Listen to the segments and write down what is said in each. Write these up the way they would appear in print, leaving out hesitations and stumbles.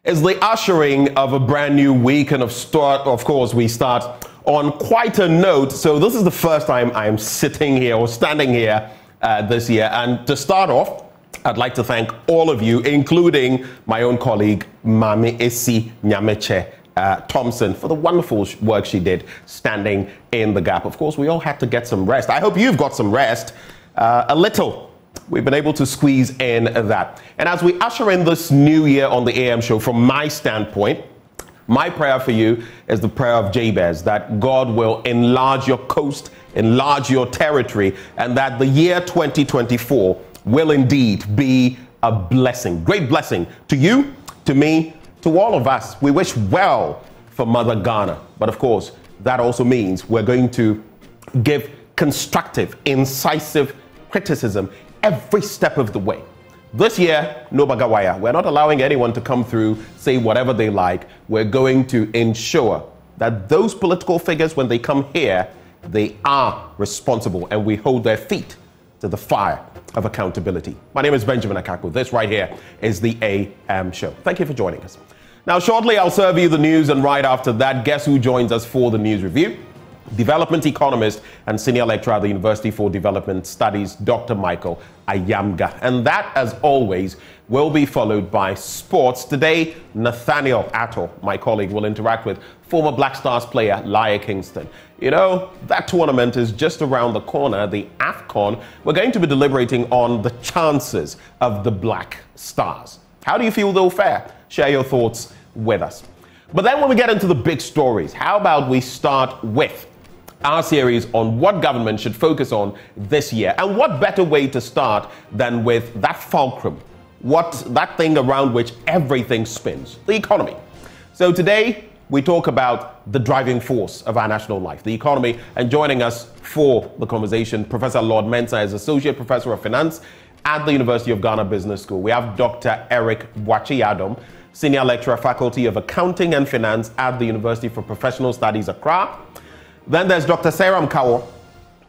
is the ushering of a brand new week, and of course we start on quite a note. So this is the first time I'm sitting here or standing here this year, and to start off, I'd like to thank all of you, including my own colleague Mami Esi Nyameche Thompson, for the wonderful work she did standing in the gap. Of course, we all had to get some rest. I hope you've got some rest, a little. We've been able to squeeze in that. And as we usher in this new year on the AM show, from my standpoint, my prayer for you is the prayer of Jabez, that God will enlarge your coast, enlarge your territory, and that the year 2024 will indeed be a blessing, great blessing to you, to me, to all of us. We wish well for Mother Ghana. But of course, that also means we're going to give constructive, incisive criticism every step of the way. This year, no bagawaya. We're not allowing anyone to come through, say whatever they like. We're going to ensure that those political figures, when they come here, they are responsible and we hold their feet to the fire of accountability. My name is Benjamin Akako. This right here is the AM show. Thank you for joining us. Now, shortly, I'll serve you the news, and right after that, guess who joins us for the news review? Development economist and senior lecturer at the University for Development Studies, Dr. Michael Ayamga. And that, as always, will be followed by sports. Today, Nathaniel Atto, my colleague, will interact with former Black Stars player Laia Kingston. You know, that tournament is just around the corner, the AFCON. We're going to be deliberating on the chances of the Black Stars. How do you feel they'll fare? Share your thoughts with us. But then when we get into the big stories, how about we start with our series on what government should focus on this year? And what better way to start than with that fulcrum, that thing around which everything spins, the economy. So today we talk about the driving force of our national life, the economy, and joining us for the conversation, Professor Lord Mensah is Associate Professor of Finance at the University of Ghana Business School. We have Dr. Eric Boakye-Adom, Senior Lecturer, Faculty of Accounting and Finance at the University for Professional Studies, Accra. Then there's Dr. Seyram Kawo,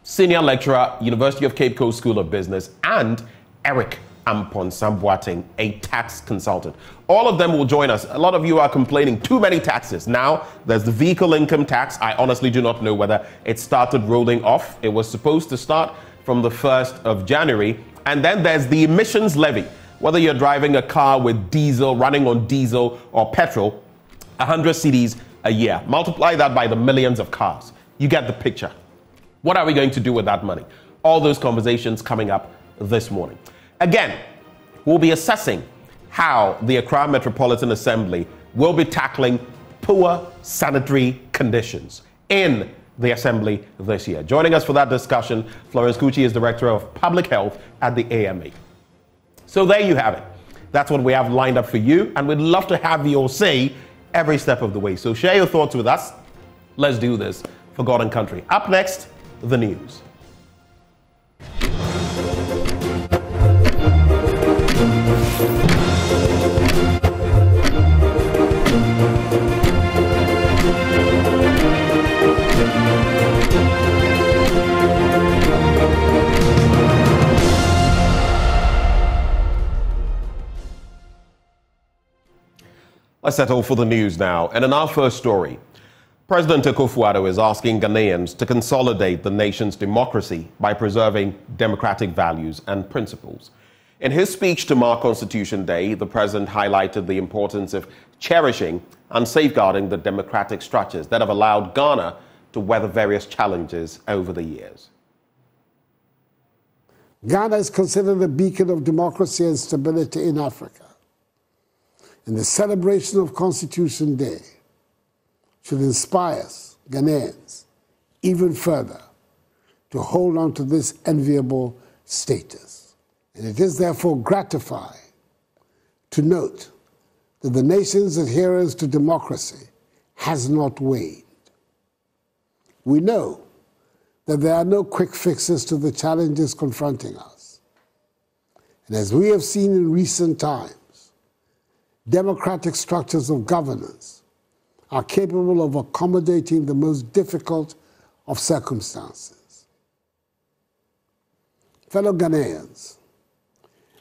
Senior Lecturer, University of Cape Coast School of Business, and Eric Amponsah-Boateng, a tax consultant. All of them will join us. A lot of you are complaining, too many taxes. Now, there's the vehicle income tax. I honestly do not know whether it started rolling off. It was supposed to start from the 1st of January. And then there's the emissions levy. Whether you're driving a car with diesel, running on diesel or petrol, 100 cedis a year. Multiply that by the millions of cars. You get the picture. What are we going to do with that money? All those conversations coming up this morning. Again, we'll be assessing how the Accra Metropolitan Assembly will be tackling poor sanitary conditions in the Assembly this year. Joining us for that discussion, Florence Kuchi is Director of Public Health at the AMA. So there you have it. That's what we have lined up for you, and we'd love to have your say every step of the way. So share your thoughts with us. Let's do this for God and country. Up next, the news. Let's settle for the news now. And in our first story, President Akufo-Addo is asking Ghanaians to consolidate the nation's democracy by preserving democratic values and principles. In his speech to mark Constitution Day, the president highlighted the importance of cherishing and safeguarding the democratic structures that have allowed Ghana to weather various challenges over the years. Ghana is considered a beacon of democracy and stability in Africa. And the celebration of Constitution Day should inspire us, Ghanaians, even further to hold on to this enviable status. And it is therefore gratifying to note that the nation's adherence to democracy has not waned. We know that there are no quick fixes to the challenges confronting us. And as we have seen in recent times, democratic structures of governance are capable of accommodating the most difficult of circumstances. Fellow Ghanaians,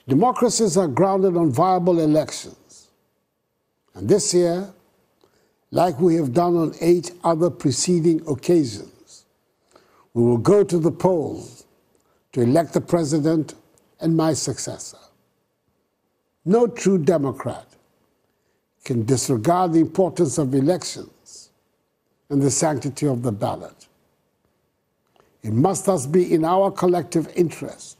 democracies are grounded on viable elections And this year, like we have done on 8 other preceding occasions, we will go to the polls to elect the president and my successor. No true Democrat can disregard the importance of elections and the sanctity of the ballot. It must thus be in our collective interest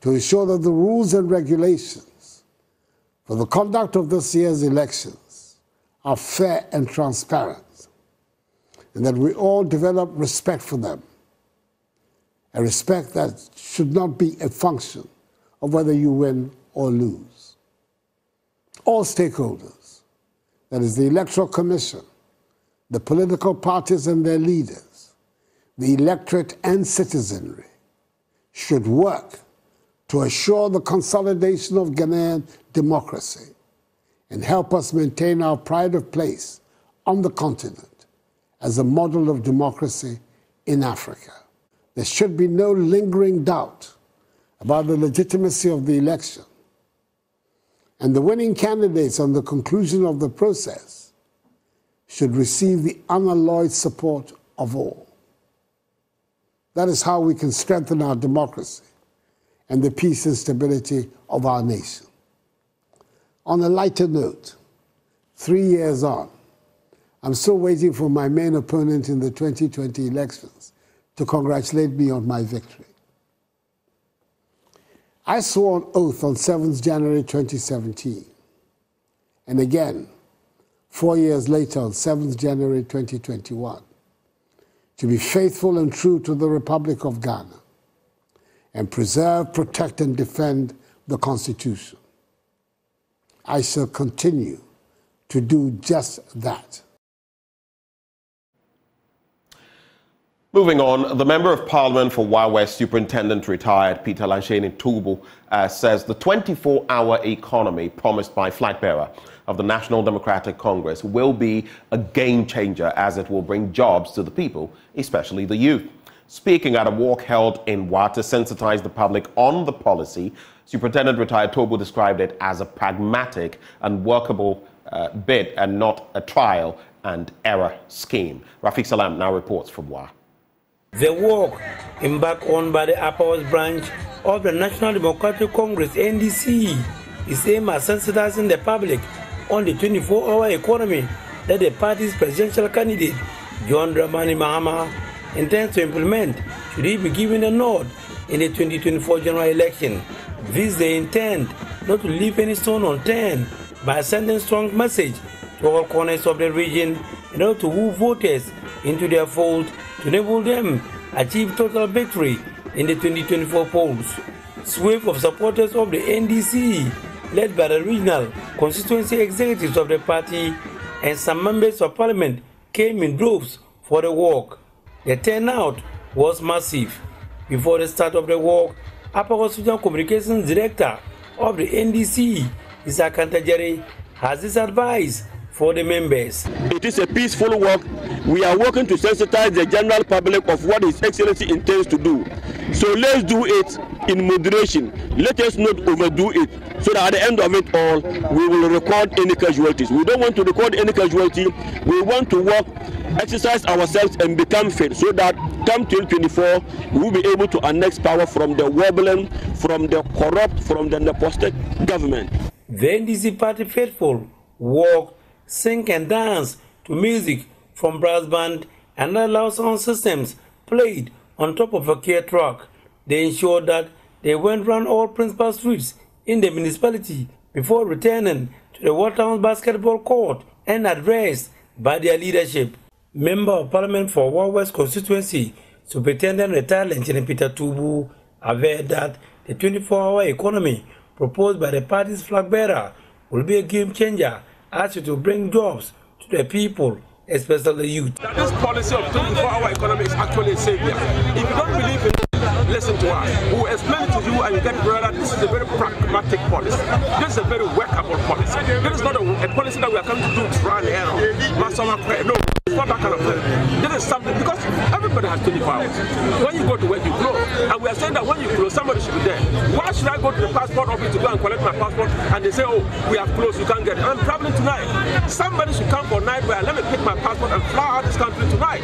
to ensure that the rules and regulations for the conduct of this year's elections are fair and transparent, and that we all develop respect for them, a respect that should not be a function of whether you win or lose. All stakeholders, that is the Electoral Commission, the political parties and their leaders, the electorate and citizenry, should work to assure the consolidation of Ghanaian democracy and help us maintain our pride of place on the continent as a model of democracy in Africa. There should be no lingering doubt about the legitimacy of the election, and the winning candidates on the conclusion of the process should receive the unalloyed support of all. That is how we can strengthen our democracy and the peace and stability of our nation. On a lighter note, 3 years on, I'm still waiting for my main opponent in the 2020 elections to congratulate me on my victory. I swore an oath on 7th January 2017, and again 4 years later on 7th January 2021, to be faithful and true to the Republic of Ghana and preserve, protect, and defend the Constitution. I shall continue to do just that. Moving on, the Member of Parliament for Wa West Superintendent retired Peter Lanshene Tubu says the 24-hour economy promised by flag bearer of the National Democratic Congress will be a game changer as it will bring jobs to the people, especially the youth. Speaking at a walk held in Wa to sensitize the public on the policy, Superintendent retired Tubu described it as a pragmatic and workable bid and not a trial and error scheme. Rafiq Salam now reports from Wa. The walk embarked on by the Upper West branch of the National Democratic Congress, NDC, is aimed at sensitizing the public on the 24-hour economy that the party's presidential candidate, John Dramani Mahama, intends to implement should he be given a nod in the 2024 general election. This they intend not to leave any stone unturned by sending strong message to all corners of the region in order to woo voters into their fold to enable them achieve total victory in the 2024 polls. Swift of supporters of the NDC, led by the regional constituency executives of the party and some members of parliament, came in droves for the walk. The turnout was massive. Before the start of the walk, Upper West Regional Communications Director of the NDC, Issa Kantajere, has this advice for the members. It is a peaceful walk. We are working to sensitize the general public of what His Excellency intends to do. So let's do it in moderation. Let us not overdo it, so that at the end of it all, we will record any casualties. We don't want to record any casualty. We want to work, exercise ourselves and become fit, so that come 2024, we will be able to annex power from the wobbling, from the corrupt, from the nepotistic government. The NDC party faithful walk, sing and dance to music from brass band and loud sound systems played on top of a care truck. They ensured that they went round all principal streets in the municipality before returning to the Watertown basketball court and addressed by their leadership. Member of Parliament for Wa West constituency, Superintendent retired Lanshene Peter Tubu, averred that the 24-hour economy proposed by the party's flag bearer will be a game changer as it will bring jobs to the people, especially the youth. This policy of 24-hour economy is actually a savior. If you don't believe in it, listen to us. We will explain it to you and you get brother. This is a very pragmatic policy. This is a very workable policy. This is not a policy that we are coming to do trial and error. No, it's not that kind of thing. This is something, because everybody has 24 hours. When you go to work, you grow. And we are saying that when you close, somebody should be there. Why should I go to the passport office to go and collect my passport and they say, oh, we have closed, you can't get it. I'm traveling tonight. Somebody should come for night where let me pick my passport and fly out this country tonight.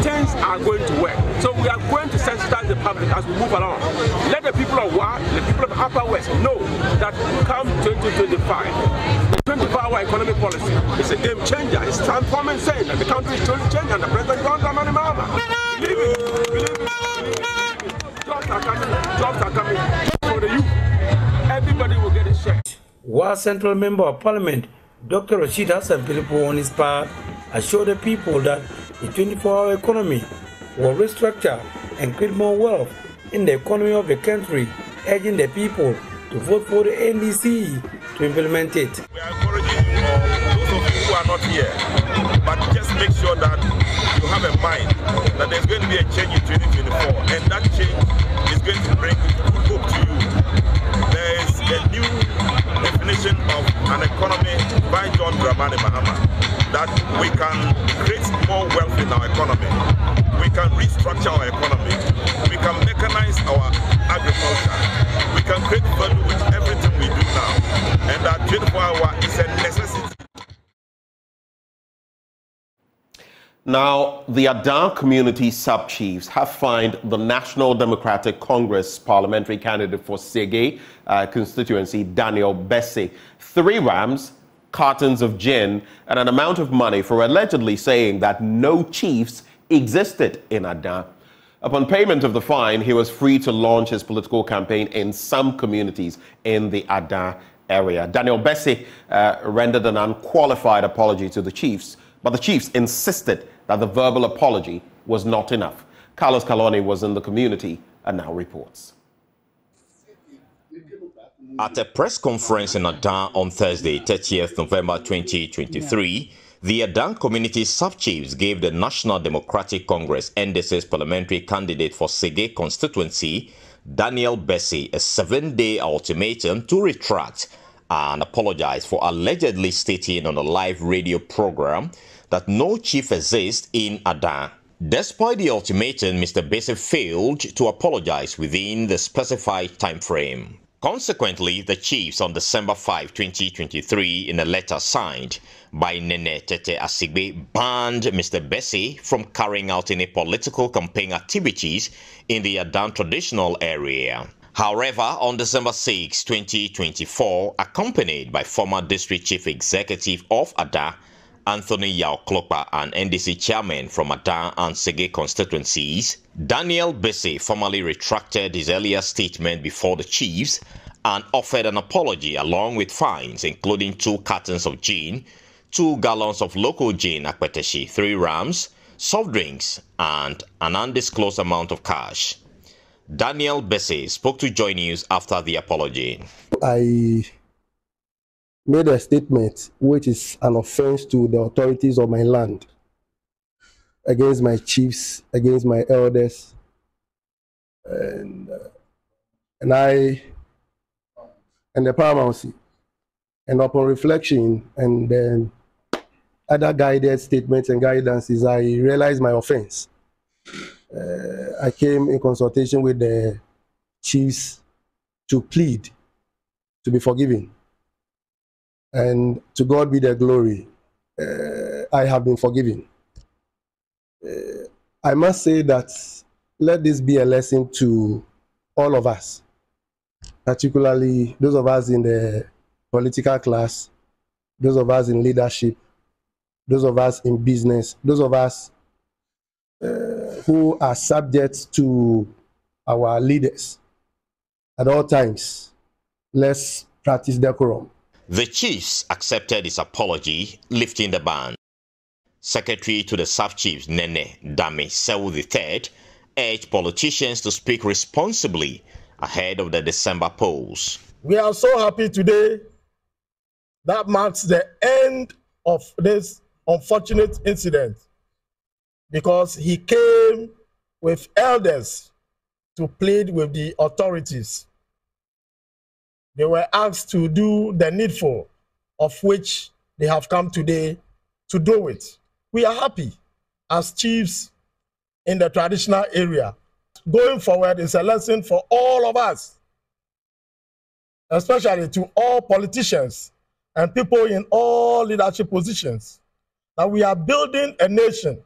Things are going to work. So we are going to sensitize the public as we move along. Let the people of Wa, the people of Upper West know that come 2025, the 24-hour economic policy is a game changer. It's transforming, saying that the country is truly changing under President John Dramani Mahama. Believe it, believe it. Jobs are coming for the youth. Everybody will get a share. Wa Central Member of Parliament, Dr. Rashid Hassan Philippo, on his part, assured the people that the 24-hour economy will restructure and create more wealth in the economy of the country, urging the people to vote for the NDC to implement it. We are encouraging you all, those of you who are not here, but just make sure that you have a mind that there's going to be a change in 2024, and that change is going to bring hope to you. There is a new definition of an economy by John Dramani Mahama, that we can create more wealth in our economy, we can restructure our economy, we can mechanize our agriculture, we can create value with everything we do now, and that 24-hour is a necessity. Now, the Adan community sub-chiefs have fined the National Democratic Congress parliamentary candidate for Sege constituency, Daniel Bessie, 3 rams, cartons of gin, and an amount of money for allegedly saying that no chiefs existed in Adan. Upon payment of the fine, he was free to launch his political campaign in some communities in the Adan area. Daniel Bessie rendered an unqualified apology to the chiefs, but the chiefs insisted that the verbal apology was not enough. Carlos Kaloni was in the community and now reports. At a press conference in Adan on Thursday, 30th November 2023, the Adan community sub-chiefs gave the National Democratic Congress NDC's parliamentary candidate for Sege constituency, Daniel Bessie, a 7-day ultimatum to retract and apologize for allegedly stating on a live radio program that no chief exists in Adan. Despite the ultimatum, Mr. Bessie failed to apologize within the specified time frame. Consequently, the chiefs on December 5, 2023, in a letter signed by Nene Tete Asigbe, banned Mr. Bessie from carrying out any political campaign activities in the Adan traditional area. However, on December 6, 2024, accompanied by former District Chief Executive of Adan, Anthony Yao Klokpa, and NDC chairman from Adan and Sege constituencies, Daniel Bessie formally retracted his earlier statement before the chiefs and offered an apology along with fines, including 2 cartons of gin, 2 gallons of local gin akpeteshi, 3 rams, soft drinks, and an undisclosed amount of cash. Daniel Bessie spoke to Joy News after the apology. I made a statement which is an offense to the authorities of my land, against my chiefs, against my elders, and the paramountcy. And upon reflection and then other guided statements and guidances, I realized my offense. I came in consultation with the chiefs to plead to be forgiven. And to God be the glory, I have been forgiven. I must say that let this be a lesson to all of us, particularly those of us in the political class, those of us in leadership, those of us in business, those of us who are subject to our leaders. At all times, let's practice decorum. The chiefs accepted his apology, lifting the ban. Secretary to the sub-chiefs, Nene Dame Sewu III, urged politicians to speak responsibly ahead of the December polls. We are so happy today. That marks the end of this unfortunate incident, because he came with elders to plead with the authorities. They were asked to do the needful, of which they have come today to do it. We are happy as chiefs in the traditional area. going forward is a lesson for all of us, especially to all politicians and people in all leadership positions, that we are building a nation.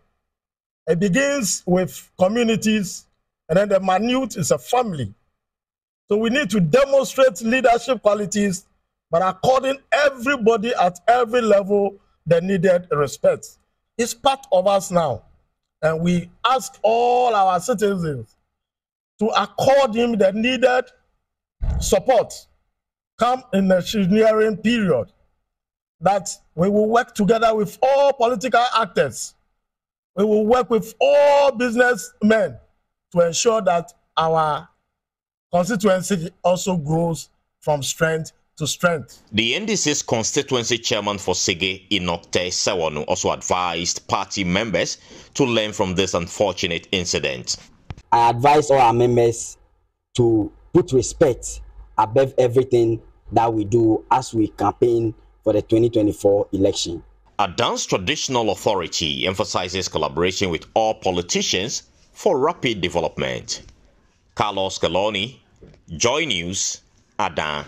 It begins with communities, and then the minute is a family. So we need to demonstrate leadership qualities, but according everybody at every level the needed respect. It's part of us now, and we ask all our citizens to accord him the needed support come in the engineering period, that we will work together with all political actors. We will work with all businessmen to ensure that our constituency also grows from strength to strength. The NDC's constituency chairman for Sege, Inokte Sewonu, also advised party members to learn from this unfortunate incident. I advise all our members to put respect above everything that we do as we campaign for the 2024 election. Adan's traditional authority emphasizes collaboration with all politicians for rapid development. Carlos Galoni, Joy News, Adan.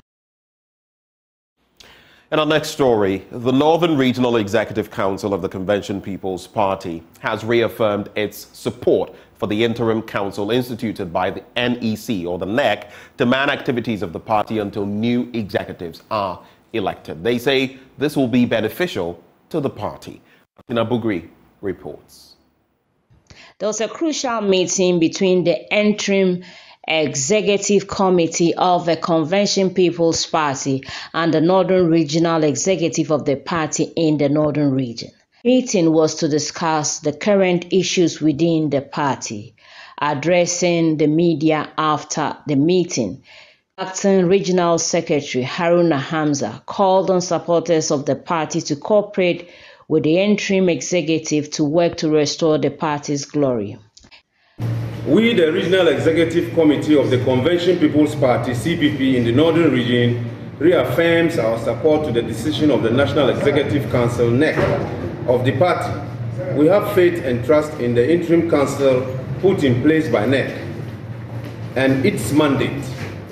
In our next story, the Northern Regional Executive Council of the Convention People's Party has reaffirmed its support for the interim council instituted by the NEC, or the NEC, to man activities of the party until new executives are elected. They say this will be beneficial to the party. Tina Bugri reports. There was a crucial meeting between the interim Executive Committee of the Convention People's Party and the Northern Regional Executive of the party in the Northern Region. The meeting was to discuss the current issues within the party. Addressing the media after the meeting, Acting Regional Secretary Haruna Hamza called on supporters of the party to cooperate with the interim executive to work to restore the party's glory. We, the Regional Executive Committee of the Convention People's Party, CPP, in the Northern Region, reaffirms our support to the decision of the National Executive Council, NEC, of the party. We have faith and trust in the interim council put in place by NEC and its mandate,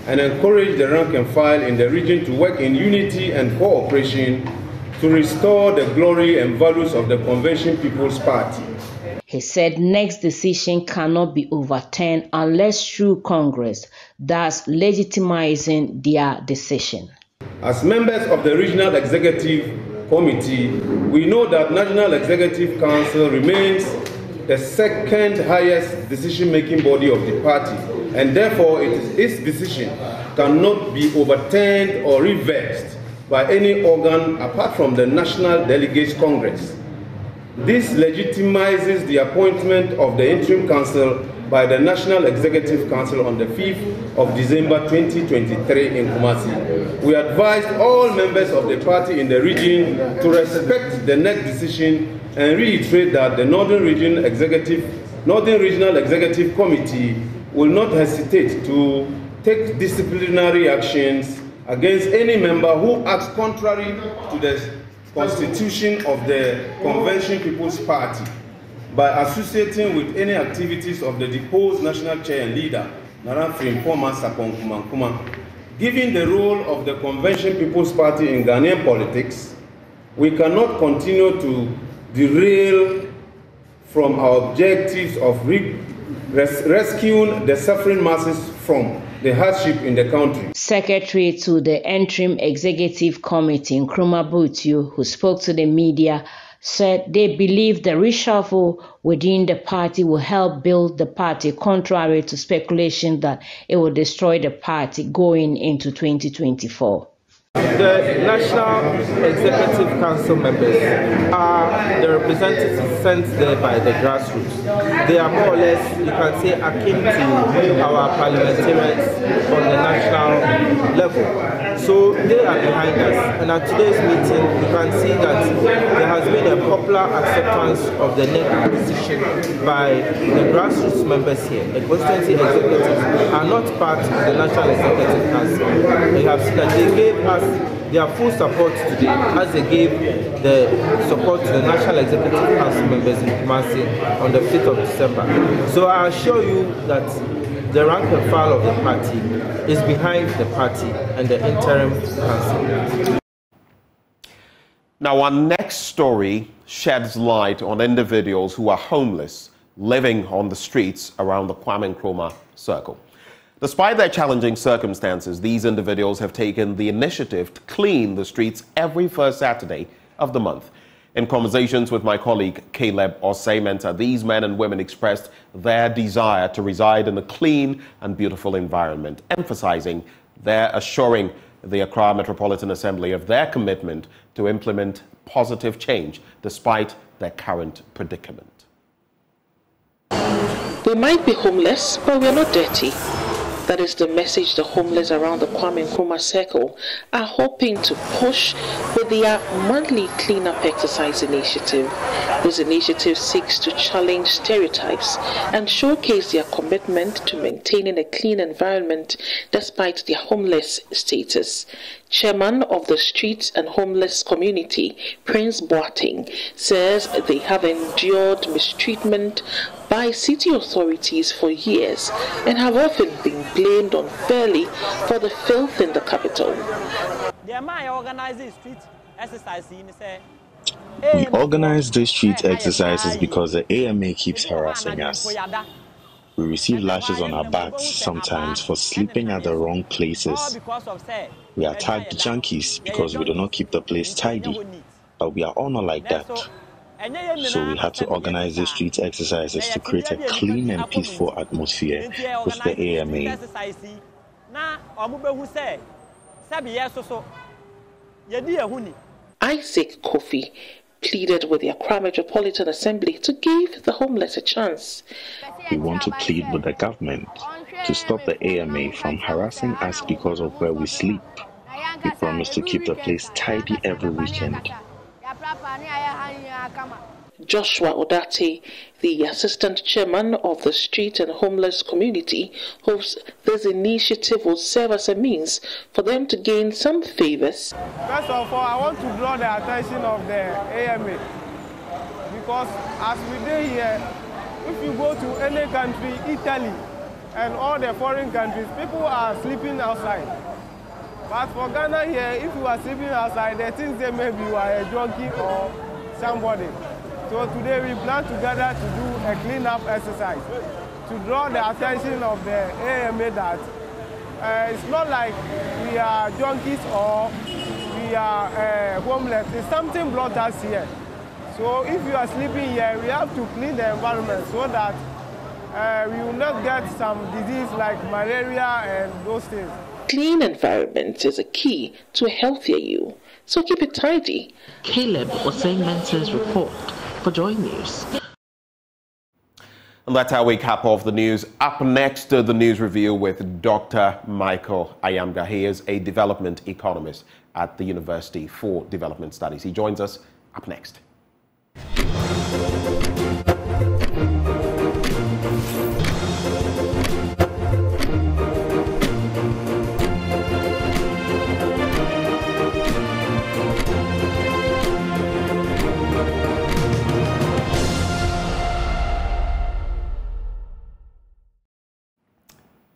and encourage the rank and file in the region to work in unity and cooperation to restore the glory and values of the Convention People's Party. He said next decision cannot be overturned unless through Congress, thus legitimizing their decision. As members of the Regional Executive Committee, we know that National Executive Council remains the second highest decision-making body of the party, and therefore its decision cannot be overturned or reversed by any organ apart from the National Delegates Congress. This legitimizes the appointment of the interim council by the National Executive Council on the 5th of December 2023 in Kumasi. We advised all members of the party in the region to respect the NEC decision and reiterate that the Northern Regional Executive Committee will not hesitate to take disciplinary actions against any member who acts contrary to the Constitution of the Convention People's Party by associating with any activities of the deposed national chair and leader, Naran Frimpoma Sapon Kumankuma. Given the role of the Convention People's Party in Ghanaian politics, we cannot continue to derail from our objectives of rescuing the suffering masses from the hardship in the country. Secretary to the Interim Executive Committee, Nkrumah Butiu, who spoke to the media, said they believe the reshuffle within the party will help build the party, contrary to speculation that it will destroy the party going into 2024. The National Executive Council members are the representatives sent there by the grassroots. They are more or less, you can say, akin to our parliamentarians on the national level. So they are behind us. And at today's meeting, you can see that there has been a popular acceptance of the NEC decision by the grassroots members here. The constituency executives are not part of the National Executive Council. They have seen that they gave us their full support today, as they gave the support to the National Executive Council members in Kumasi on the 5th of December. So I assure you that the rank and file of the party is behind the party and the interim council. Now, our next story sheds light on individuals who are homeless, living on the streets around the Kwame Nkrumah Circle. Despite their challenging circumstances, these individuals have taken the initiative to clean the streets every first Saturday of the month. In conversations with my colleague Caleb Osei-Mensah, these men and women expressed their desire to reside in a clean and beautiful environment, emphasizing their assuring the Accra Metropolitan Assembly of their commitment to implement positive change despite their current predicament. We might be homeless, but we're not dirty. That is the message the homeless around the Kwame Nkrumah Circle are hoping to push with their monthly cleanup exercise initiative. This initiative seeks to challenge stereotypes and showcase their commitment to maintaining a clean environment despite their homeless status. Chairman of the Streets and Homeless Community, Prince Boateng, says they have endured mistreatment by city authorities for years and have often been blamed unfairly for the filth in the capital. We organize these street exercises because the AMA keeps harassing us. We receive lashes on our backs sometimes for sleeping at the wrong places. We are tagged junkies because we do not keep the place tidy, but we are all not like that. So we had to organize these street exercises to create a clean and peaceful atmosphere with the AMA. Isaac Kofi pleaded with the Accra Metropolitan Assembly to give the homeless a chance. We want to plead with the government to stop the AMA from harassing us because of where we sleep. We promise to keep the place tidy every weekend. Joshua Odate, the assistant chairman of the Street and Homeless Community, hopes this initiative will serve as a means for them to gain some favors. First of all, I want to draw the attention of the AMA because as we do here, if you go to any country, Italy and all the foreign countries, people are sleeping outside. But for Ghana here, if you are sleeping outside, they think they maybe you are a junkie or somebody. So today we plan together to do a cleanup exercise to draw the attention of the AMA that it's not like we are junkies or we are homeless. It's something brought us here. So if you are sleeping here, we have to clean the environment so that we will not get some disease like malaria and those things. Clean environment is a key to a healthier you, so keep it tidy. Caleb Osei-Mensah's report for Joy News. And that's how we cap off the news. Up next, the news review with Dr. Michael Ayamga. He is a development economist at the University for Development Studies. He joins us up next.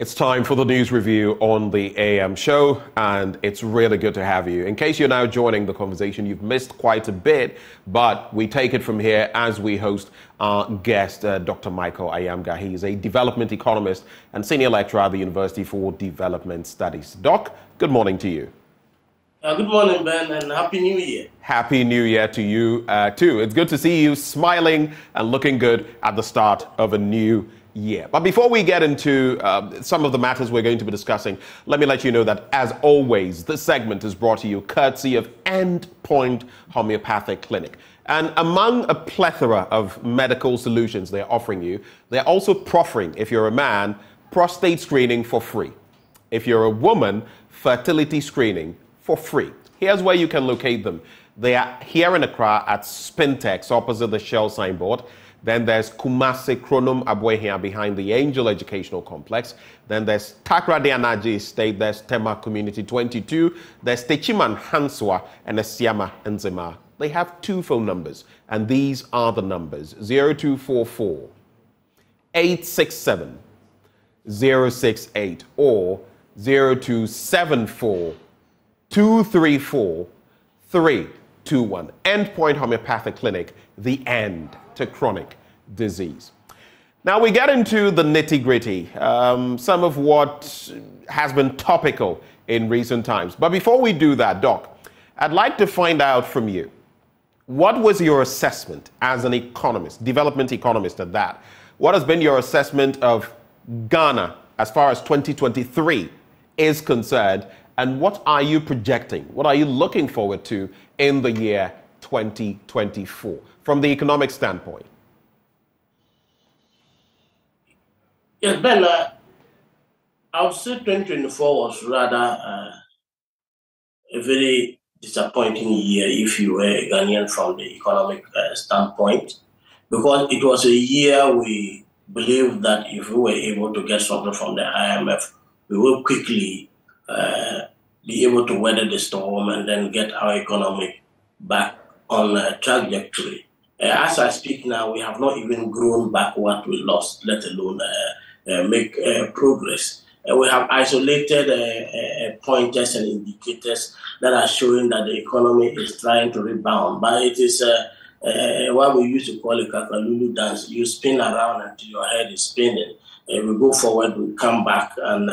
It's time for the news review on the AM show, and it's really good to have you. In case you're now joining the conversation, you've missed quite a bit, but we take it from here as we host our guest, Dr. Michael Ayamga. He is a development economist and senior lecturer at the University for Development Studies. Doc, good morning to you. Good morning, Ben, and Happy New Year. Happy New Year to you, too. It's good to see you smiling and looking good at the start of a new year. But before we get into some of the matters we're going to be discussing, let me let you know that, as always, this segment is brought to you courtesy of Endpoint Homeopathic Clinic. And among a plethora of medical solutions they're offering you, they're also proffering, if you're a man, prostate screening for free. If you're a woman, fertility screening for free. Here's where you can locate them. They are here in Accra at Spintex, opposite the Shell signboard. Then there's Kumasi Kronum Abwehia behind the Angel Educational Complex. Then there's Takrady Anaji Estate. There's Tema Community 22. There's Techiman Hanswa and Esiama Nzema. They have two phone numbers, and these are the numbers: 0244 867 068 or 0274 234 321. Endpoint Homeopathic Clinic, the end to chronic disease. Now we get into the nitty-gritty, some of what has been topical in recent times. But before we do that, Doc, I'd like to find out from you, what was your assessment as an economist, development economist at that? What has been your assessment of Ghana as far as 2023 is concerned? And what are you projecting? What are you looking forward to in the year 2024 from the economic standpoint? Yes, Ben, I would say 2024 was rather a very disappointing year if you were a Ghanaian from the economic standpoint, because it was a year we believed that if we were able to get something from the IMF, we will quickly be able to weather the storm and then get our economy back on a trajectory. As I speak now, we have not even grown back what we lost, let alone make progress. We have isolated pointers and indicators that are showing that the economy is trying to rebound. But it is what we used to call a kakalulu dance. You spin around until your head is spinning. We go forward, we come back, and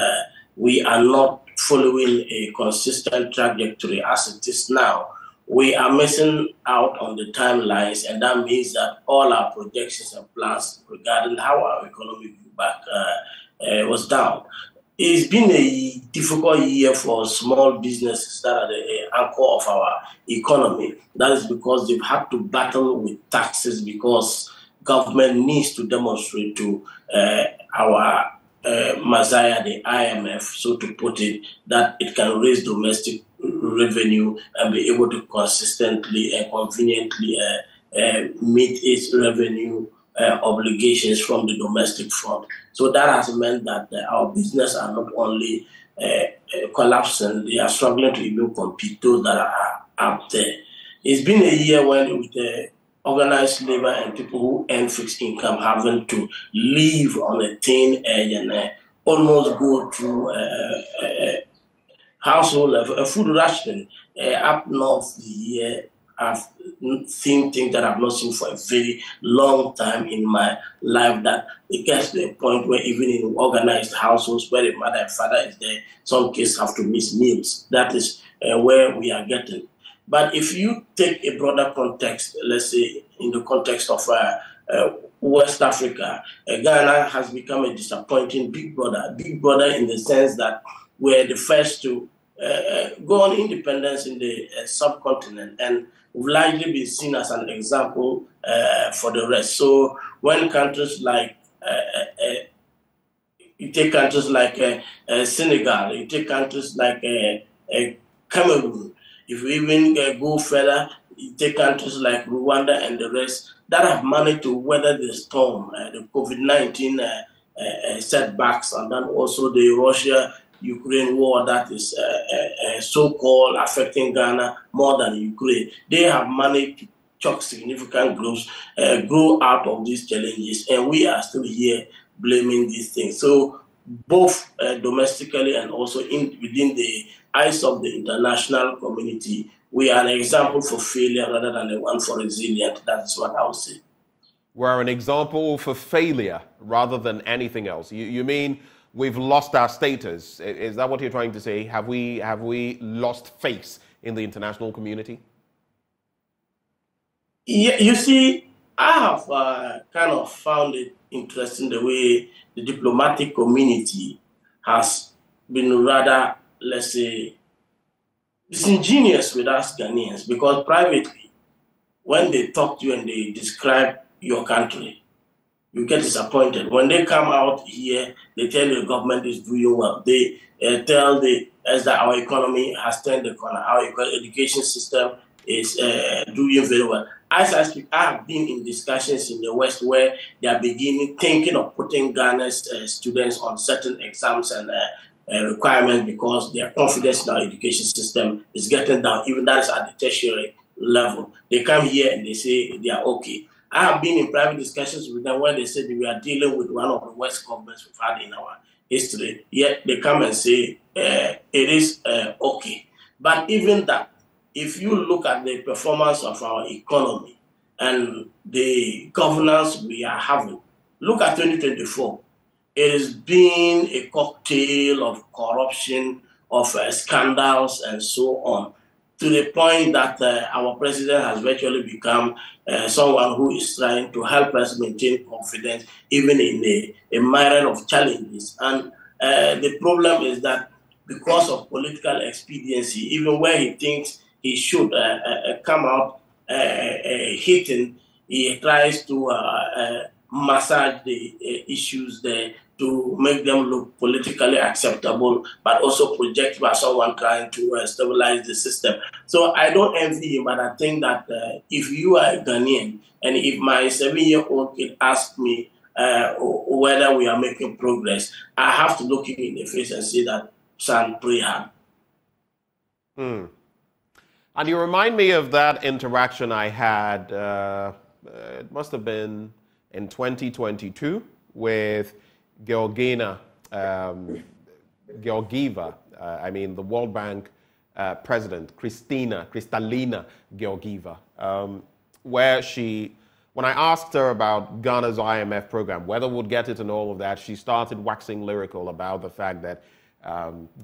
we are not following a consistent trajectory as it is now. We are missing out on the timelines, and that means that all our projections and plans regarding how our economy will back was down. It's been a difficult year for small businesses that are the anchor of our economy. That is because they've had to battle with taxes because government needs to demonstrate to our Messiah, the IMF, so to put it, that it can raise domestic revenue and be able to consistently and conveniently meet its revenue obligations from the domestic front. So that has meant that our business are not only collapsing, they are struggling to even compete those that are out there. It's been a year when with organized labor and people who earn fixed income having to live on a thin edge and almost go through household a food ration. Up north the year, I've seen things that I've not seen for a very long time in my life, that it gets to a point where even in organized households where the mother and father is there, some kids have to miss meals. That is where we are getting. But if you take a broader context, let's say in the context of West Africa, Ghana has become a disappointing big brother. Big brother in the sense that we're the first to go on independence in the subcontinent, and we've largely been seen as an example for the rest. So when countries like, you take countries like Senegal, you take countries like Cameroon, if we even go further, you take countries like Rwanda and the rest that have managed to weather the storm, the COVID-19 setbacks, and then also the Russia-Ukraine war that is so-called affecting Ghana more than Ukraine. They have managed to chalk significant growth, grow out of these challenges, and we are still here blaming these things. So both domestically and also within the eyes of the international community, we are an example for failure rather than a one for resilience. That's what I would say. We're an example for failure rather than anything else. You mean we've lost our status? Is that what you're trying to say? Have we lost face in the international community? Yeah, you see, I have kind of found it interesting the way the diplomatic community has been rather, let's say, disingenuous with us Ghanaians, because privately, when they talk to you and they describe your country, you get disappointed. When they come out here, they tell you the government is doing well. They tell us that our economy has turned the corner. Our education system is doing very well. As I speak, I have been in discussions in the West where they are thinking of putting Ghana's students on certain exams and requirements because their confidence in our education system is getting down. Even that is at the tertiary level. They come here and they say they are okay. I have been in private discussions with them where they said we are dealing with one of the worst governments we've had in our history, yet they come and say it is okay. But even that, if you look at the performance of our economy and the governance we are having, look at 2024. It has been a cocktail of corruption, of scandals, and so on, to the point that our president has virtually become someone who is trying to help us maintain confidence, even in a myriad of challenges. And the problem is that because of political expediency, even where he thinks he should come out hitting, he tries to massage the issues there to make them look politically acceptable, but also project by someone trying to stabilize the system. So I don't envy him, but I think that if you are a Ghanaian, and if my 7-year-old kid asks me whether we are making progress, I have to look him in the face and say that, son, pray hard. And you remind me of that interaction I had, it must have been in 2022, with Georgieva, the World Bank president, Kristalina Georgieva, where when I asked her about Ghana's IMF program, whether we'd get it and all of that, she started waxing lyrical about the fact that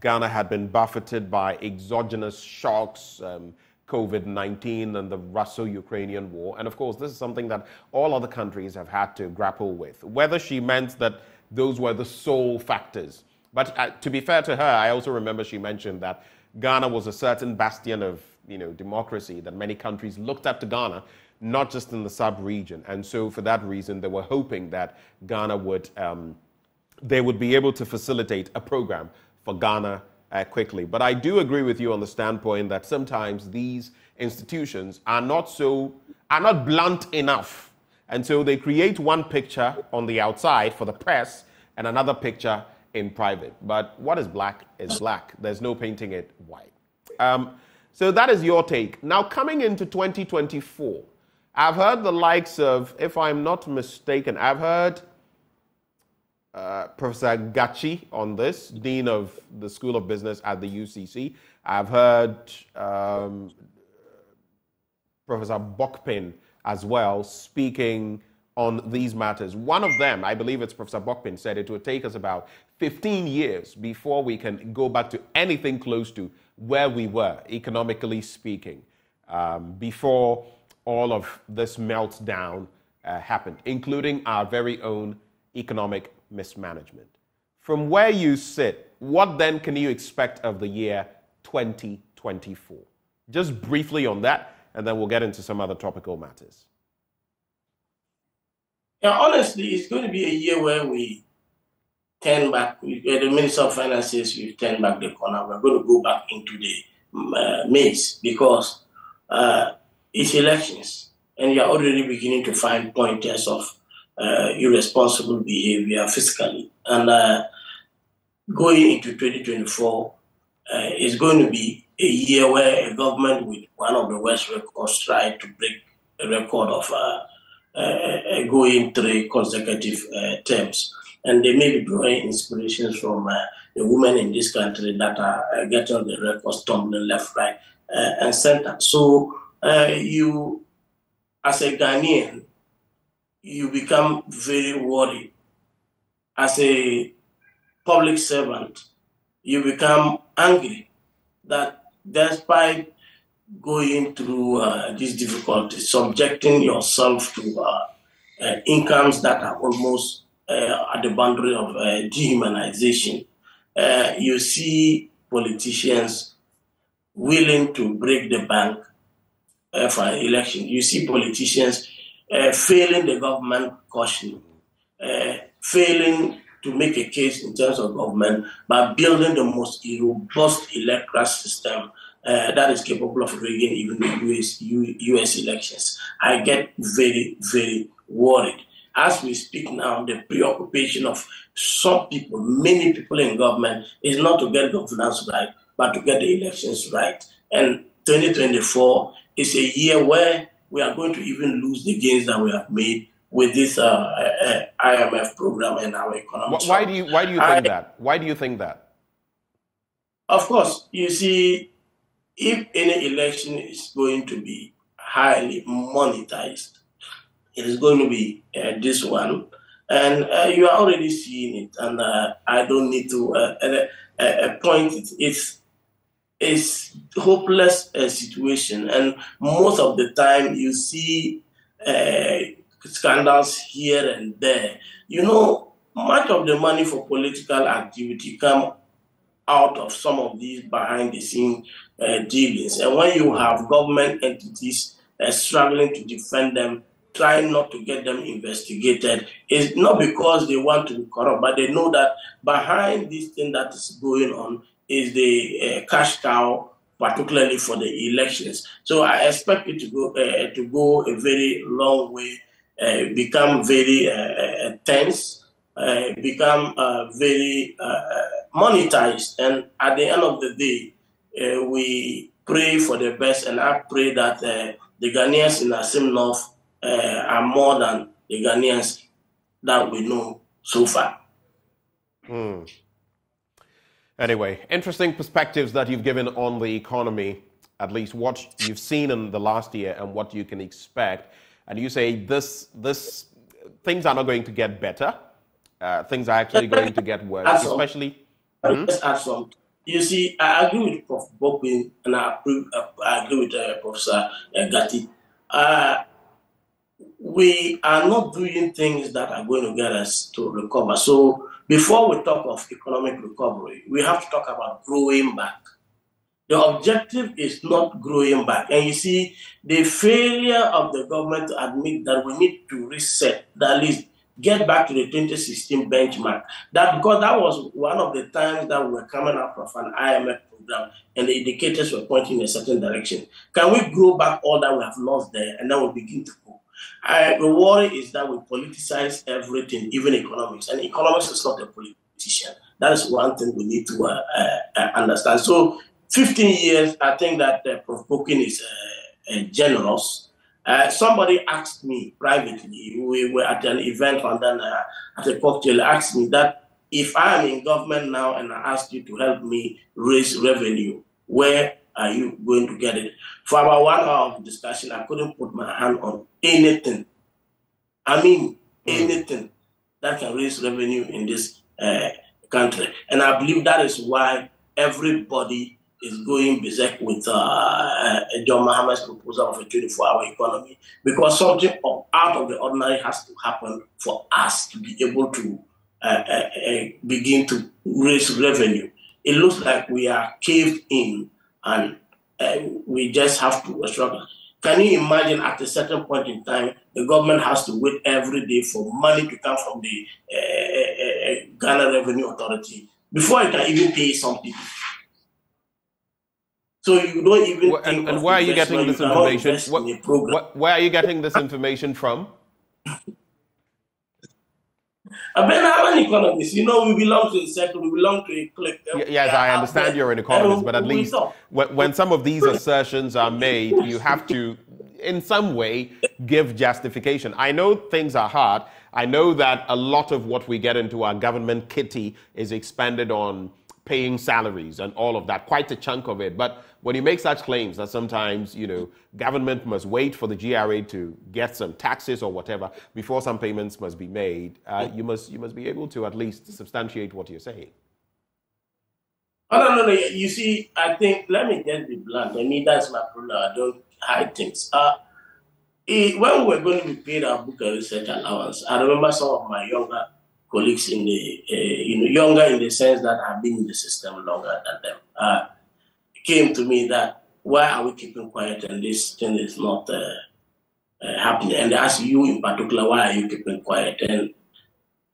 Ghana had been buffeted by exogenous shocks, COVID-19 and the Russo-Ukrainian war. And of course, this is something that all other countries have had to grapple with. Whether she meant that those were the sole factors. But to be fair to her, I also remember she mentioned that Ghana was a certain bastion of democracy, that many countries looked up to Ghana, not just in the sub-region. And so for that reason, they were hoping that Ghana they would be able to facilitate a program for Ghana quickly. But I do agree with you on the standpoint that sometimes these institutions are not blunt enough. And so they create one picture on the outside for the press and another picture in private. But what is black is black. There's no painting it white. So that is your take. Now, coming into 2024, I've heard the likes of, if I'm not mistaken, I've heard Professor Gachi on this, Dean of the School of Business at the UCC. I've heard Professor Bokpin as well speaking on these matters. One of them, I believe it's Professor Bokpin, said it would take us about 15 years before we can go back to anything close to where we were, economically speaking, before all of this meltdown happened, including our very own economic mismanagement. From where you sit, what then can you expect of the year 2024? Just briefly on that, and then we'll get into some other topical matters. Yeah, honestly, it's going to be a year where we turn back. The Minister of Finance says we've turned back the corner. We're going to go back into the maze because it's elections, and you're already beginning to find pointers of irresponsible behavior fiscally. And going into 2024 is going to be a year where a government with one of the worst records tried to break a record of going 3 consecutive terms. And they may be drawing inspirations from the women in this country that are getting the records tumbling left, right, and center. So you, as a Ghanaian, you become very worried. As a public servant, you become angry that despite going through these difficulties, subjecting yourself to incomes that are almost at the boundary of dehumanization, you see politicians willing to break the bank for an election. You see politicians failing the government caution, failing to make a case in terms of government by building the most robust electoral system that is capable of rigging even the US elections. I get very, very worried. As we speak now, the preoccupation of some people, many people in government, is not to get governance right, but to get the elections right. And 2024 is a year where we are going to even lose the gains that we have made with this IMF program and our economy. Why do you think that? Why do you think that? Of course, you see, if any election is going to be highly monetized, it is going to be this one. And you are already seeing it, and I don't need to point it. It's hopeless situation, and most of the time you see scandals here and there. You know, much of the money for political activity come out of some of these behind-the-scene dealings. And when you have government entities struggling to defend them, trying not to get them investigated, it's not because they want to be corrupt, but they know that behind this thing that is going on is the cash cow, particularly for the elections. So I expect it to go a very long way, become very tense, become very monetized. And at the end of the day, we pray for the best, and I pray that the Ghanaians in Asim North are more than the Ghanaians that we know so far. Anyway, interesting perspectives that you've given on the economy, at least what you've seen in the last year and what you can expect. And you say this things are not going to get better. Things are actually going to get worse, especially. Let's add some. You see, I agree with Prof. Bokwin and I agree with Professor Gatti. We are not doing things that are going to get us to recover. So before we talk of economic recovery, we have to talk about growing back. The objective is not growing back. And you see, the failure of the government to admit that we need to reset, that is, get back to the 2016 benchmark. Because that was one of the times that we were coming out of an IMF program and the indicators were pointing in a certain direction. Can we grow back all that we have lost there and then we begin to go? The worry is that we politicize everything, even economics. And economics is not a politician. That is one thing we need to understand. So 15 years, I think that Prof. Bokwin is generous. Somebody asked me privately, we were at an event and then at a cocktail, asked me that if I am in government now and I ask you to help me raise revenue, where are you going to get it? For about 1 hour of discussion, I couldn't put my hand on anything. I mean, anything that can raise revenue in this country. And I believe that is why everybody is going berserk with John Mahama's proposal of a 24-hour economy, because something out of the ordinary has to happen for us to be able to begin to raise revenue. It looks like we are caved in and we just have to struggle. Can you imagine at a certain point in time, the government has to wait every day for money to come from the Ghana Revenue Authority before it can even pay some people? So you don't even think and where are you getting this information? Where are you getting this information from? I'm an economist. You know, we belong to a sector, we belong to a clique. Yes, I understand you're an economist, but at least when some of these assertions are made, you have to, in some way, give justification. I know things are hard. I know that a lot of what we get into our government kitty is expended on paying salaries and all of that, quite a chunk of it. But when you make such claims that sometimes, you know, government must wait for the GRA to get some taxes or whatever before some payments must be made, you must be able to at least substantiate what you're saying. Oh, no. You see, I think, let me just be blunt. I mean, that's my problem. I don't hide things. When we were going to be paid our book and research allowance, I remember some of my younger colleagues in the, younger in the sense that have been in the system longer than them, came to me that, why are we keeping quiet and this thing is not happening? And they asked you in particular, why are you keeping quiet? And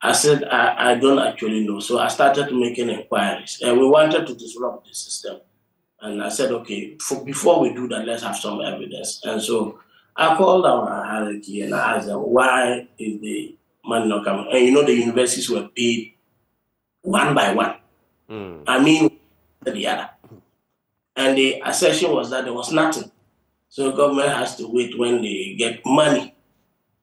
I said, I don't actually know. So I started making inquiries. And we wanted to disrupt the system. And I said, okay, before we do that, let's have some evidence. And so I called our hierarchy and I asked them, why is the money not coming? And you know, the universities were paid one by one. I mean, the other. And the assertion was that there was nothing. So government has to wait when they get money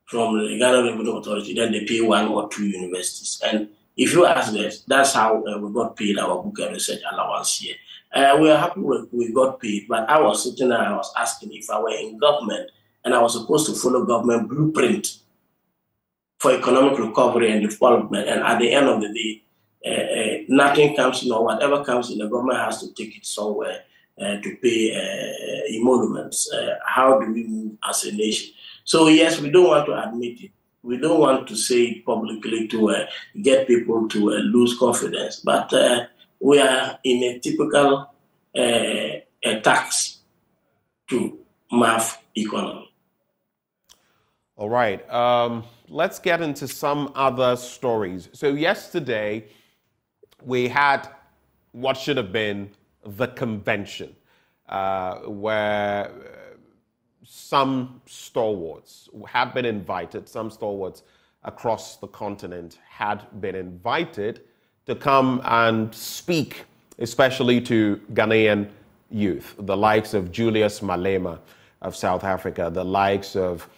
from the Ghana Revenue Authority, then they pay 1 or 2 universities. And if you ask us, that's how we got paid our book and research allowance here. We are happy we got paid, but I was sitting there and I was asking if I were in government and I was supposed to follow government blueprint for economic recovery and development, and at the end of the day, nothing comes in, or whatever comes in, the government has to take it somewhere to pay emoluments. How do we move as a nation? So yes, we don't want to admit it. We don't want to say it publicly to get people to lose confidence, but we are in a typical tax to math economy. All right. Let's get into some other stories. So yesterday, we had what should have been the convention, where some stalwarts had been invited, some stalwarts across the continent had been invited to come and speak, especially to Ghanaian youth, the likes of Julius Malema of South Africa, the likes of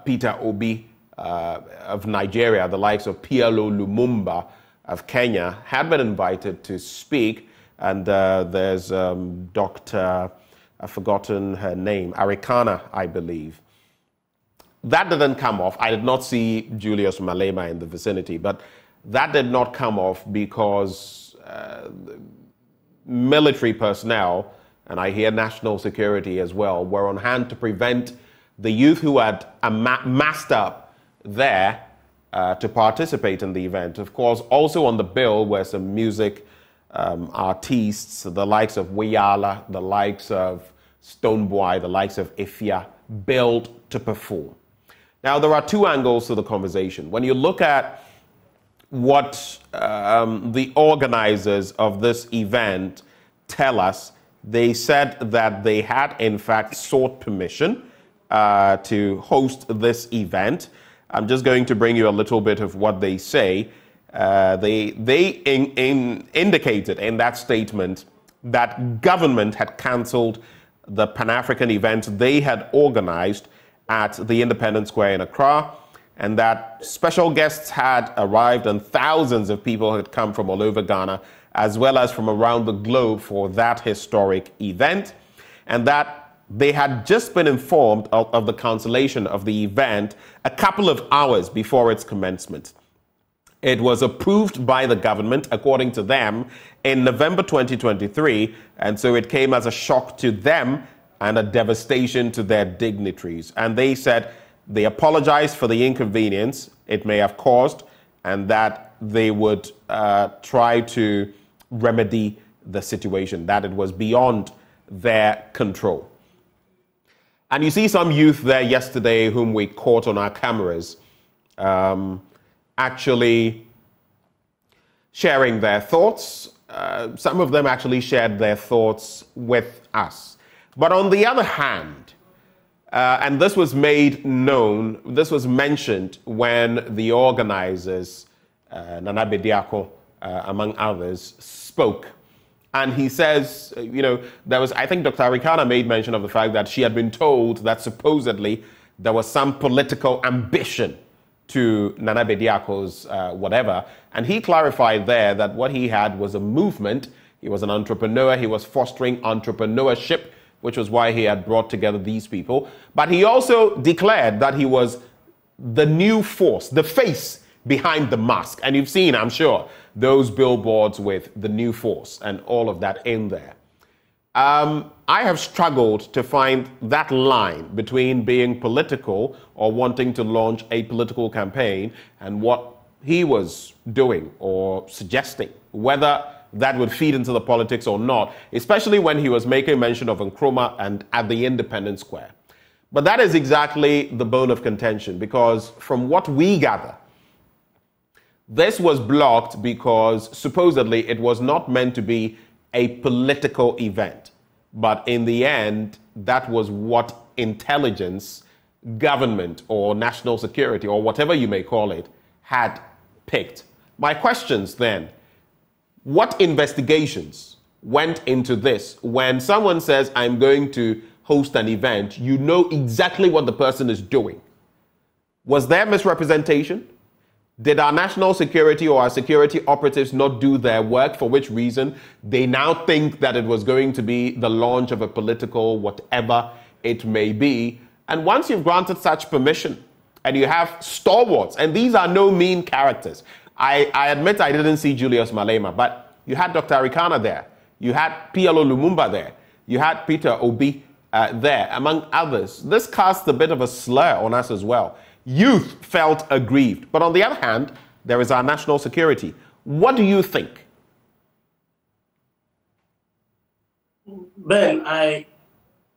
Peter Obi of Nigeria, the likes of PLO Lumumba of Kenya had been invited to speak. And there's Dr. I've forgotten her name, Arikana, I believe. That didn't come off. I did not see Julius Malema in the vicinity, but that did not come off because military personnel, and I hear national security as well, were on hand to prevent the youth who had massed up there to participate in the event. Of course, also on the bill were some music artists, the likes of Wiyala, the likes of Stonebwoy, the likes of Ifya, billed to perform. Now, there are two angles to the conversation. When you look at what the organizers of this event tell us, they said that they had, in fact, sought permission to host this event. I'm just going to bring you a little bit of what they say. They indicated in that statement that government had cancelled the Pan-African event they had organized at the Independence Square in Accra, and that special guests had arrived and thousands of people had come from all over Ghana, as well as from around the globe for that historic event, and that they had just been informed of the cancellation of the event a couple of hours before its commencement. It was approved by the government, according to them, in November 2023, and so it came as a shock to them and a devastation to their dignitaries. And they said they apologized for the inconvenience it may have caused, and that they would try to remedy the situation, that it was beyond their control. And you see some youth there yesterday whom we caught on our cameras actually sharing their thoughts. Some of them actually shared their thoughts with us. But on the other hand, and this was made known, this was mentioned when the organizers, Nana Bediako, among others, spoke. And he says, you know, there was, I think Dr. Arikana made mention of the fact that she had been told that supposedly there was some political ambition to Nana Bediako's whatever. And he clarified there that what he had was a movement. He was an entrepreneur. He was fostering entrepreneurship, which was why he had brought together these people. But he also declared that he was the new force, the face behind the mask. And you've seen, I'm sure, those billboards with the new force and all of that in there. I have struggled to find that line between being political or wanting to launch a political campaign and what he was doing or suggesting, whether that would feed into the politics or not, especially when he was making mention of Nkrumah and at the Independence Square. But that is exactly the bone of contention, because from what we gather, this was blocked because supposedly it was not meant to be a political event. But in the end, that was what intelligence, government, or national security, or whatever you may call it, had picked. My questions then, what investigations went into this? When someone says, I'm going to host an event, you know exactly what the person is doing. Was there misrepresentation? Did our national security or our security operatives not do their work, for which reason they now think that it was going to be the launch of a political whatever it may be? And once you've granted such permission and you have stalwarts, and these are no mean characters. I admit I didn't see Julius Malema, but you had Dr. Arikana there. You had PLO Lumumba there. You had Peter Obi there, among others. This casts a bit of a slur on us as well. Youth felt aggrieved. But on the other hand, there is our national security. What do you think? Ben, I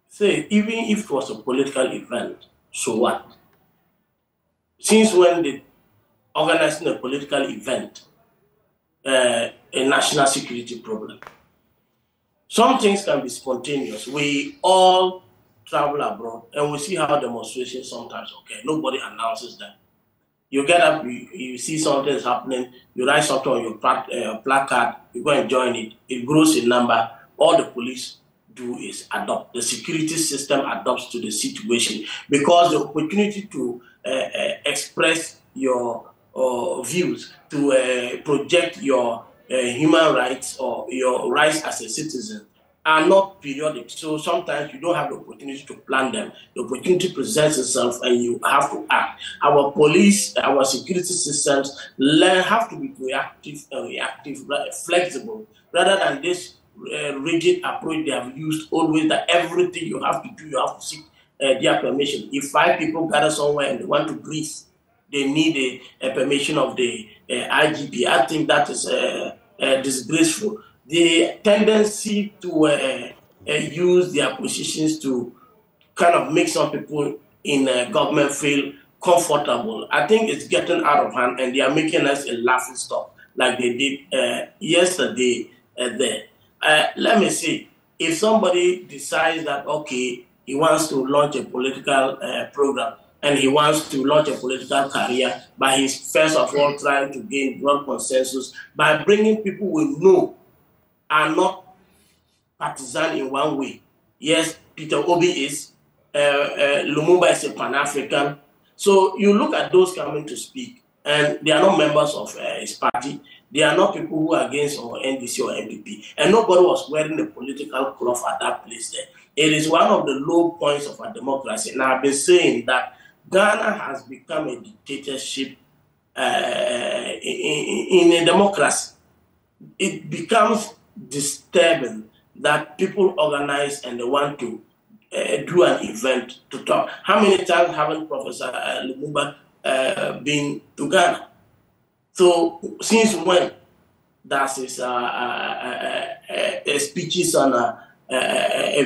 say, even if it was a political event, so what? Since when did organizing a political event a national security problem? Some things can be spontaneous. We all travel abroad and we see how demonstrations sometimes occur. Nobody announces them. You get up, you see something is happening, you write something on your placard, you go and join it. It grows in number. All the police do is adopt. The security system adopts to the situation because the opportunity to express your views, to project your human rights or your rights as a citizen are not periodic. So sometimes you don't have the opportunity to plan them. The opportunity presents itself and you have to act. Our police, our security systems have to be proactive and reactive, flexible, rather than this rigid approach they have used always, that everything you have to do, you have to seek their permission. If 5 people gather somewhere and they want to breathe, they need a permission of the IGP. I think that is disgraceful. The tendency to use their positions to kind of make some people in government feel comfortable, I think it's getting out of hand, and they are making us a laughing stock like they did yesterday there. Let me see, if somebody decides that, okay, he wants to launch a political program and he wants to launch a political career, but he's first of all trying to gain broad consensus by bringing people we know are not partisan in one way. Yes, Peter Obi is, Lumumba is a Pan-African. So you look at those coming to speak, and they are not members of his party. They are not people who are against or NDC or MPP. And nobody was wearing a political cloth at that place there. It is one of the low points of our democracy. And I've been saying that Ghana has become a dictatorship in a democracy. It becomes disturbing that people organize and they want to do an event to talk. How many times haven't Professor Lumumba been to Ghana? So since when does his speeches on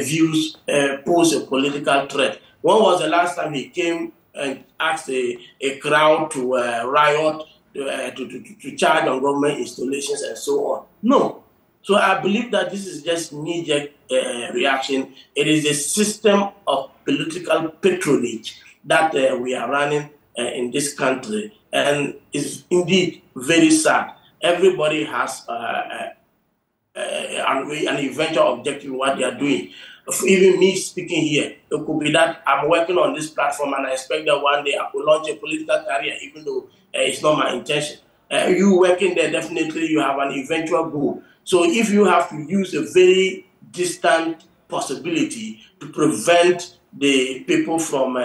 views pose a political threat? When was the last time he came and asked a crowd to riot, to charge on government installations and so on? No. So I believe that this is just knee-jerk reaction. It is a system of political patronage that we are running in this country, and it's indeed very sad. Everybody has an eventual objective in what they are doing. Even me speaking here, it could be that I'm working on this platform and I expect that one day I could launch a political career, even though it's not my intention. You working there, definitely you have an eventual goal. So if you have to use a very distant possibility to prevent the people from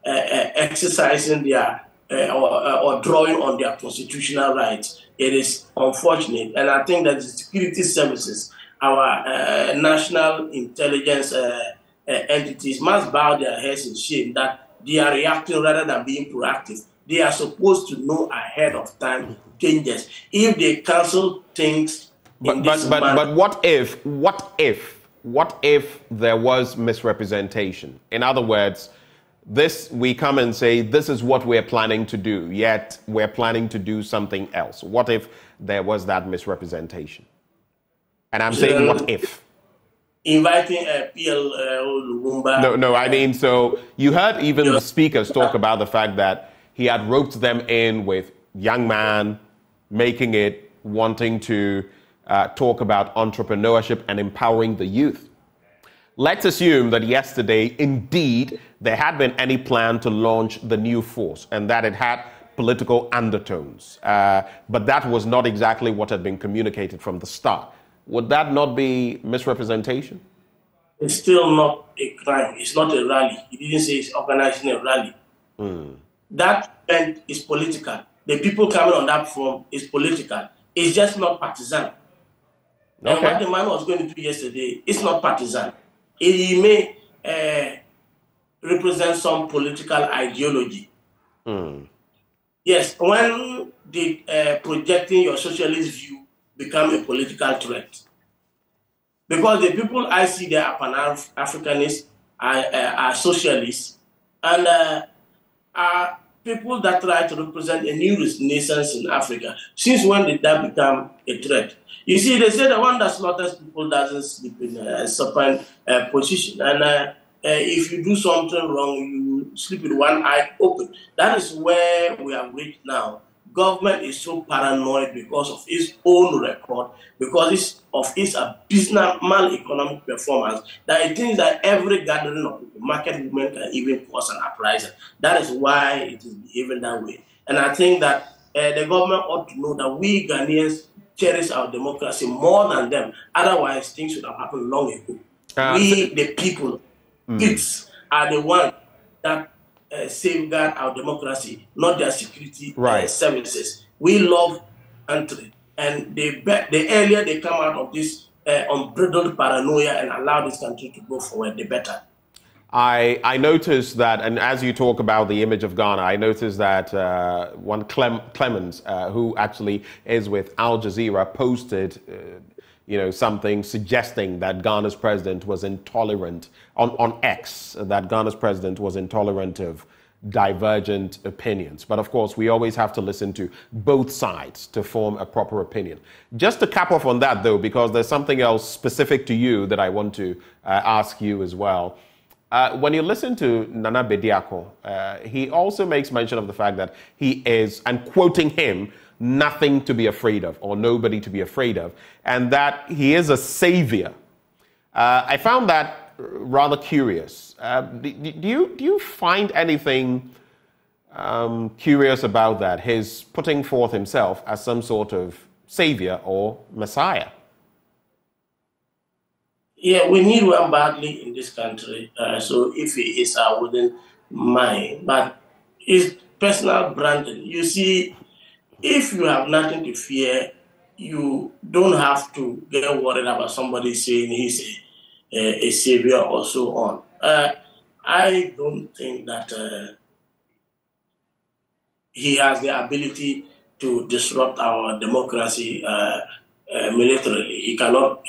exercising their or drawing on their constitutional rights, it is unfortunate. And I think that the security services, our national intelligence entities must bow their heads in shame that they are reacting rather than being proactive. They are supposed to know ahead of time changes. If they cancel things, but what if there was misrepresentation? In other words, we come and say, this is what we're planning to do, yet we're planning to do something else. What if there was that misrepresentation? And I'm saying, what if? Inviting PLO Lumumba. No, I mean, so you heard even the speakers talk about the fact that he had roped them in with young man, making it, wanting to talk about entrepreneurship and empowering the youth. let's assume that yesterday, indeed, there had been any plan to launch the new force and that it had political undertones. But that was not exactly what had been communicated from the start. Would that not be misrepresentation? It's still not a crime. It's not a rally. He didn't say it's organizing a rally. That event is political. The people coming on that form is political. It's just not partisan. And what the man was going to do yesterday is not partisan. He may represent some political ideology. Yes, when did projecting your socialist view become a political threat? Because the people I see there are Pan-Africanists, are socialists, and are people that try to represent a new renaissance in Africa. Since when did that become a threat? You see, they say the one that slaughters people doesn't sleep in a supine position. And if you do something wrong, you sleep with one eye open. That is where we have reached now. Government is so paranoid because of its own record, because of its abysmal economic performance, that it thinks that every gathering of market movement can even cause an uprising. That is why it is behaving that way. And I think that the government ought to know that we Ghanaians cherish our democracy more than them. Otherwise, things would have happened long ago. We, the people, kids, are the ones that safeguard our democracy, not their security services. We love country, and the earlier they come out of this unbridled paranoia and allow this country to go forward, the better. I noticed that, and as you talk about the image of Ghana, I noticed that one Clemens, who actually is with Al Jazeera, posted something suggesting that Ghana's president was intolerant on X, that Ghana's president was intolerant of divergent opinions. But of course, we always have to listen to both sides to form a proper opinion. Just to cap off on that, though, because there's something else specific to you that I want to ask you as well. When you listen to Nana Bediako, he also makes mention of the fact that he is, and quoting him, nothing to be afraid of, or nobody to be afraid of, and that he is a savior. I found that rather curious. Do you find anything curious about that, his putting forth himself as some sort of savior or messiah? Yeah, we need one badly in this country. So if he is, I wouldn't mind. But his personal branding, you see, if you have nothing to fear, you don't have to get worried about somebody saying he's a savior or so on. I don't think that he has the ability to disrupt our democracy militarily. He cannot,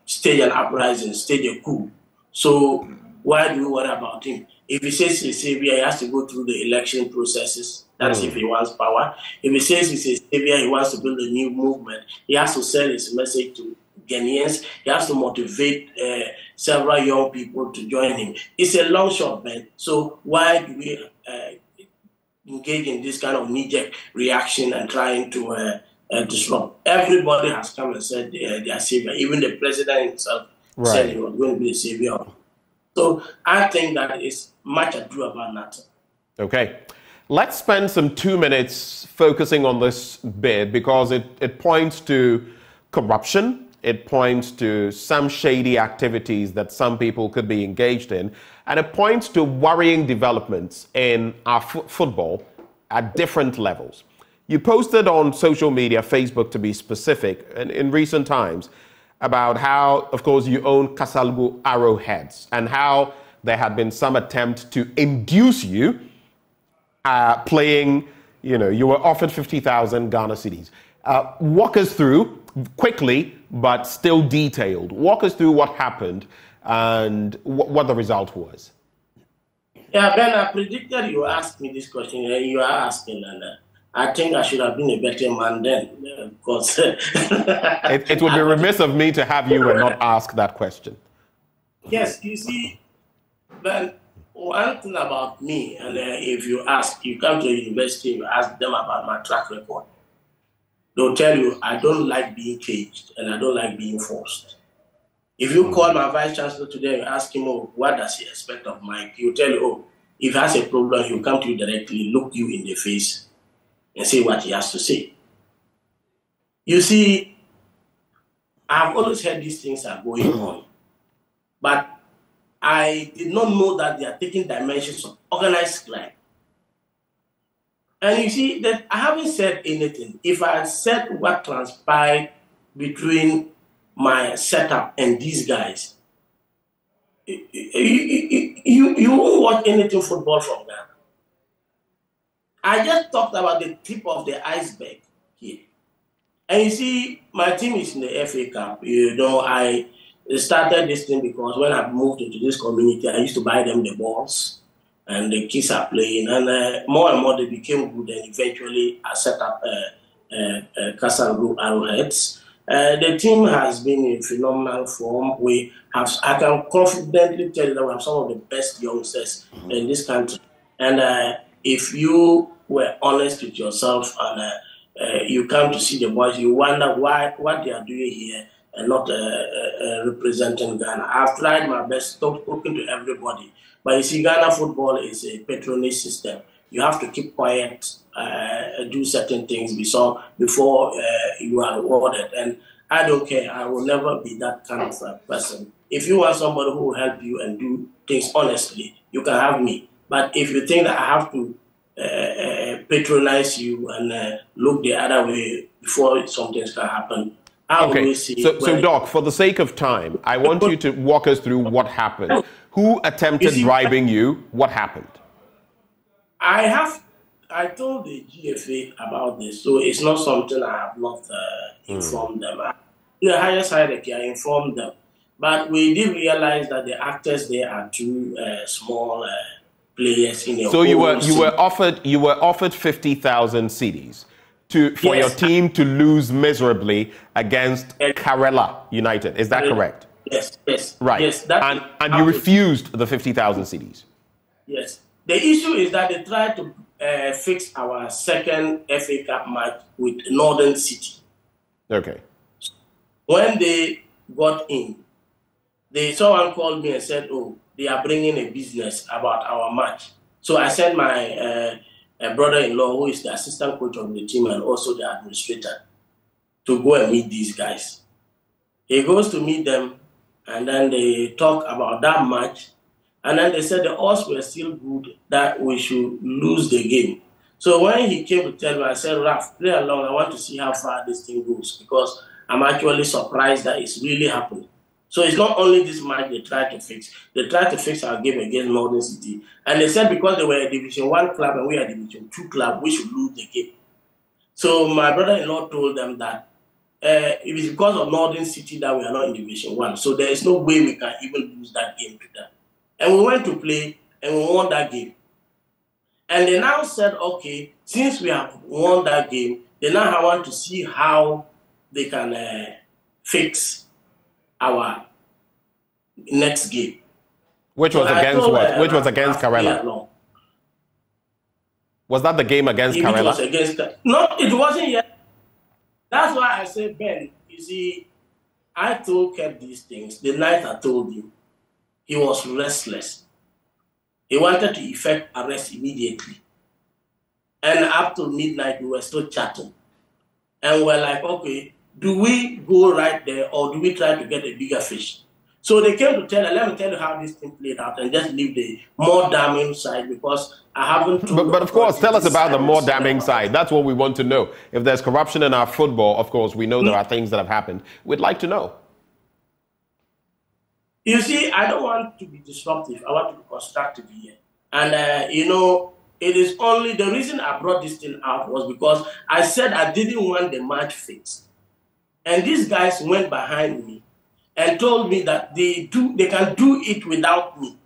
stage an uprising, stage a coup. So why do we worry about him? If he says he's a savior, he has to go through the election processes. That's if he wants power. If he says he's a savior, he wants to build a new movement. He has to send his message to Ghanaians. He has to motivate several young people to join him. It's a long shot, man. So why do we engage in this kind of knee-jerk reaction and trying to disrupt? Everybody has come and said they are savior. Even the president himself said he was going to be a savior. So I think that it's much ado about nothing. Okay. Let's spend some 2 minutes focusing on this bid because it points to corruption. It points to some shady activities that some people could be engaged in. And it points to worrying developments in our football at different levels. You posted on social media, Facebook to be specific, in recent times, about how, of course, you own Kasalgu Arrowheads and how there had been some attempt to induce you playing, you were offered 50,000 Ghana cedis. Walk us through, quickly, but still detailed. Walk us through what happened and what the result was. Yeah, Ben, I predicted you asked me this question, and you are asking, and I think I should have been a better man then, because... it would be remiss of me to have you and not ask that question. Yes, you see, Ben, one thing about me, and if you come to a university, you ask them about my track record, they'll tell you, I don't like being caged, and I don't like being forced. If you call my vice chancellor today and ask him, oh, what does he expect of Mike? He'll tell you, oh, if he has a problem, he'll come to you directly, look you in the face, and say what he has to say. You see, I've always heard these things are going on, but I did not know that they are taking dimensions of organized crime. And you see, that I haven't said anything. If I had said what transpired between my setup and these guys, you won't watch anything football from Ghana. I just talked about the tip of the iceberg here. And you see, my team is in the FA Cup. You know, I started this thing because when I moved into this community, I used to buy them the balls, and the kids are playing. And more and more, they became good, and eventually I set up Castle Group Arrowheads. The team has been in phenomenal form. I can confidently tell you that we have some of the best youngsters in this country. And if you were honest with yourself and you come to see the boys, you wonder what they are doing here and not representing Ghana. I've tried my best talking to everybody. But you see, Ghana football is a patronage system. You have to keep quiet, do certain things before you are rewarded. And I don't care. I will never be that kind of a person. If you want somebody who will help you and do things honestly, you can have me. But if you think that I have to patronize you and look the other way before something can happen, I will see. So, Doc, for the sake of time, I want you to walk us through what happened. Who attempted bribing you? What happened? I told the GFA about this, so it's not something I have not informed them. The highest hierarchy, I informed them. But we did realize that the actors there are too small players in the So you were offered 50,000 cedis for your team to lose miserably against Karela United. Is that correct? Yes. Right. Yes, and you refused the 50,000 cedis. Yes. The issue is that they tried to fix our second FA Cup match with Northern City. Okay. When they got in, someone called me and said, oh, they are bringing a business about our match. So I sent my brother-in-law, who is the assistant coach of the team and also the administrator, to go and meet these guys. He goes to meet them, and then they talk about that match. And then they said the odds were still good that we should lose the game. So when he came to tell me, I said, Raf, play along. I want to see how far this thing goes because I'm actually surprised that it's really happening. So it's not only this match they tried to fix. They tried to fix our game against Northern City. And they said because they were a Division 1 club and we are a Division 2 club, we should lose the game. So my brother-in-law told them that it is because of Northern City that we are not in Division 1. So there is no way we can even lose that game to them. And we went to play and we won that game. And they now said, okay, since we have won that game, they now want to see how they can fix our next game. Which was against what? Which was against Karela? Was that the game against Karela? It was against. No, it wasn't yet. That's why I said, Ben, you see, I told Kev these things. The night I told you, he was restless. He wanted to effect arrest immediately. And up to midnight, we were still chatting. And we're like, okay, do we go right there or do we try to get a bigger fish? So they came to tell us, let me tell you how this thing played out and just leave the more damning side because I haven't... But of course, tell us about the more damning side. That's what we want to know. If there's corruption in our football, of course, we know there are things that have happened. We'd like to know. You see, I don't want to be disruptive. I want to be constructive here. And, it is only the reason I brought this thing out was because I said I didn't want the match fixed. And these guys went behind me and told me that they can do it without me.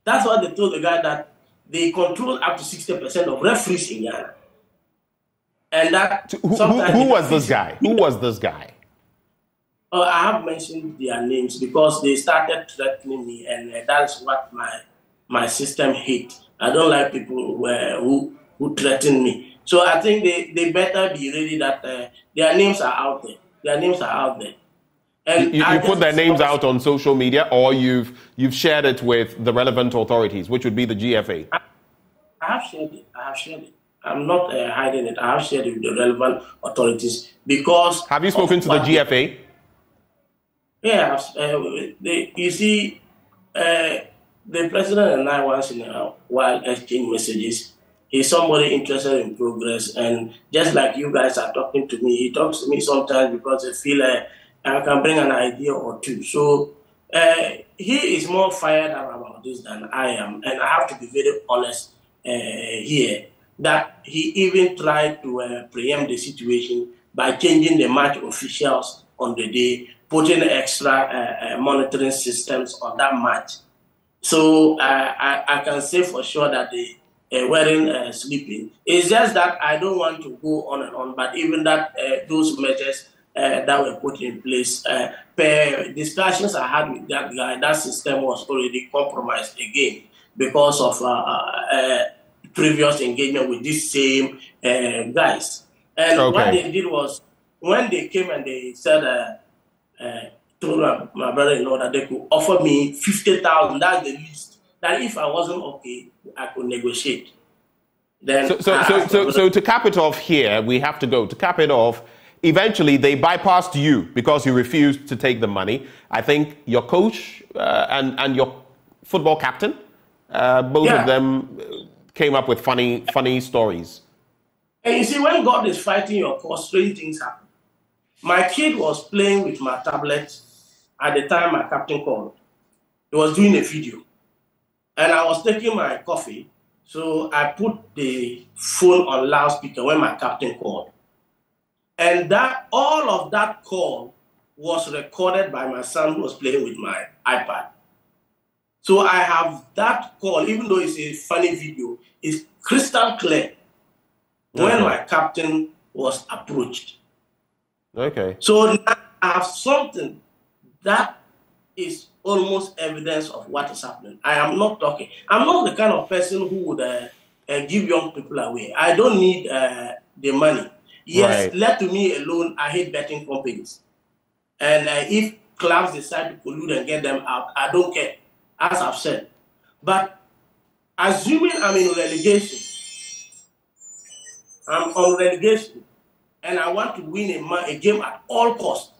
That's what they told the guy, that they control up to 60% of referees in Ghana. And that who was this guy? Who was this guy? I have mentioned their names because they started threatening me, and that's what my system hates. I don't like people who threaten me. So I think they better be ready that their names are out there. Their names are out there. And you put their names out on social media, or you've shared it with the relevant authorities, which would be the GFA? I have shared it. I'm not hiding it. I have shared it with the relevant authorities because... Have you spoken to the GFA? Yeah. You see, the president and I once in a while exchange messages. He's somebody interested in progress, and just like you guys are talking to me, he talks to me sometimes because I feel like I can bring an idea or two. So he is more fired up about this than I am, and I have to be very honest here that he even tried to preempt the situation by changing the match officials on the day, putting extra monitoring systems on that match. So I can say for sure that they weren't sleeping. It's just that I don't want to go on and on, but even that those measures that were put in place, per discussions I had with that guy, that system was already compromised again because of previous engagement with these same guys. And what they did was, when they came and they said, told my brother-in-law that they could offer me 50,000, that's the least, that if I wasn't okay, I could negotiate. Then so to cap it off here, we have to go. To cap it off, eventually they bypassed you because you refused to take the money. I think your coach and your football captain, both of them came up with funny stories. And you see, when God is fighting your cause, strange things happen. My kid was playing with my tablet at the time my captain called. He was doing a video. And I was taking my coffee, so I put the phone on loudspeaker when my captain called. And that all of that call was recorded by my son who was playing with my iPad. So I have that call, even though it's a funny video, it's crystal clear when my captain was approached. Okay. So now I have something that is almost evidence of what is happening. I am not talking. I'm not the kind of person who would give young people away. I don't need the money. Yes, let me alone. I hate betting companies. And if clubs decide to collude and get them out, I don't care, as I've said. But assuming I'm in relegation, I'm on relegation, and I want to win a game at all costs,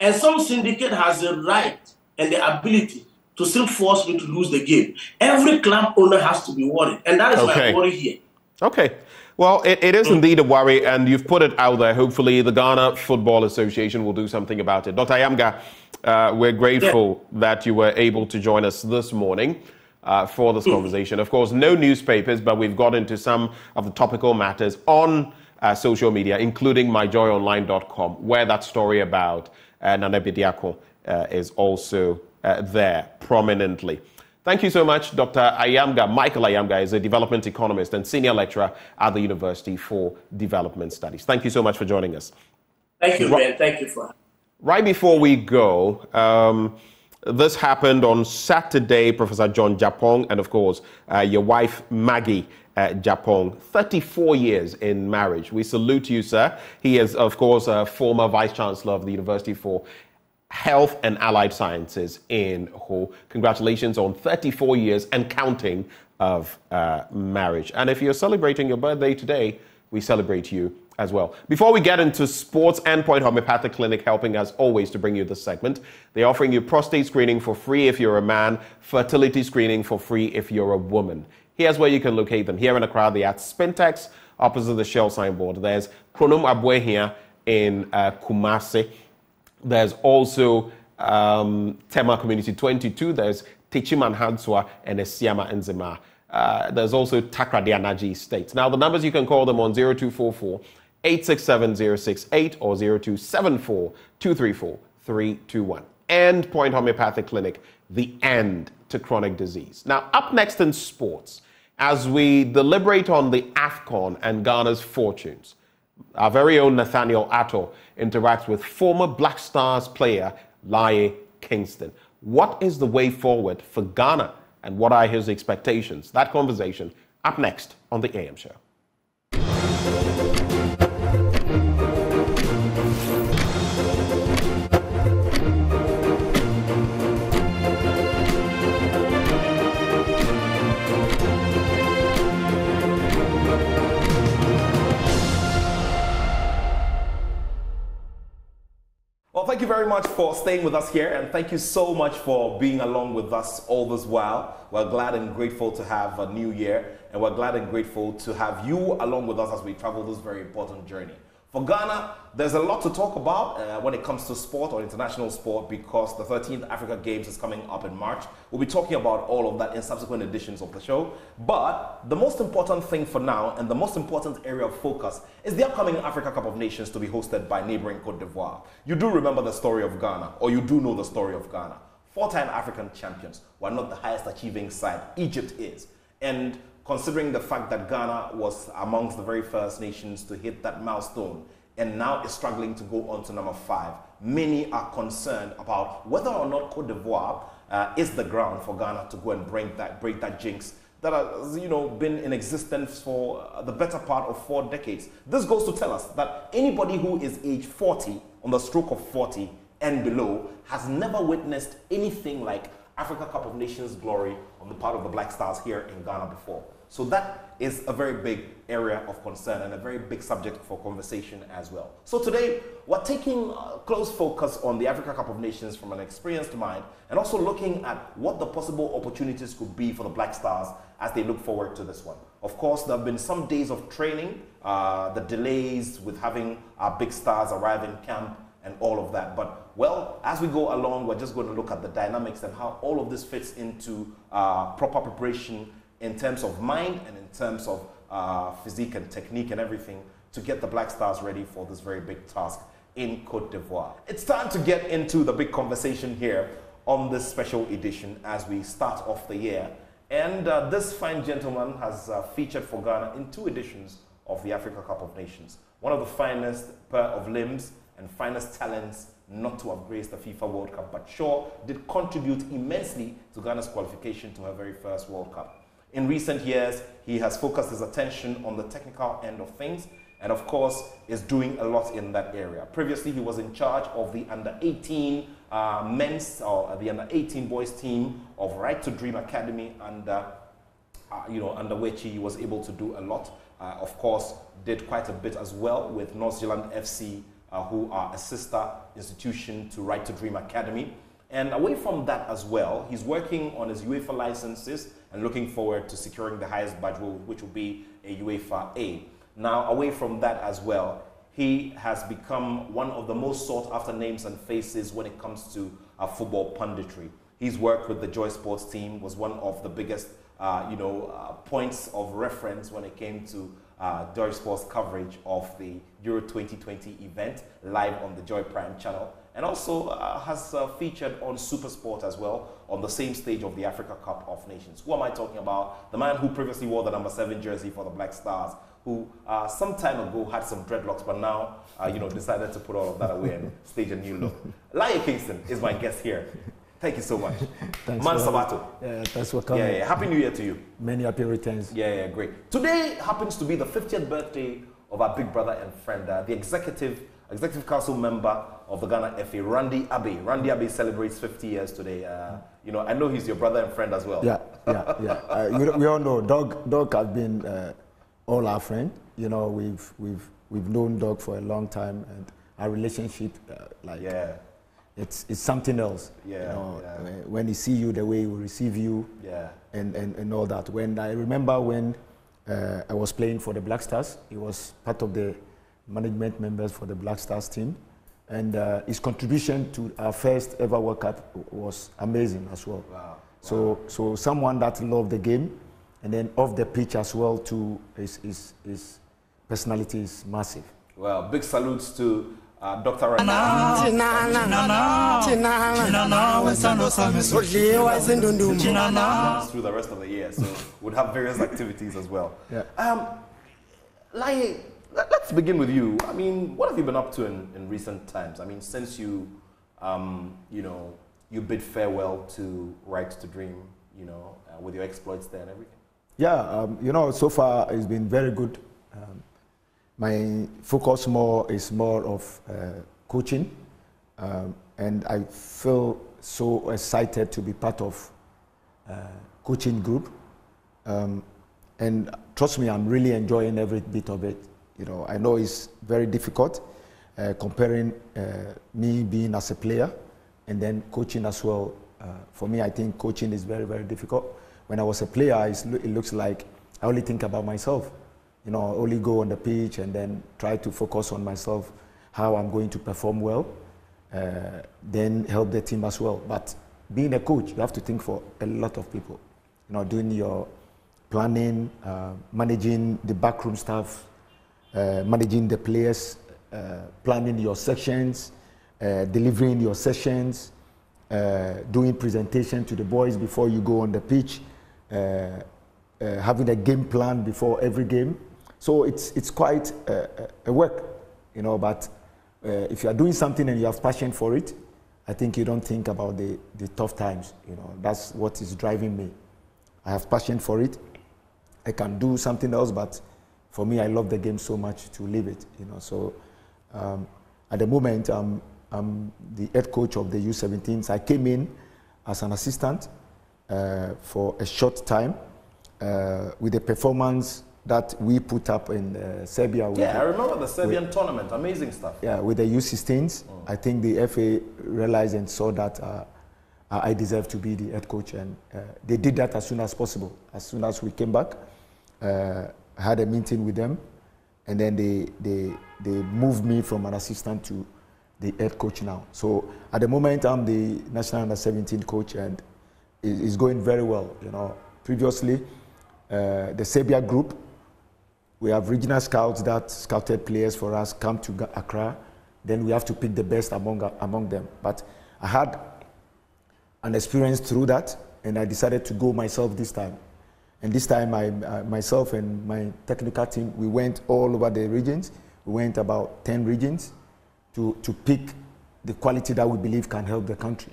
and some syndicate has the right and the ability to still force me to lose the game, every club owner has to be worried. And that is my worry here. Okay. Well, it is indeed a worry, and you've put it out there. Hopefully, the Ghana Football Association will do something about it. Dr. Ayamga, we're grateful that you were able to join us this morning for this conversation. Of course, no newspapers, but we've got into some of the topical matters on social media, including myjoyonline.com, where that story about Nana Bediako is also there prominently. Thank you so much, Dr. Ayamga. Michael Ayamga is a development economist and senior lecturer at the University for Development Studies. Thank you so much for joining us. Thank you, man. Thank you for... Right before we go, this happened on Saturday, Professor John Japong, and of course, your wife, Maggie Japong, 34 years in marriage. We salute you, sir. He is, of course, a former Vice-Chancellor of the University for Health and Allied Sciences in Ho. Congratulations on 34 years and counting of marriage. And if you're celebrating your birthday today, we celebrate you as well. Before we get into sports, Endpoint Homeopathic Clinic helping us always to bring you this segment. They're offering you prostate screening for free if you're a man, fertility screening for free if you're a woman. Here's where you can locate them. Here in Accra, they're at Spintex, opposite the Shell signboard. There's Kronom Abwe here in Kumasi. There's also Tema Community 22. There's Tichiman Hanswa and Esiama Nzema. There's also Takrady Anaji Estate. Now, the numbers you can call them on 0244 867 068 or 0274 234 321. Endpoint Homeopathic Clinic, the end to chronic disease. Now, up next in sports, as we deliberate on the AFCON and Ghana's fortunes, our very own Nathaniel Atto interacts with former Black Stars player Laie Kingston. What is the way forward for Ghana and what are his expectations? That conversation up next on the AM Show. very much for staying with us here, and thank you so much for being along with us all this while. We're glad and grateful to have a new year, and we're glad and grateful to have you along with us as we travel this very important journey. For Ghana, there's a lot to talk about when it comes to sport or international sport, because the 13th Africa Games is coming up in March. We'll be talking about all of that in subsequent editions of the show. But the most important thing for now, and the most important area of focus, is the upcoming Africa Cup of Nations to be hosted by neighboring Cote d'Ivoire. You do remember the story of Ghana, or you do know the story of Ghana. Four-time African champions. We're not the highest achieving side. Egypt is. And considering the fact that Ghana was amongst the very first nations to hit that milestone and now is struggling to go on to number 5, many are concerned about whether or not Cote d'Ivoire is the ground for Ghana to go and break that jinx that has, been in existence for the better part of 4 decades. This goes to tell us that anybody who is age 40, on the stroke of 40 and below, has never witnessed anything like Africa Cup of Nations glory on the part of the Black Stars here in Ghana before. So that is a very big area of concern and a very big subject for conversation as well. So today, we're taking close focus on the Africa Cup of Nations from an experienced mind, and also looking at what the possible opportunities could be for the Black Stars as they look forward to this one. Of course, there have been some days of training, the delays with having our big stars arrive in camp and all of that. But, well, as we go along, we're just going to look at the dynamics and how all of this fits into proper preparation in terms of mind and in terms of physique and technique and everything to get the Black Stars ready for this very big task in Cote d'Ivoire. It's time to get into the big conversation here on this special edition as we start off the year. And this fine gentleman has featured for Ghana in 2 editions of the Africa Cup of Nations. One of the finest pair of limbs and finest talents not to have graced the FIFA World Cup, but sure did contribute immensely to Ghana's qualification to her very first World Cup. In recent years, he has focused his attention on the technical end of things, and of course is doing a lot in that area. Previously, he was in charge of the under-18 men's, or the under-18 boys team of Right to Dream Academy, and under which he was able to do a lot. Of course, did quite a bit as well with North Zealand FC, who are a sister institution to Right to Dream Academy. And away from that as well, he's working on his UEFA licenses and looking forward to securing the highest badge, which will be a UEFA A. Now, away from that as well, he has become one of the most sought after names and faces when it comes to football punditry. He's worked with the Joy Sports team, was one of the biggest points of reference when it came to Joy Sports coverage of the Euro 2020 event live on the Joy Prime channel, and also has featured on SuperSport as well on the same stage of the Africa Cup of Nations. Who am I talking about? The man who previously wore the number 7 jersey for the Black Stars, who some time ago had some dreadlocks, but now decided to put all of that away and stage a new look. Laye Kingston is my guest here. Thank you so much. Thanks. Man Sabato. Yeah, thanks for coming. Yeah. Happy New Year to you. Many happy returns. Yeah, great. Today happens to be the 50th birthday of our big brother and friend, the executive council member of the Ghana FA, Randy Abbey. Randy Abbey celebrates 50 years today. I know he's your brother and friend as well. Yeah. We all know Doug has been all our friend. We've known Doug for a long time, and our relationship, it's something else. When he see you, the way he will receive you, and all that. I remember when I was playing for the Black Stars, he was part of the management members for the Black Stars team, and his contribution to our first ever World Cup was amazing as well. Wow. So someone that loved the game, and then off the pitch as well too, his personality is massive. Well, big salutes to Dr. Through the rest of the year, so we'll have various activities as well. Laye, let's begin with you. I mean, what have you been up to in recent times? I mean, since you bid farewell to Right to Dream, with your exploits there and everything. Yeah, so far it's been very good. My focus is more of coaching, and I feel so excited to be part of coaching group. And trust me, I'm really enjoying every bit of it. I know it's very difficult, comparing me being as a player and then coaching as well. For me, I think coaching is very, very difficult. When I was a player, it looks like I only think about myself. You know, I only go on the pitch and then try to focus on myself, how I'm going to perform well, then help the team as well. But being a coach, you have to think for a lot of people. You know, doing your planning, managing the backroom staff, managing the players, planning your sections, delivering your sessions, doing presentation to the boys before you go on the pitch, having a game plan before every game. So it's quite a work, you know, but if you are doing something and you have passion for it, I think you don't think about the tough times, you know. That's what is driving me. I have passion for it. I can do something else, but for me, I love the game so much to live it, you know. So at the moment, I'm the head coach of the U17s. I came in as an assistant for a short time with the performance that we put up in Serbia. I remember the Serbian tournament. Amazing stuff. Yeah, with the U16s. I think the FA realized and saw that I deserve to be the head coach, and they did that as soon as possible. As soon as we came back, I had a meeting with them, and then they moved me from an assistant to the head coach now. So at the moment, I'm the national under-17 coach, and it's going very well. You know, previously, the Serbia group, we have regional scouts that scouted players for us, come to Accra. Then we have to pick the best among them. But I had an experience through that, and I decided to go myself this time. And this time, myself and my technical team, we went all over the regions. We went about 10 regions to pick the quality that we believe can help the country.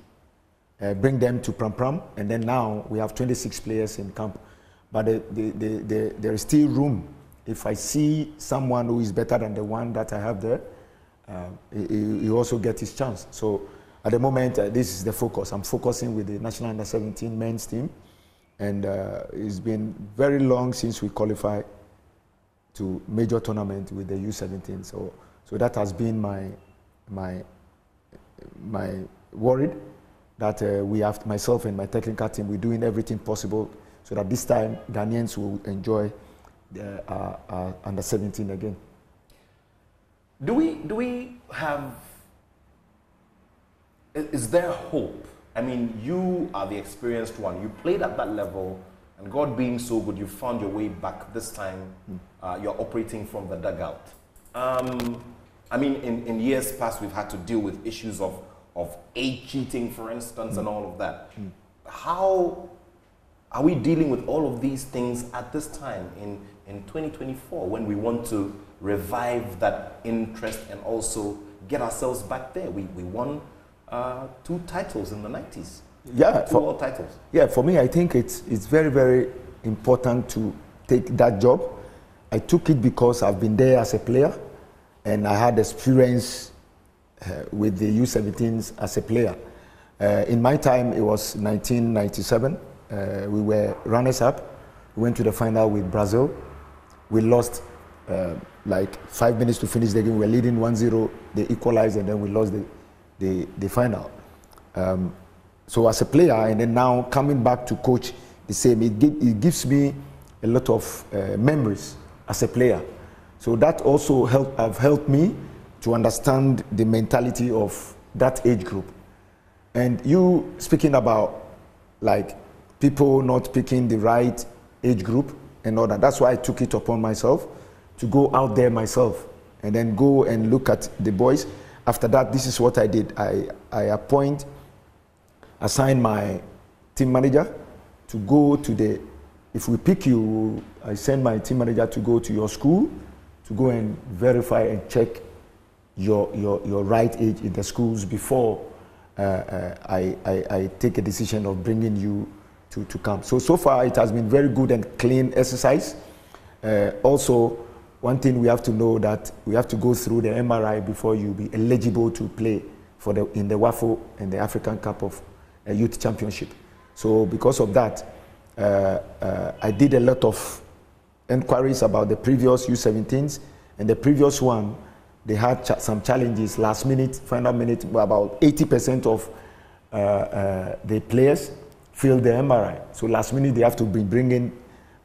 Bring them to Pram Pram, and then now we have 26 players in camp. But there is still room. If I see someone who is better than the one that I have there, he also gets his chance. So at the moment, this is the focus. I'm focusing with the national under-17 men's team, and it's been very long since we qualified to major tournament with the U17. So that has been my worried that we have, myself and my technical team, we're doing everything possible so that this time Ghanaians will enjoy under-17 again. Do we have, is there hope? I mean, you are the experienced one. You played at that level, and God being so good, you found your way back this time. You're operating from the dugout. I mean, in years past, we've had to deal with issues of age cheating, for instance, and all of that. How are we dealing with all of these things at this time in 2024, when we want to revive that interest and also get ourselves back there? We won 2 titles in the 90s. Yeah, 2 world titles. Yeah, for me, I think it's very, very important to take that job. I took it because I've been there as a player, and I had experience with the U17s as a player. In my time, it was 1997. We were runners-up. We went to the final with Brazil. We lost like 5 minutes to finish the game. We were leading 1-0. They equalized, and then we lost the final. So as a player, and then now coming back to coach, the same. It gives me a lot of memories as a player. So that also have helped me to understand the mentality of that age group. And you speaking about like people not picking the right age group and all that. That's why I took it upon myself to go out there myself and then go and look at the boys. After that, this is what I did. I assign my team manager to go to the, if we pick you, I send my team manager to go to your school to go and verify and check your right age in the schools before I take a decision of bringing you to camp. So far it has been very good and clean exercise. Also, one thing we have to know that we have to go through the MRI before you be eligible to play in the WAFO and the African Cup of Youth Championship. So because of that, I did a lot of inquiries about the previous U17s, and the previous one, they had some challenges last minute, final minute. About 80% of the players failed the MRI. So last minute they have to be bringing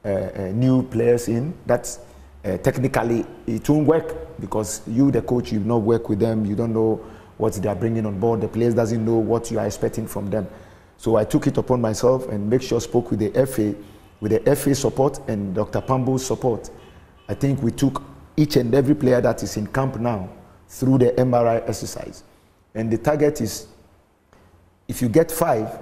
new players in. That's technically it won't work because you, the coach, you not work with them. You don't know what they are bringing on board. The players doesn't know what you are expecting from them. So I took it upon myself and make sure spoke with the FA, with the FA support and Dr. Pambo's support. I think we took each and every player that is in camp now through the MRI exercise. And the target is, if you get 5,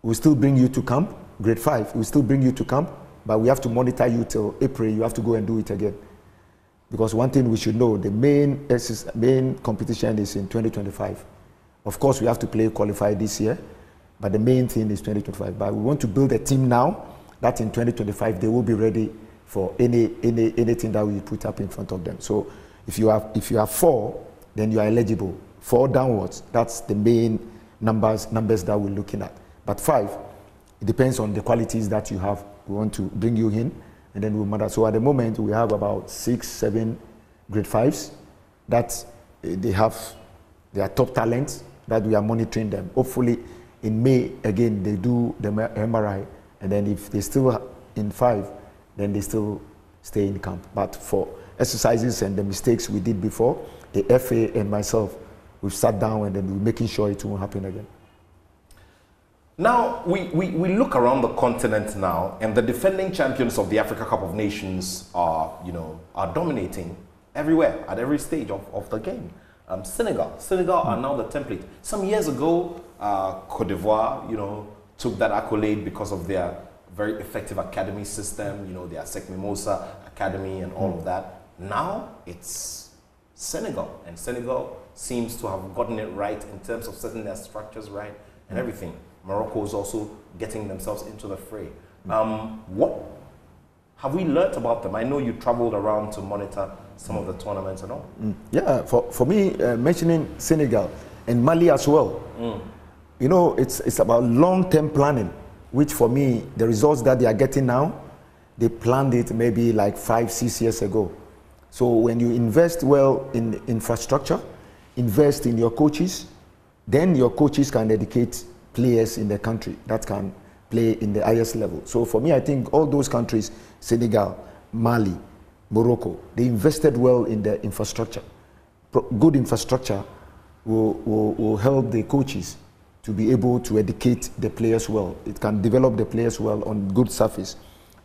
we'll still bring you to camp, grade 5, we'll still bring you to camp, but we have to monitor you till April, you have to go and do it again. Because one thing we should know, the main competition is in 2025. Of course, we have to qualify this year, but the main thing is 2025. But we want to build a team now that in 2025 they will be ready for anything that we put up in front of them. So if you have 4, then you are eligible. 4 downwards, that's the main numbers that we're looking at. But 5, it depends on the qualities that you have. We want to bring you in, and then we'll matter. So at the moment, we have about 6, 7 grade 5s that they are top talents that we are monitoring them. Hopefully, in May, again, they do the MRI, and then if they still in 5, then they still stay in camp. But for exercises and the mistakes we did before, the FA and myself, we've sat down and then we're making sure it won't happen again. Now, we look around the continent now, and the defending champions of the Africa Cup of Nations are dominating everywhere, at every stage of the game. Senegal are now the template. Some years ago, Cote d'Ivoire, took that accolade because of their very effective academy system, their Sek Mimosa Academy and all of that. Now, it's Senegal, and Senegal seems to have gotten it right in terms of setting their structures right and everything. Morocco is also getting themselves into the fray. What have we learnt about them? I know you traveled around to monitor some of the tournaments and all. Yeah, for me, mentioning Senegal and Mali as well, it's about long-term planning, which for me, the results that they are getting now, they planned it maybe like 5, 6 years ago. So when you invest well in infrastructure, invest in your coaches, then your coaches can educate players in the country that can play in the highest level. So for me, I think all those countries, Senegal, Mali, Morocco, they invested well in the infrastructure. Good infrastructure will help the coaches to be able to educate the players well. It can develop the players well on good surface.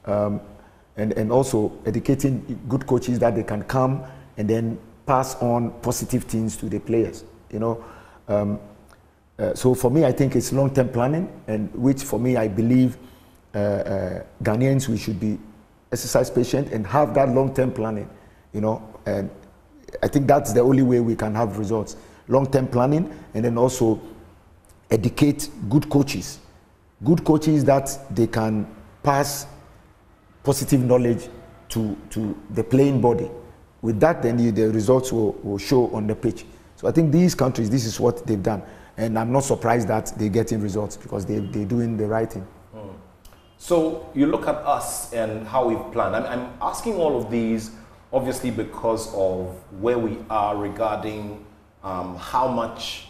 And also educating good coaches that they can come and then pass on positive things to the players, So for me, I think it's long-term planning, and which for me, I believe Ghanaians, we should be exercise patient and have that long-term planning, and I think that's the only way we can have results. Long-term planning, and then also educate good coaches that they can pass positive knowledge to the playing body. With that, then the results will show on the pitch. So I think these countries, this is what they've done. And I'm not surprised that they're getting results because they're doing the right thing. So you look at us and how we've planned. I'm asking all of these, obviously, because of where we are regarding how much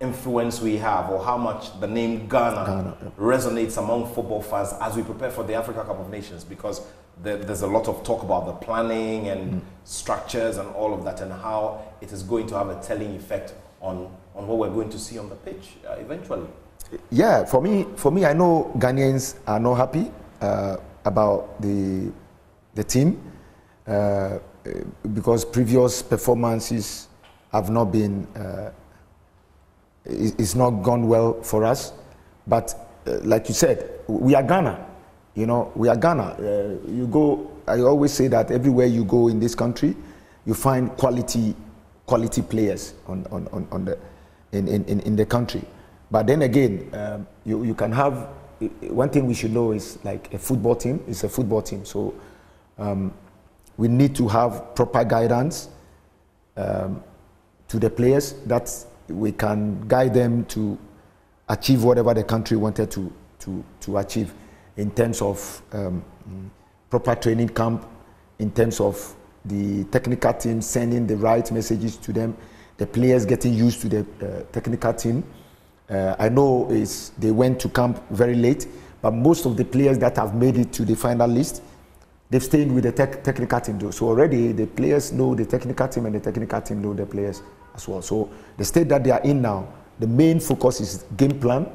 influence we have, or how much the name Ghana resonates among football fans as we prepare for the Africa Cup of Nations, because there's a lot of talk about the planning and structures and all of that, and how it is going to have a telling effect on what we're going to see on the pitch eventually. Yeah, for me, I know Ghanaians are not happy about the team because previous performances have not been. It's not gone well for us, but like you said, we are Ghana. We are Ghana. You go. I always say that everywhere you go in this country, you find quality players in the country. But then again, you can have one thing we should know is like a football team. It's a football team, so we need to have proper guidance to the players that we can guide them to achieve whatever the country wanted to achieve in terms of proper training camp, in terms of the technical team sending the right messages to them, the players getting used to the technical team. I know they went to camp very late, but most of the players that have made it to the final list, they've stayed with the technical team. So already the players know the technical team and the technical team know the players as well. So the state that they are in now, the main focus is game plan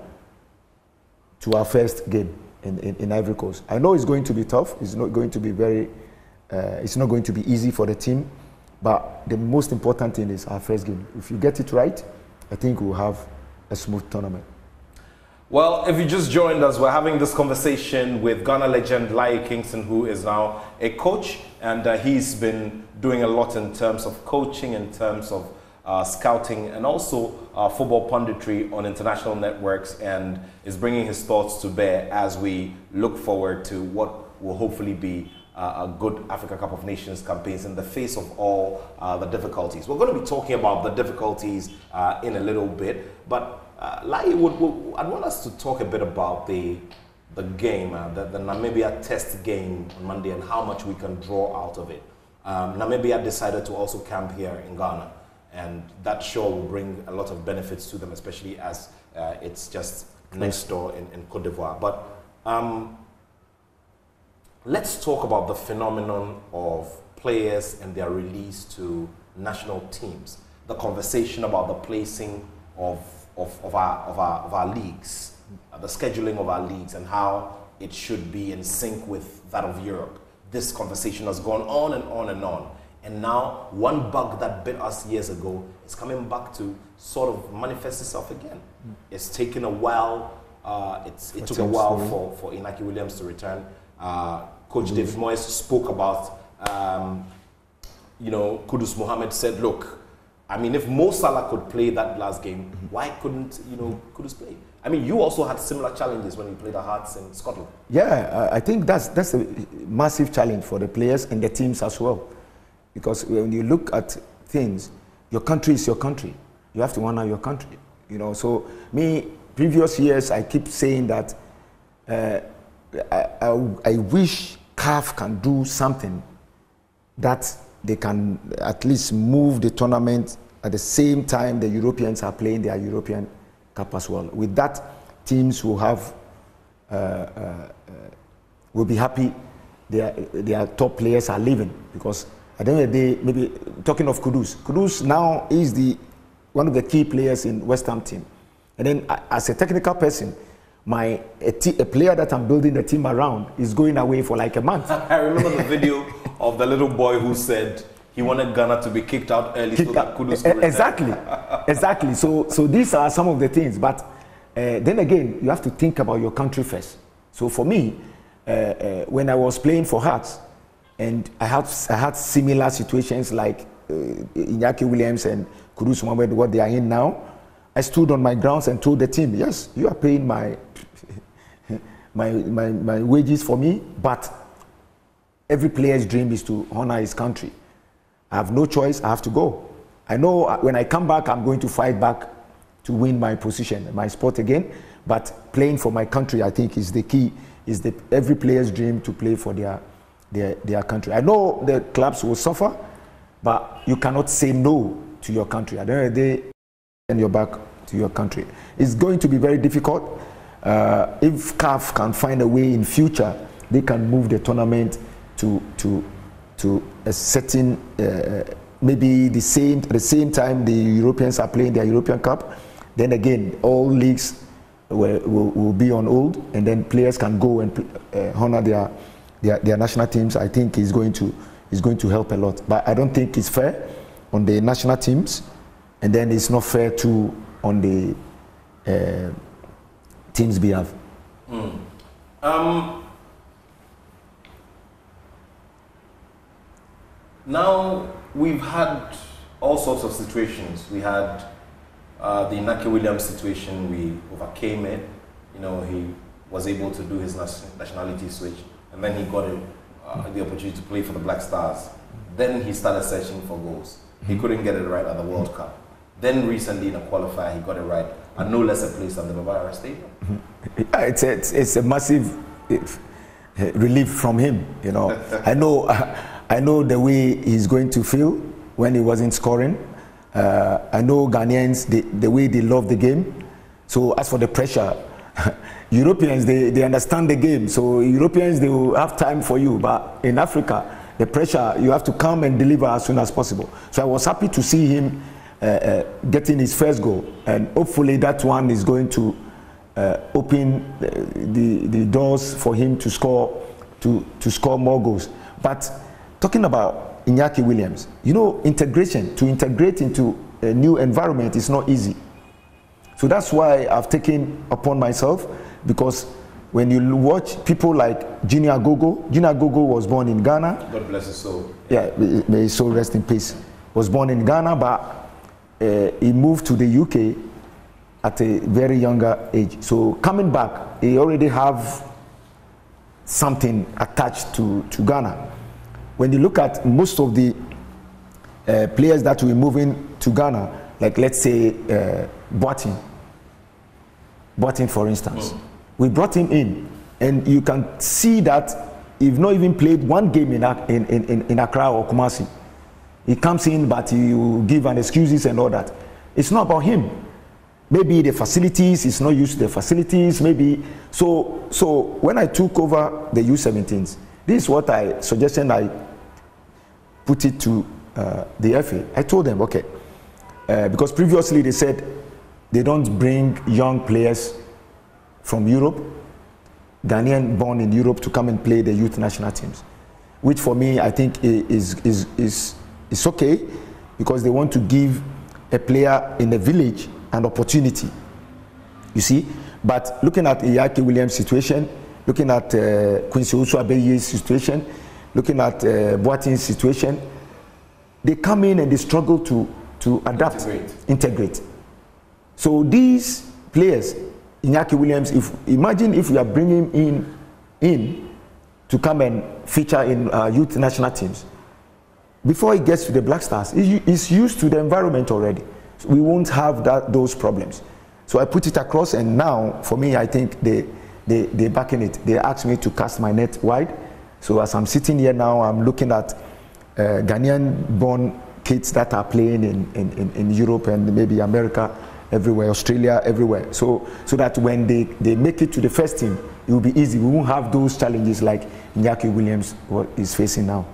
to our first game in Ivory Coast. I know it's going to be tough. It's not going to be it's not going to be easy for the team, but the most important thing is our first game. If you get it right, I think we'll have a smooth tournament. Well, if you just joined us, we're having this conversation with Ghana legend Layi Kingston, who is now a coach, and he's been doing a lot in terms of coaching, in terms of scouting, and also football punditry on international networks, and is bringing his thoughts to bear as we look forward to what will hopefully be a good Africa Cup of Nations campaigns in the face of all the difficulties. We're going to be talking about the difficulties in a little bit, but Layi, I'd want us to talk a bit about the game, the Namibia test game on Monday, and how much we can draw out of it. Namibia decided to also camp here in Ghana, and that sure will bring a lot of benefits to them, especially as it's just next door in Cote d'Ivoire. But let's talk about the phenomenon of players and their release to national teams. The conversation about the placing of our leagues, the scheduling of our leagues, and how it should be in sync with that of Europe. This conversation has gone on and on and on. And now one bug that bit us years ago is coming back to sort of manifest itself again. It's taken a while. It took a while for Inaki Williams to return. Coach David Moyes spoke about, Kudus Mohammed said, look, I mean, if Mo Salah could play that last game, why couldn't, Kudus play? I mean, you also had similar challenges when you played at Hearts in Scotland. Yeah, I think that's a massive challenge for the players and the teams as well. Because when you look at things, your country is your country. You have to honor your country. So previous years, I keep saying that I wish CAF can do something that they can at least move the tournament at the same time the Europeans are playing their European Cup as well. With that, teams will be happy their top players are leaving, because at the end of the day, maybe talking of Kudus now is one of the key players in West Ham team. And then as a technical person, a player that I'm building the team around is going away for like a month. I remember the video of the little boy who said he wanted Ghana to be kicked out early so that Kudus could return. Exactly. So these are some of the things. But then again, you have to think about your country first. So for me, when I was playing for Hearts, and I had similar situations like Inaki Williams and Kudus Mohammed, what they are in now, I stood on my grounds and told the team, yes, you are paying my wages for me, but every player's dream is to honor his country. I have no choice, I have to go. I know when I come back, I'm going to fight back to win my position, my spot again, but playing for my country, I think, is the key, is every player's dream to play for their country. I know the clubs will suffer, but you cannot say no to your country. At the end of the day, and you're back to your country. It's going to be very difficult. If CAF can find a way in future, they can move the tournament to a certain, maybe at the same time the Europeans are playing their European Cup. Then again, all leagues will be on hold, and then players can go and honor their national teams. I think is going to help a lot. But I don't think it's fair on the national teams. And then it's not fair too on the team's behalf. Now, we've had all sorts of situations. We had the Inaki Williams situation, we overcame it. He was able to do his nationality switch, and then he got the opportunity to play for the Black Stars. Then he started searching for goals. He couldn't get it right at the World Cup. Then recently in a qualifier, he got it right at no less a place than the Baba Stadium. It's a massive relief from him. I know I know the way he's going to feel when he wasn't scoring. I know Ghanaians, the way they love the game. So as for the pressure, Europeans, they understand the game. So Europeans, they will have time for you. But in Africa, the pressure, you have to come and deliver as soon as possible. So I was happy to see him getting his first goal. And hopefully that one is going to open the doors for him to score more goals. But talking about Iñaki Williams, you know, to integrate into a new environment is not easy. So that's why I've taken upon myself, because when you watch people like Junior Agogo was born in Ghana. God bless his soul. Yeah, may his soul rest in peace. Was born in Ghana, but he moved to the UK at a very younger age. So coming back, he already have something attached to Ghana. When you look at most of the players that we're moving to Ghana, like let's say Boateng for instance, we brought him in, and you can see that he's not even played one game in Accra or Kumasi. He comes in, but you give an excuses and all that. It's not about him. Maybe the facilities, he's not used to the facilities, maybe. So when I took over the U17s, this is what I suggested. I put it to the FA. I told them, okay, because previously they said they don't bring young players from Europe, Ghanaian born in Europe, to come and play the youth national teams, which for me I think is okay, because they want to give a player in the village an opportunity. You see, but looking at Iñaki Williams' situation, looking at Quincy Osu-Abeye's situation, looking at Boateng's situation, they come in and they struggle to adapt, integrate. So these players, Iñaki Williams, imagine if you are bringing him in to come and feature in youth national teams. Before he gets to the Black Stars, he's used to the environment already. So we won't have those problems. So I put it across, and now, for me, I think they back in it. They asked me to cast my net wide. So as I'm sitting here now, I'm looking at Ghanaian-born kids that are playing in Europe and maybe America, everywhere, Australia, everywhere. So that when they make it to the first team, it will be easy. We won't have those challenges like Iñaki Williams is facing now.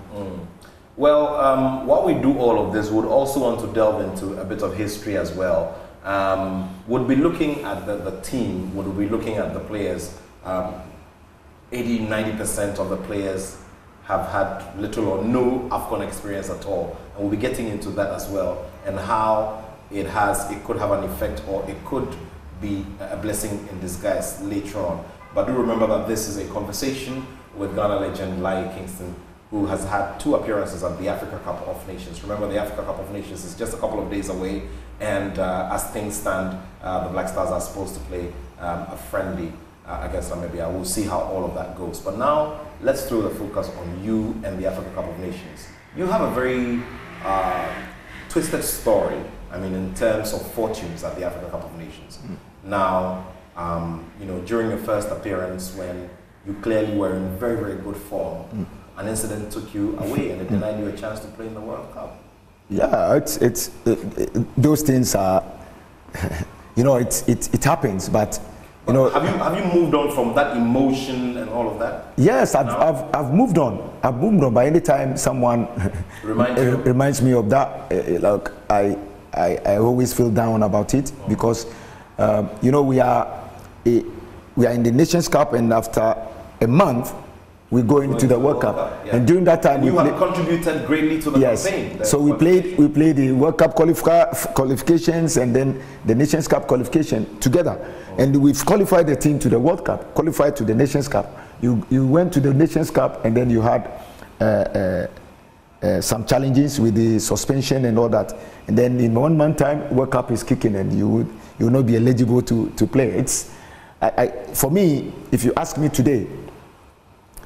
Well, while we do all of this, we'd also want to delve into a bit of history as well. We'll be looking at the team, we'll be looking at the players. 80-90% of the players have had little or no AFCON experience at all. And we'll be getting into that as well, and how it could have an effect, or it could be a blessing in disguise later on. But do remember that this is a conversation with Ghana legend Laryea Kingston, who has had 2 appearances at the Africa Cup of Nations. Remember, the Africa Cup of Nations is just a couple of days away, and as things stand, the Black Stars are supposed to play a friendly against Namibia. We'll see how all of that goes. But now, let's throw the focus on you and the Africa Cup of Nations. You have a very twisted story, I mean, in terms of fortunes at the Africa Cup of Nations. Now, you know, during your first appearance, when you clearly were in very, very good form, an incident took you away and it denied you a chance to play in the World Cup. Yeah, those things are, you know, it happens, but you know. Have you moved on from that emotion and all of that? Yes, I've moved on. I've moved on. By any time someone reminds me of that, like I always feel down about it, because you know, we are in the Nations Cup, and after a month we go into the World Cup. Yeah. And during that time, you have contributed greatly to the campaign. So we played the World Cup qualifications and then the Nations Cup qualification together. And we've qualified the team to the World Cup, qualified to the Nations Cup. You went to the Nations Cup, and then you had some challenges with the suspension and all that. And then in 1 month time, World Cup is kicking, and you will not be eligible to play. For me, if you ask me today,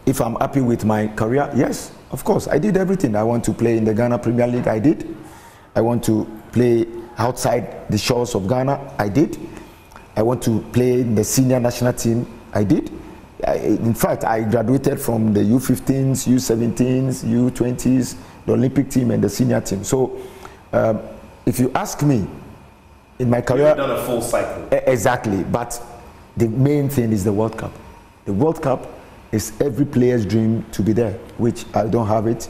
if I'm happy with my career, yes, of course. I did everything. I want to play in the Ghana Premier League, I did. I want to play outside the shores of Ghana, I did. I want to play in the senior national team, I did. in fact, I graduated from the U15s, U17s, U20s, the Olympic team, and the senior team. So, if you ask me, in my career, you've done a full cycle. Exactly, but the main thing is the World Cup. The World Cup is every player's dream to be there, which I don't have it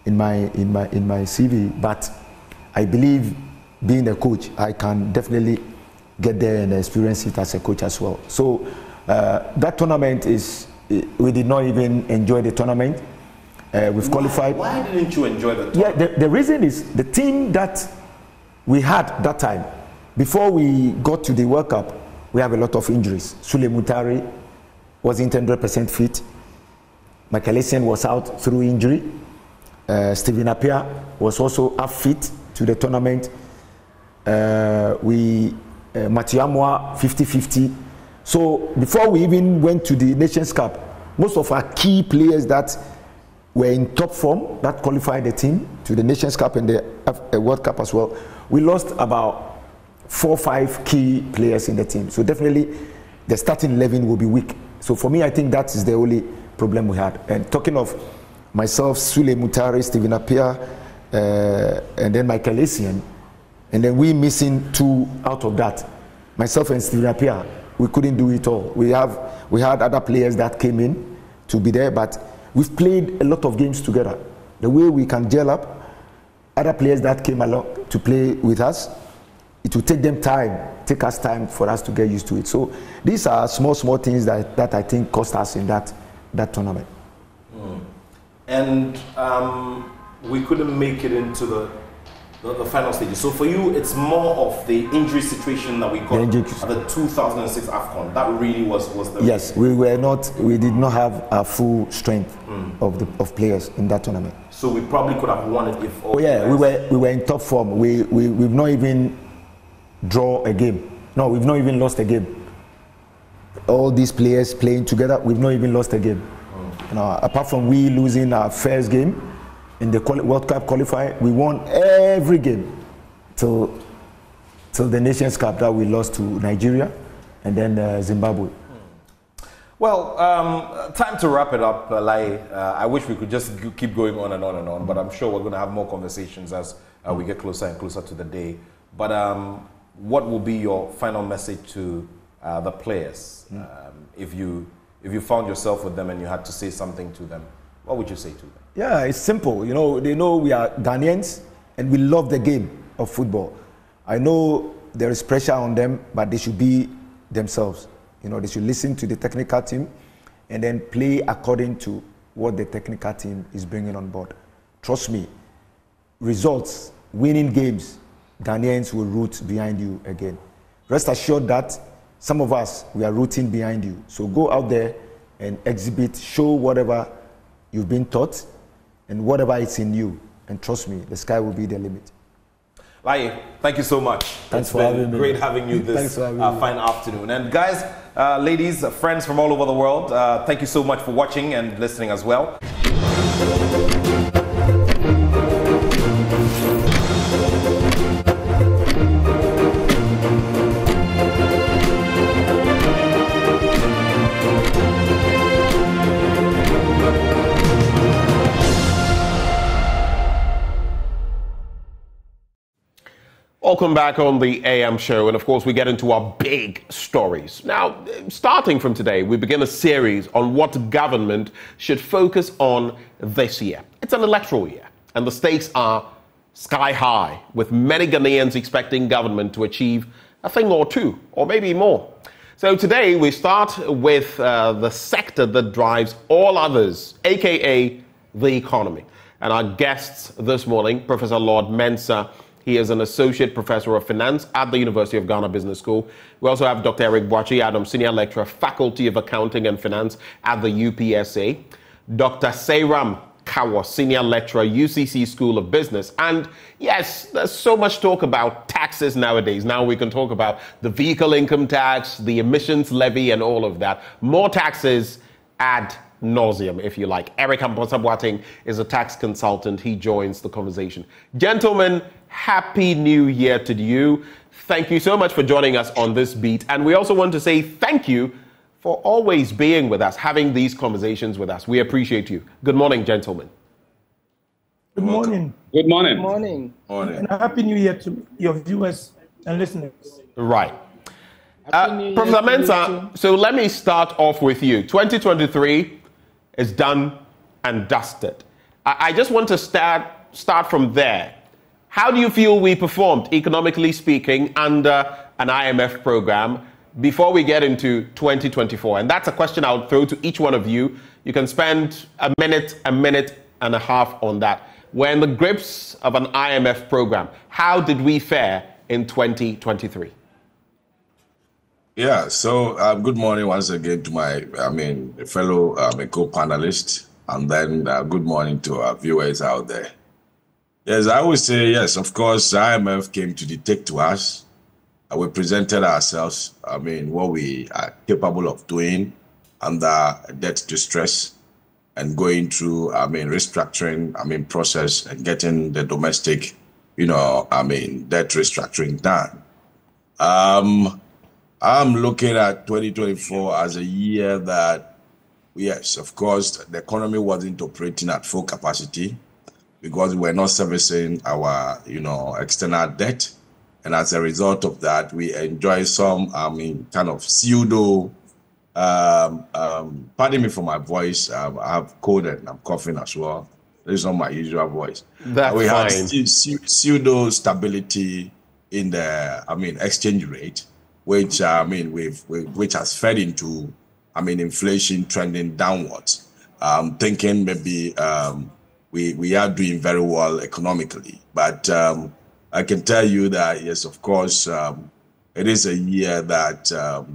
in my CV. But I believe, being a coach, I can definitely get there and experience it as a coach as well. So that tournament we did not even enjoy the tournament. We've qualified. Why didn't you enjoy the tournament? Yeah, the reason is the team that we had that time, before we got to the World Cup, we have a lot of injuries. Sule Mutari wasn't 100% fit. Michael Essien was out through injury. Stephen Appiah was also half fit to the tournament. Mathieu Amoah 50-50. So before we even went to the Nations Cup, most of our key players that were in top form, that qualified the team to the Nations Cup and the World Cup as well, we lost about 4 or 5 key players in the team. So definitely the starting 11 will be weak. So for me, I think that is the only problem we had. And talking of myself, Sule Mutari, Stephen Appiah, and then Michael Essien, and then we missing 2 out of that. Myself and Stephen Appiah, we couldn't do it all. We had other players that came in to be there, but we've played a lot of games together. The way we can gel up, other players that came along to play with us, it will take us time for us to get used to it. So these are small things that I think cost us in that tournament. And we couldn't make it into the final stages. So for you, it's more of the injury situation that we got at the 2006 AFCON. That really was the... Yes, we did not have a full strength of players in that tournament. So we probably could have won it if... we were in top form. We've not even draw a game. No, we've not even lost a game. All these players playing together, we've not even lost a game. You know, apart from we losing our first game in the World Cup qualifier, we won every game till the Nations Cup that we lost to Nigeria and then Zimbabwe. Well, time to wrap it up, Lai. I wish we could just keep going on and on and on, but I'm sure we're going to have more conversations as we get closer and closer to the day. But what will be your final message to the players? If you found yourself with them and you had to say something to them, what would you say to them? Yeah, it's simple. You know, they know we are Ghanaians and we love the game of football. I know there is pressure on them, but they should be themselves. You know, they should listen to the technical team and then play according to what the technical team is bringing on board. Trust me, results, winning games, Ghanaians will root behind you again. Rest assured that some of us, we are rooting behind you. So go out there and exhibit, show whatever you've been taught and whatever is in you. And trust me, the sky will be the limit. Lai, thank you so much. Thanks for having me. Great having you this fine afternoon. And guys, ladies, friends from all over the world, thank you so much for watching and listening as well. Welcome back on the AM show, and of course we get into our big stories. Now, starting from today, we begin a series on what government should focus on this year. It's an electoral year, and the stakes are sky high, with many Ghanaians expecting government to achieve a thing or two, or maybe more. So today we start with the sector that drives all others, aka the economy. And our guests this morning, Professor Lord Mensah. He is an associate professor of finance at the University of Ghana Business School. We also have Dr. Eric Boakye Adam, senior lecturer, Faculty of Accounting and Finance at the UPSA. Dr. Seyram Kawo, senior lecturer, UCC School of Business. And yes, there's so much talk about taxes nowadays. Now we can talk about the vehicle income tax, the emissions levy, and all of that. More taxes ad nauseum, if you like. Eric Amponsah-Boateng is a tax consultant. He joins the conversation. Gentlemen, Happy New Year to you. Thank you so much for joining us on this beat. And we also want to say thank you for always being with us, having these conversations with us. We appreciate you. Good morning, gentlemen. Good morning. Good morning. Good morning. Morning. And a happy new year to your viewers and listeners. Right. Professor Mensah, so let me start off with you. 2023 is done and dusted. I just want to start from there. How do you feel we performed, economically speaking, under an IMF program before we get into 2024? And that's a question I'll throw to each one of you. You can spend a minute and a half on that. We're in the grips of an IMF program. How did we fare in 2023? Yeah, so good morning once again to my, fellow co-panelists, and then good morning to our viewers out there. Yes, I would say yes, of course, IMF came to dictate to us. We presented ourselves, what we are capable of doing under debt distress and going through, restructuring, process and getting the domestic, debt restructuring done. I'm looking at 2024 as a year that, yes, of course, the economy wasn't operating at full capacity because we're not servicing our, external debt. And as a result of that, we enjoy some, kind of pseudo, pardon me for my voice, I have cold and I'm coughing as well. This is not my usual voice. That's we fine. have pseudo stability in the, exchange rate, which which has fed into, inflation trending downwards. Thinking maybe we are doing very well economically, but I can tell you that yes, of course, it is a year that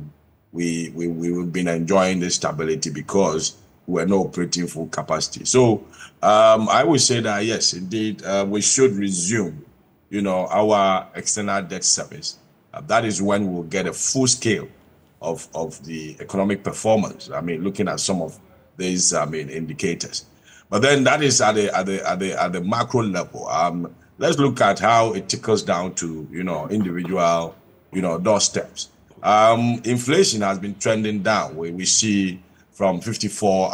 we've been enjoying this stability because we're not operating full capacity. So I would say that yes, indeed, we should resume, our external debt service. That is when we'll get a full scale of the economic performance. Looking at some of these indicators, but then that is at the macro level. Let's look at how it trickles down to individual doorsteps. Inflation has been trending down. We see from 54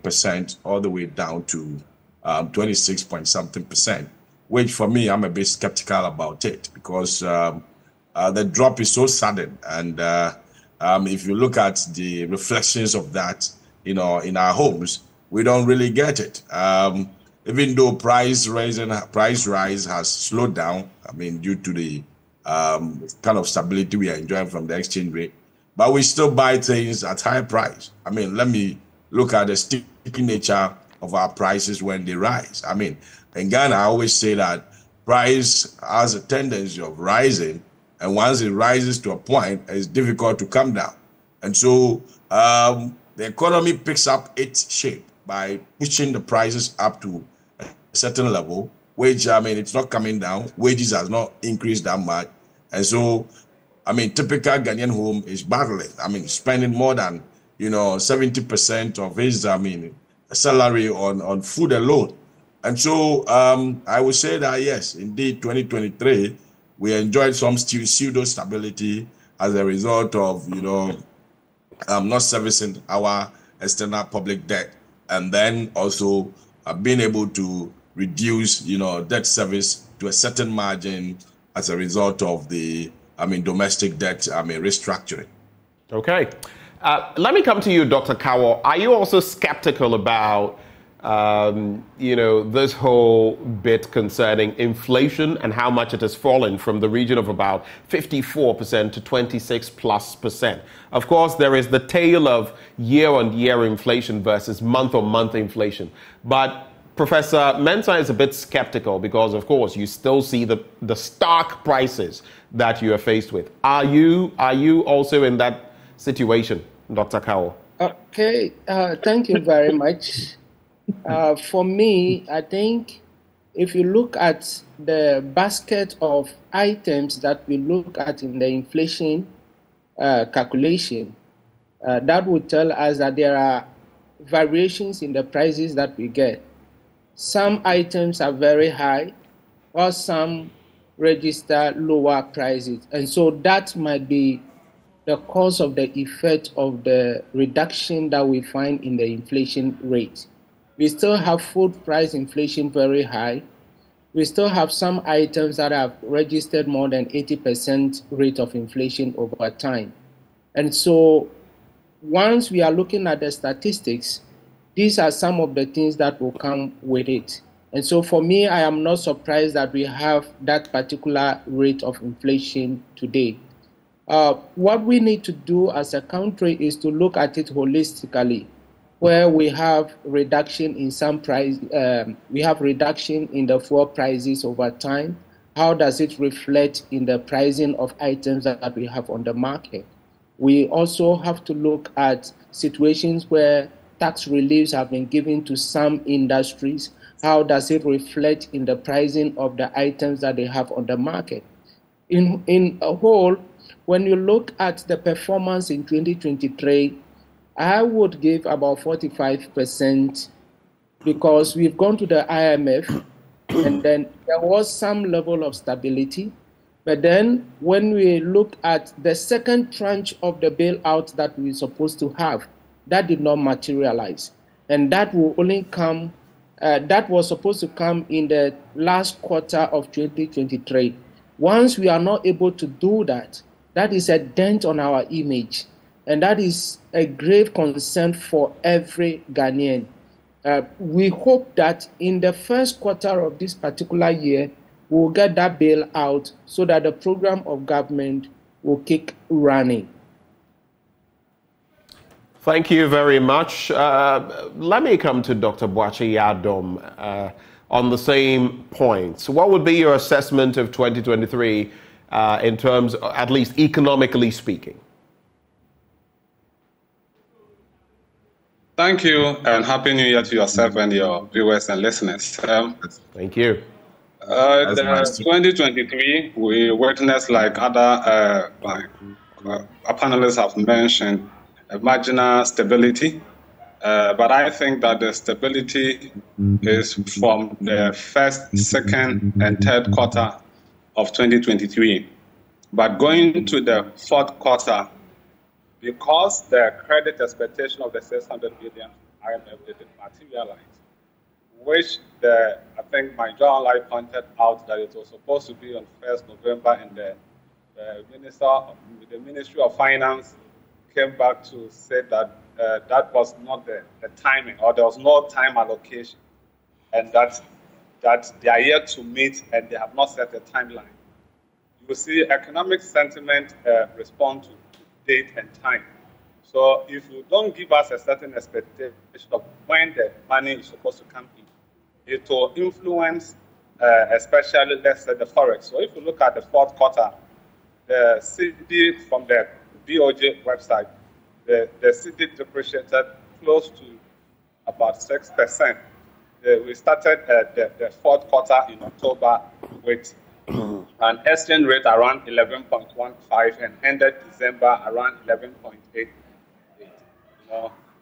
percent all the way down to 26 point something percent, which for me I'm a bit skeptical about it because the drop is so sudden, and if you look at the reflections of that, in our homes, we don't really get it. Even though price rise has slowed down, due to the kind of stability we are enjoying from the exchange rate, but we still buy things at high price. Let me look at the sticky nature of our prices when they rise. In Ghana, I always say that price has a tendency of rising, and once it rises to a point, it's difficult to come down. And so the economy picks up its shape by pushing the prices up to a certain level, which, it's not coming down. Wages has not increased that much. And so, typical Ghanaian home is battling. Spending more than, 70% of his, salary on food alone. And so I would say that, yes, indeed, 2023, we enjoyed some pseudo stability as a result of, not servicing our external public debt, and then also being able to reduce, debt service to a certain margin as a result of the, domestic debt, restructuring. Okay. Let me come to you, Dr. Kawo. Are you also skeptical about, this whole bit concerning inflation and how much it has fallen from the region of about 54% to 26+%? Of course, there is the tale of year-on-year inflation versus month-on-month inflation. But Professor Mensah is a bit skeptical because, of course, you still see the stark prices that you are faced with. Are you also in that situation, Dr. Kawo? Okay, thank you very much. For me, I think if you look at the basket of items that we look at in the inflation calculation, that would tell us that there are variations in the prices that we get. Some items are very high, while some register lower prices. And so that might be the cause of the effect of the reduction that we find in the inflation rate. We still have food price inflation very high. We still have some items that have registered more than 80% rate of inflation over time. And so once we are looking at the statistics, these are some of the things that will come with it. And so for me, I am not surprised that we have that particular rate of inflation today. What we need to do as a country is to look at it holistically, where we have reduction in some price, we have reduction in the fuel prices over time. How does it reflect in the pricing of items that we have on the market? We also have to look at situations where tax reliefs have been given to some industries. How does it reflect in the pricing of the items that they have on the market? In a whole, when you look at the performance in 2023, I would give about 45% because we've gone to the IMF and then there was some level of stability. But then when we look at the second tranche of the bailout that we're supposed to have, that did not materialize. And that will only come, that was supposed to come in the last quarter of 2023. Once we are not able to do that, that is a dent on our image. And that is a grave concern for every Ghanaian. We hope that in the first quarter of this particular year, we'll get that bailout so that the program of government will kick running. Thank you very much. Let me come to Dr. Boakye Yaadom on the same point. So what would be your assessment of 2023 in terms, at least economically speaking? Thank you, and Happy New Year to yourself and your viewers and listeners. Thank you. The 2023, we witnessed, like other panelists have mentioned, a marginal stability. But I think that the stability is from the first, second, and third quarter of 2023. But going to the fourth quarter, because the credit expectation of the 600 billion IMF didn't materialize, which I think my John Lai pointed out that it was supposed to be on 1st November, and the Ministry of Finance came back to say that that was not the timing, or there was no time allocation, and that they are yet to meet and they have not set a timeline. You see economic sentiment respond to date and time. So if you don't give us a certain expectation of when the money is supposed to come in, it will influence especially, let's say, the forex. So if you look at the fourth quarter, the CD from the BOJ website, the CD depreciated close to about 6%. We started the fourth quarter in October with an exchange rate around 11.15 and ended December around 11.88.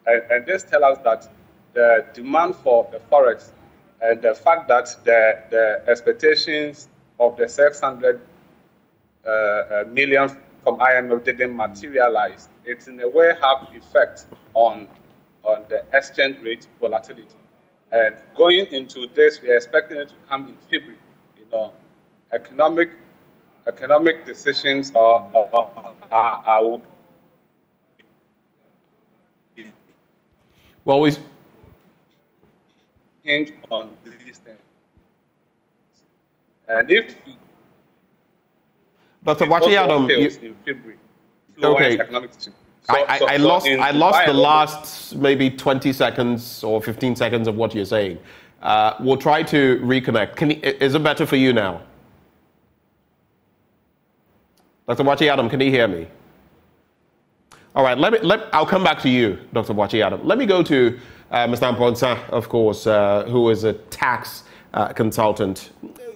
And this tells us that the demand for the forex and the fact that the expectations of the 600 million from IMF didn't materialize, it's in a way have effect on the exchange rate volatility. And going into this, we are expecting it to come in February. Economic decisions are well, we hinge on these things. And if Dr. Boakye Yaadom, okay. I lost the last maybe 20 seconds or 15 seconds of what you're saying. We'll try to reconnect. Is it better for you now? Dr. Boakye Yaadom, can you hear me? All right, I'll come back to you, Dr. Boakye Yaadom. Let me go to Mr. Amponsah, of course, who is a tax consultant.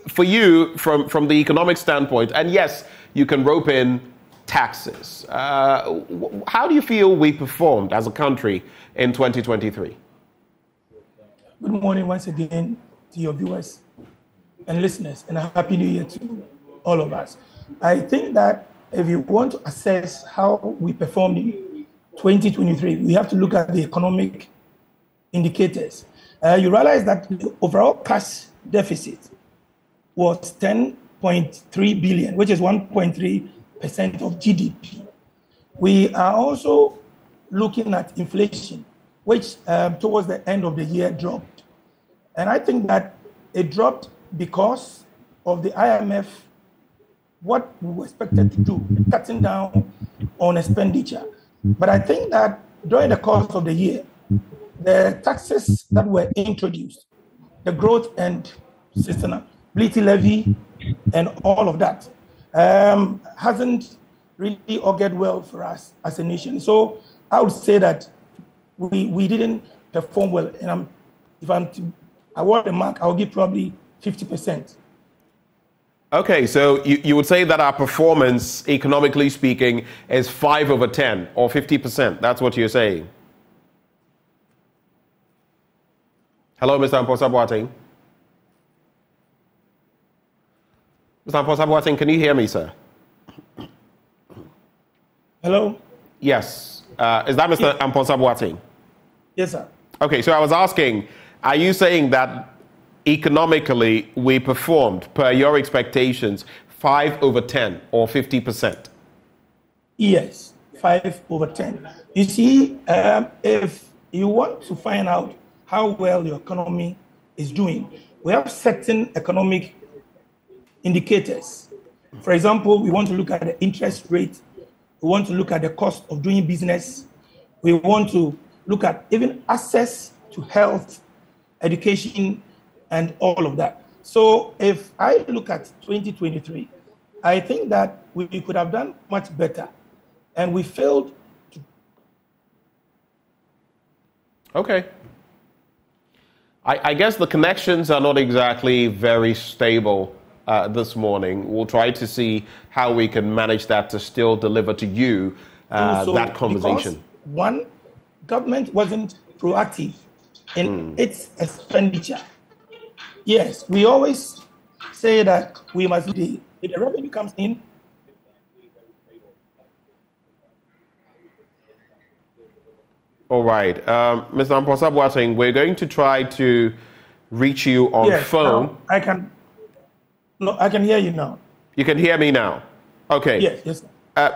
For you, from the economic standpoint, and yes, you can rope in taxes. How do you feel we performed as a country in 2023? Good morning once again to your viewers and listeners, and a Happy New Year to all of us. I think that if you want to assess how we performed in 2023, we have to look at the economic indicators. You realize that the overall cash deficit was 10.3 billion, which is 1.3% of GDP. We are also looking at inflation, which towards the end of the year dropped. And I think that it dropped because of the IMF, what we were expected to do, cutting down on expenditure. But I think that during the course of the year, the taxes that were introduced, the growth and sustainability levy and all of that, hasn't really augured well for us as a nation. So I would say that we didn't perform well. And if I'm to award a mark, I'll give probably 50%. Okay, so you would say that our performance, economically speaking, is 5 over 10 or 50%. That's what you're saying. Hello, Mr. Amponsah Boateng. Mr. Amponsah Boateng, can you hear me, sir? Hello? Yes. Is that Mr. Amponsah Boateng? Yes, sir. Okay, so I was asking, are you saying that economically we performed, per your expectations, 5 over 10 or 50%? Yes, 5 over 10. You see, if you want to find out how well your economy is doing, we have certain economic indicators. For example, we want to look at the interest rate. We want to look at the cost of doing business. We want to look at even access to health, education, and all of that. So if I look at 2023, I think that we could have done much better, and we failed to. Okay. I guess the connections are not exactly very stable this morning. We'll try to see how we can manage that to still deliver to you that conversation. One, government wasn't proactive in its expenditure. Yes, we always say that we must do if the revenue comes in. All right. Mr. Amponsah Boateng, we're going to try to reach you on phone. I can hear you now. You can hear me now? Okay. Yes.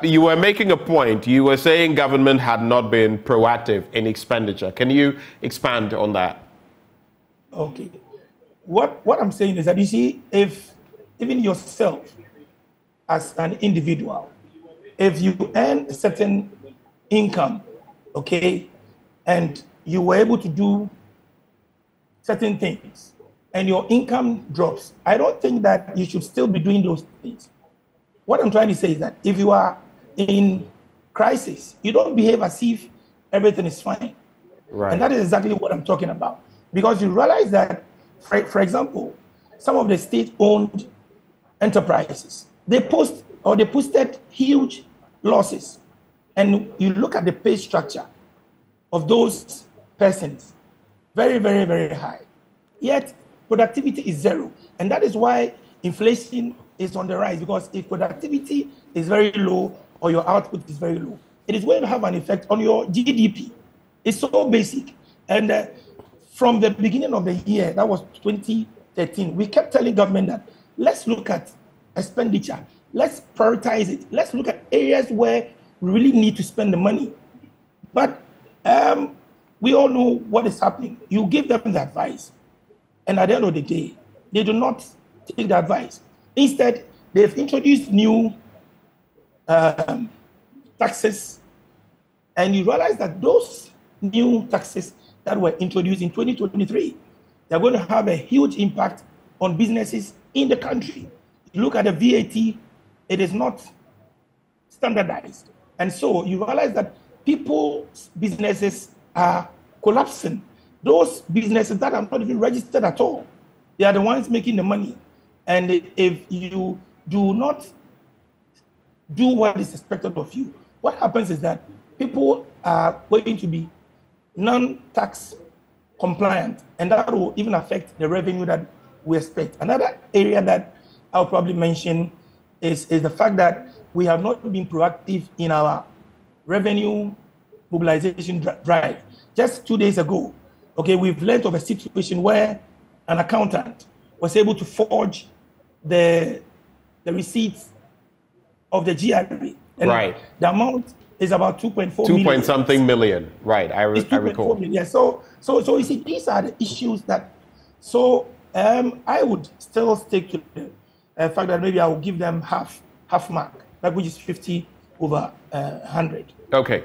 You were making a point. You were saying government had not been proactive in expenditure. Can you expand on that? Okay. What I'm saying is that, you see, if even yourself as an individual, if you earn a certain income, okay, and you were able to do certain things and your income drops, I don't think that you should still be doing those things. What I'm trying to say is that if you are in crisis, you don't behave as if everything is fine. Right. And that is exactly what I'm talking about. Because you realize that, for example, some of the state-owned enterprises, they posted huge losses. And you look at the pay structure of those persons, very, very, very high. Yet productivity is zero. And that is why inflation is on the rise, because if productivity is very low or your output is very low, it is going to have an effect on your GDP. It's so basic. And from the beginning of the year, that was 2013, we kept telling government that let's look at expenditure, let's prioritize it, let's look at areas where we really need to spend the money. But we all know what is happening. You give them the advice, and at the end of the day, they do not take the advice. Instead, they've introduced new taxes, and you realize that those new taxes that were introduced in 2023, they're going to have a huge impact on businesses in the country. You look at the VAT, it is not standardized. And so you realize that people's businesses are collapsing. Those businesses that are not even registered at all, they are the ones making the money. And if you do not do what is expected of you, what happens is that people are going to be non-tax compliant, and that will even affect the revenue that we expect. Another area that I'll probably mention is the fact that we have not been proactive in our revenue mobilization drive. Just 2 days ago, okay, we've learned of a situation where an accountant was able to forge the receipts of the GRA. And right. The amount is about 2.4 million. 2 point something million. Right. I recall. Million. So you see, these are the issues that. So I would still stick to the fact that maybe I will give them half mark, like which is 50 over 100. Okay.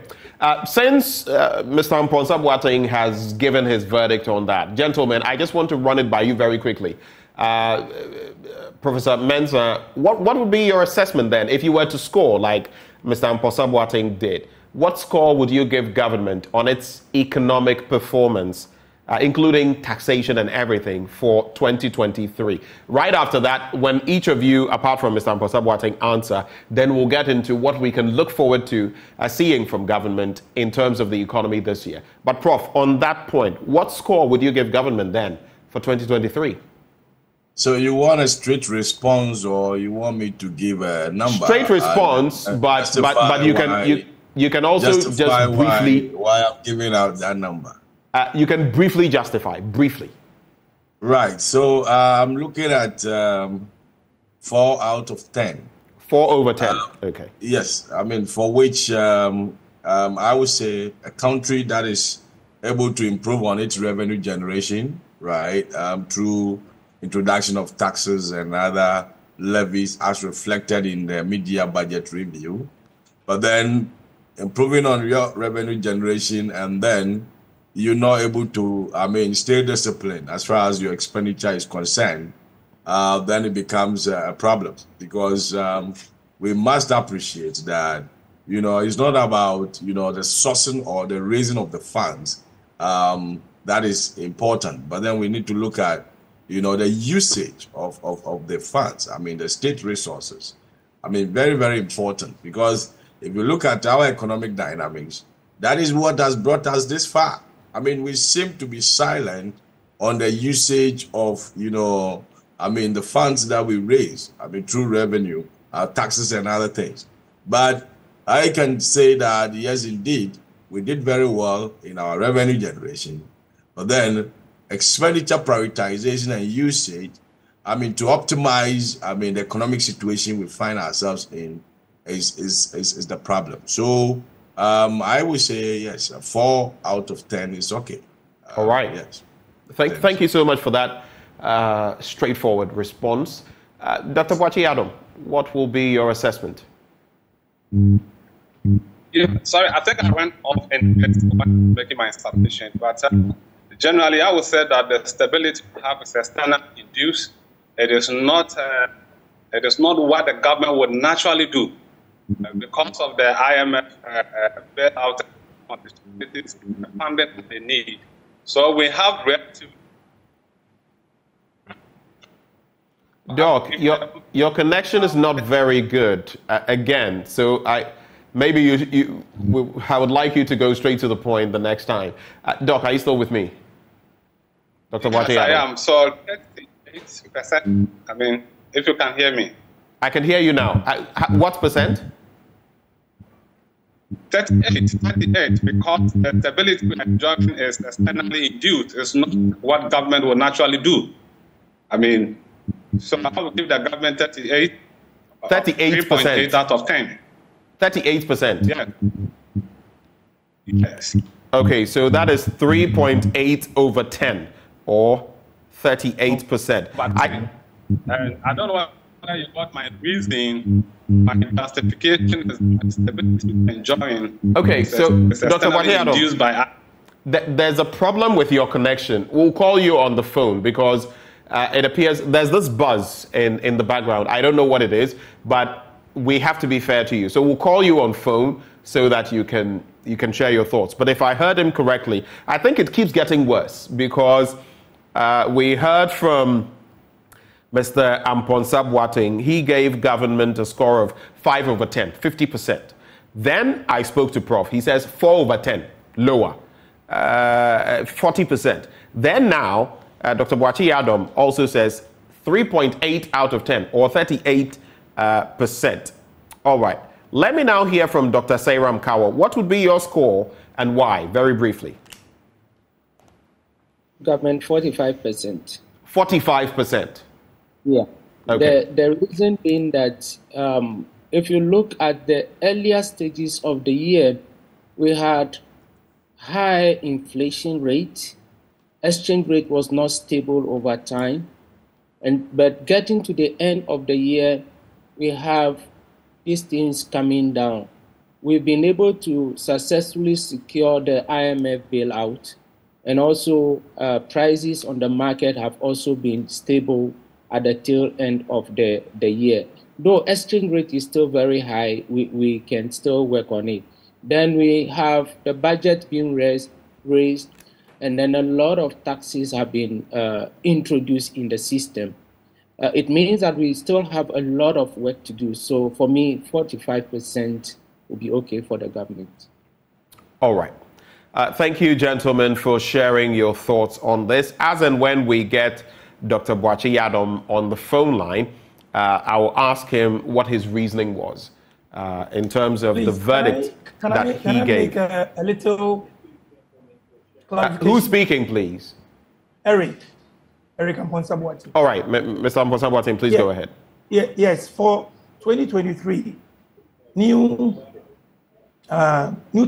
Since Mr. Amponsah Boateng has given his verdict on that, gentlemen, I just want to run it by you very quickly. Professor Mensah, what would be your assessment then if you were to score like Mr. Amponsah Boateng did? What score would you give government on its economic performance, including taxation and everything, for 2023? Right after that, when each of you, apart from Mr. Amponsah Boateng, answer, then we'll get into what we can look forward to seeing from government in terms of the economy this year. But Prof, on that point, what score would you give government then for 2023? So you want a straight response, or you want me to give a number? Straight response, but you can also just briefly why I'm giving out that number. You can briefly justify, briefly. Right. So I'm looking at 4 out of 10. 4 over 10. Okay. Yes. I mean, for which I would say a country that is able to improve on its revenue generation, right, through introduction of taxes and other levies as reflected in the mid-year budget review, but then improving on your revenue generation, and then you're not able to, stay disciplined as far as your expenditure is concerned, then it becomes a problem, because we must appreciate that, it's not about, the sourcing or the raising of the funds that is important, but then we need to look at the usage of the funds, the state resources. Very, very important, because if you look at our economic dynamics, that is what has brought us this far. We seem to be silent on the usage of, the funds that we raise, through revenue, taxes and other things. But I can say that, yes, indeed, we did very well in our revenue generation, but then expenditure prioritization and usage, to optimize, the economic situation we find ourselves in is the problem. So I would say, yes, 4 out of 10 is okay. All right. Yes. Thank you so much for that straightforward response. Dr. Boakye Adom, what will be your assessment? Yeah, sorry, I think I went off in making my submission, but generally, I would say that the stability we have is external induced. It is not what the government would naturally do because of the IMF bailout funding they need. So we have relative. Doc, your connection is not very good again. So I would like you to go straight to the point the next time. Doc, are you still with me? Dr. Boakye Adom. Yes, I am. So 38%, if you can hear me. I can hear you now. What percent? 38, because the stability we're enjoying is externally induced. It's not what government will naturally do. So I will give the government 38. 38% out of 10. 38%. Yeah. Yes. Okay, so that is 3.8 over 10, or 38%. But I don't know whether you got my reasoning. My justification is stability enjoying. Okay, so Dr. Boakye Adom, there's a problem with your connection. We'll call you on the phone because it appears there's this buzz in the background. I don't know what it is, but we have to be fair to you. So we'll call you on phone so that you can share your thoughts. But if I heard him correctly, I think it keeps getting worse because we heard from Mr. Amponsah Boateng. He gave government a score of 5 over 10, 50%. Then I spoke to Prof. He says 4 over 10, lower, 40%. Then now, Dr. Boakye Adom also says 3.8 out of 10, or 38%. percent. All right. Let me now hear from Dr. Seyram Kawo. What would be your score and why? Very briefly. Government 45%. 45%. Yeah. Okay. The reason being that if you look at the earlier stages of the year, we had high inflation rate. Exchange rate was not stable over time. But getting to the end of the year, we have these things coming down. We've been able to successfully secure the IMF bailout, and also prices on the market have also been stable at the tail end of the year. Though exchange rate is still very high, we can still work on it. Then we have the budget being raised, and then a lot of taxes have been introduced in the system. It means that we still have a lot of work to do. So for me, 45% will be okay for the government. All right. Thank you, gentlemen, for sharing your thoughts on this. As and when we get Dr. Boakye Yaddom on the phone line, I will ask him what his reasoning was in terms of the verdict that he gave. Can I make a little clarification? Who's speaking, please? Eric Amponsah Boateng. All right, Mr. Amponsah Boateng, please go ahead. Yes, for 2023, new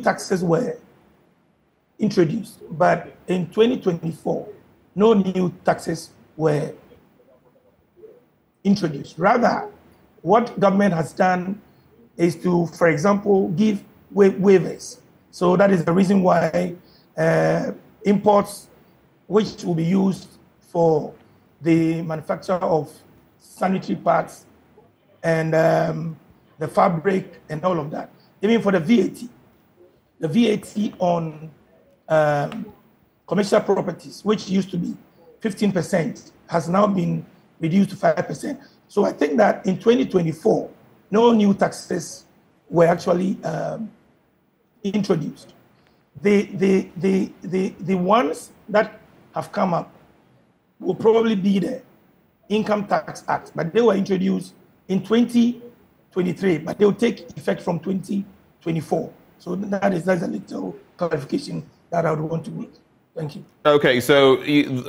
taxes were introduced, but in 2024, no new taxes were introduced. Rather, what government has done is to, for example, give waivers. So that is the reason why imports, which will be used for the manufacture of sanitary pads and the fabric and all of that, even for the VAT on commercial properties, which used to be 15%, has now been reduced to 5%. So I think that in 2024, no new taxes were actually introduced. The ones that have come up will probably be the Income Tax Act, but they were introduced in 2023, but they will take effect from 2024. So that's a little clarification that I would want to make. Thank you. Okay, so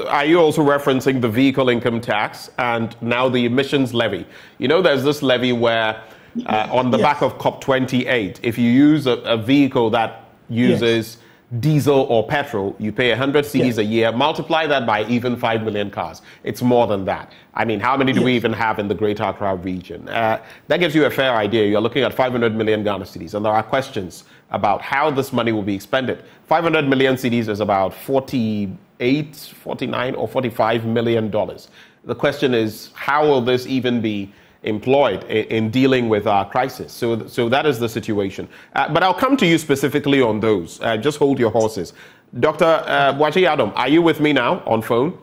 are you also referencing the vehicle income tax and now the emissions levy? You know, there's this levy where on the back of COP28, if you use a vehicle that uses diesel or petrol, you pay 100 cedis a year, multiply that by even 5 million cars. It's more than that. I mean, how many do we even have in the Greater Accra region? That gives you a fair idea. You're looking at 500 million Ghana cedis, and there are questions about how this money will be expended. 500 million cedis is about 48, 49 or $45 million. The question is, how will this even be employed in dealing with our crisis? So that is the situation. But I'll come to you specifically on those. Just hold your horses. Dr. Boakye Yaddom, are you with me now on phone?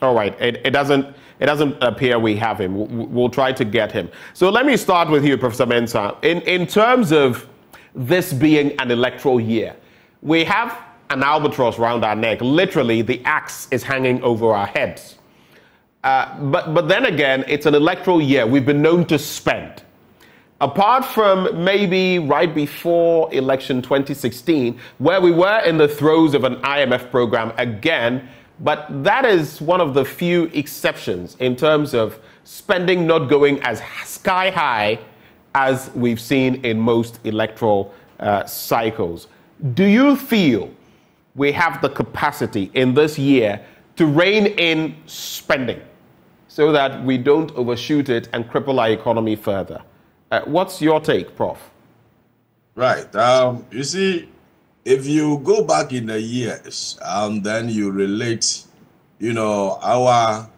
All right. It doesn't appear we have him. We'll try to get him. So let me start with you, Professor Mensah. In terms of this being an electoral year, we have an albatross around our neck. Literally, the axe is hanging over our heads. But then again, it's an electoral year. We've been known to spend. Apart from maybe right before election 2016, where we were in the throes of an IMF program again, but that is one of the few exceptions in terms of spending not going as sky high as we've seen in most electoral cycles. Do you feel we have the capacity in this year to rein in spending so that we don't overshoot it and cripple our economy further? What's your take, Prof? Right. You see, if you go back in the years and then you relate, our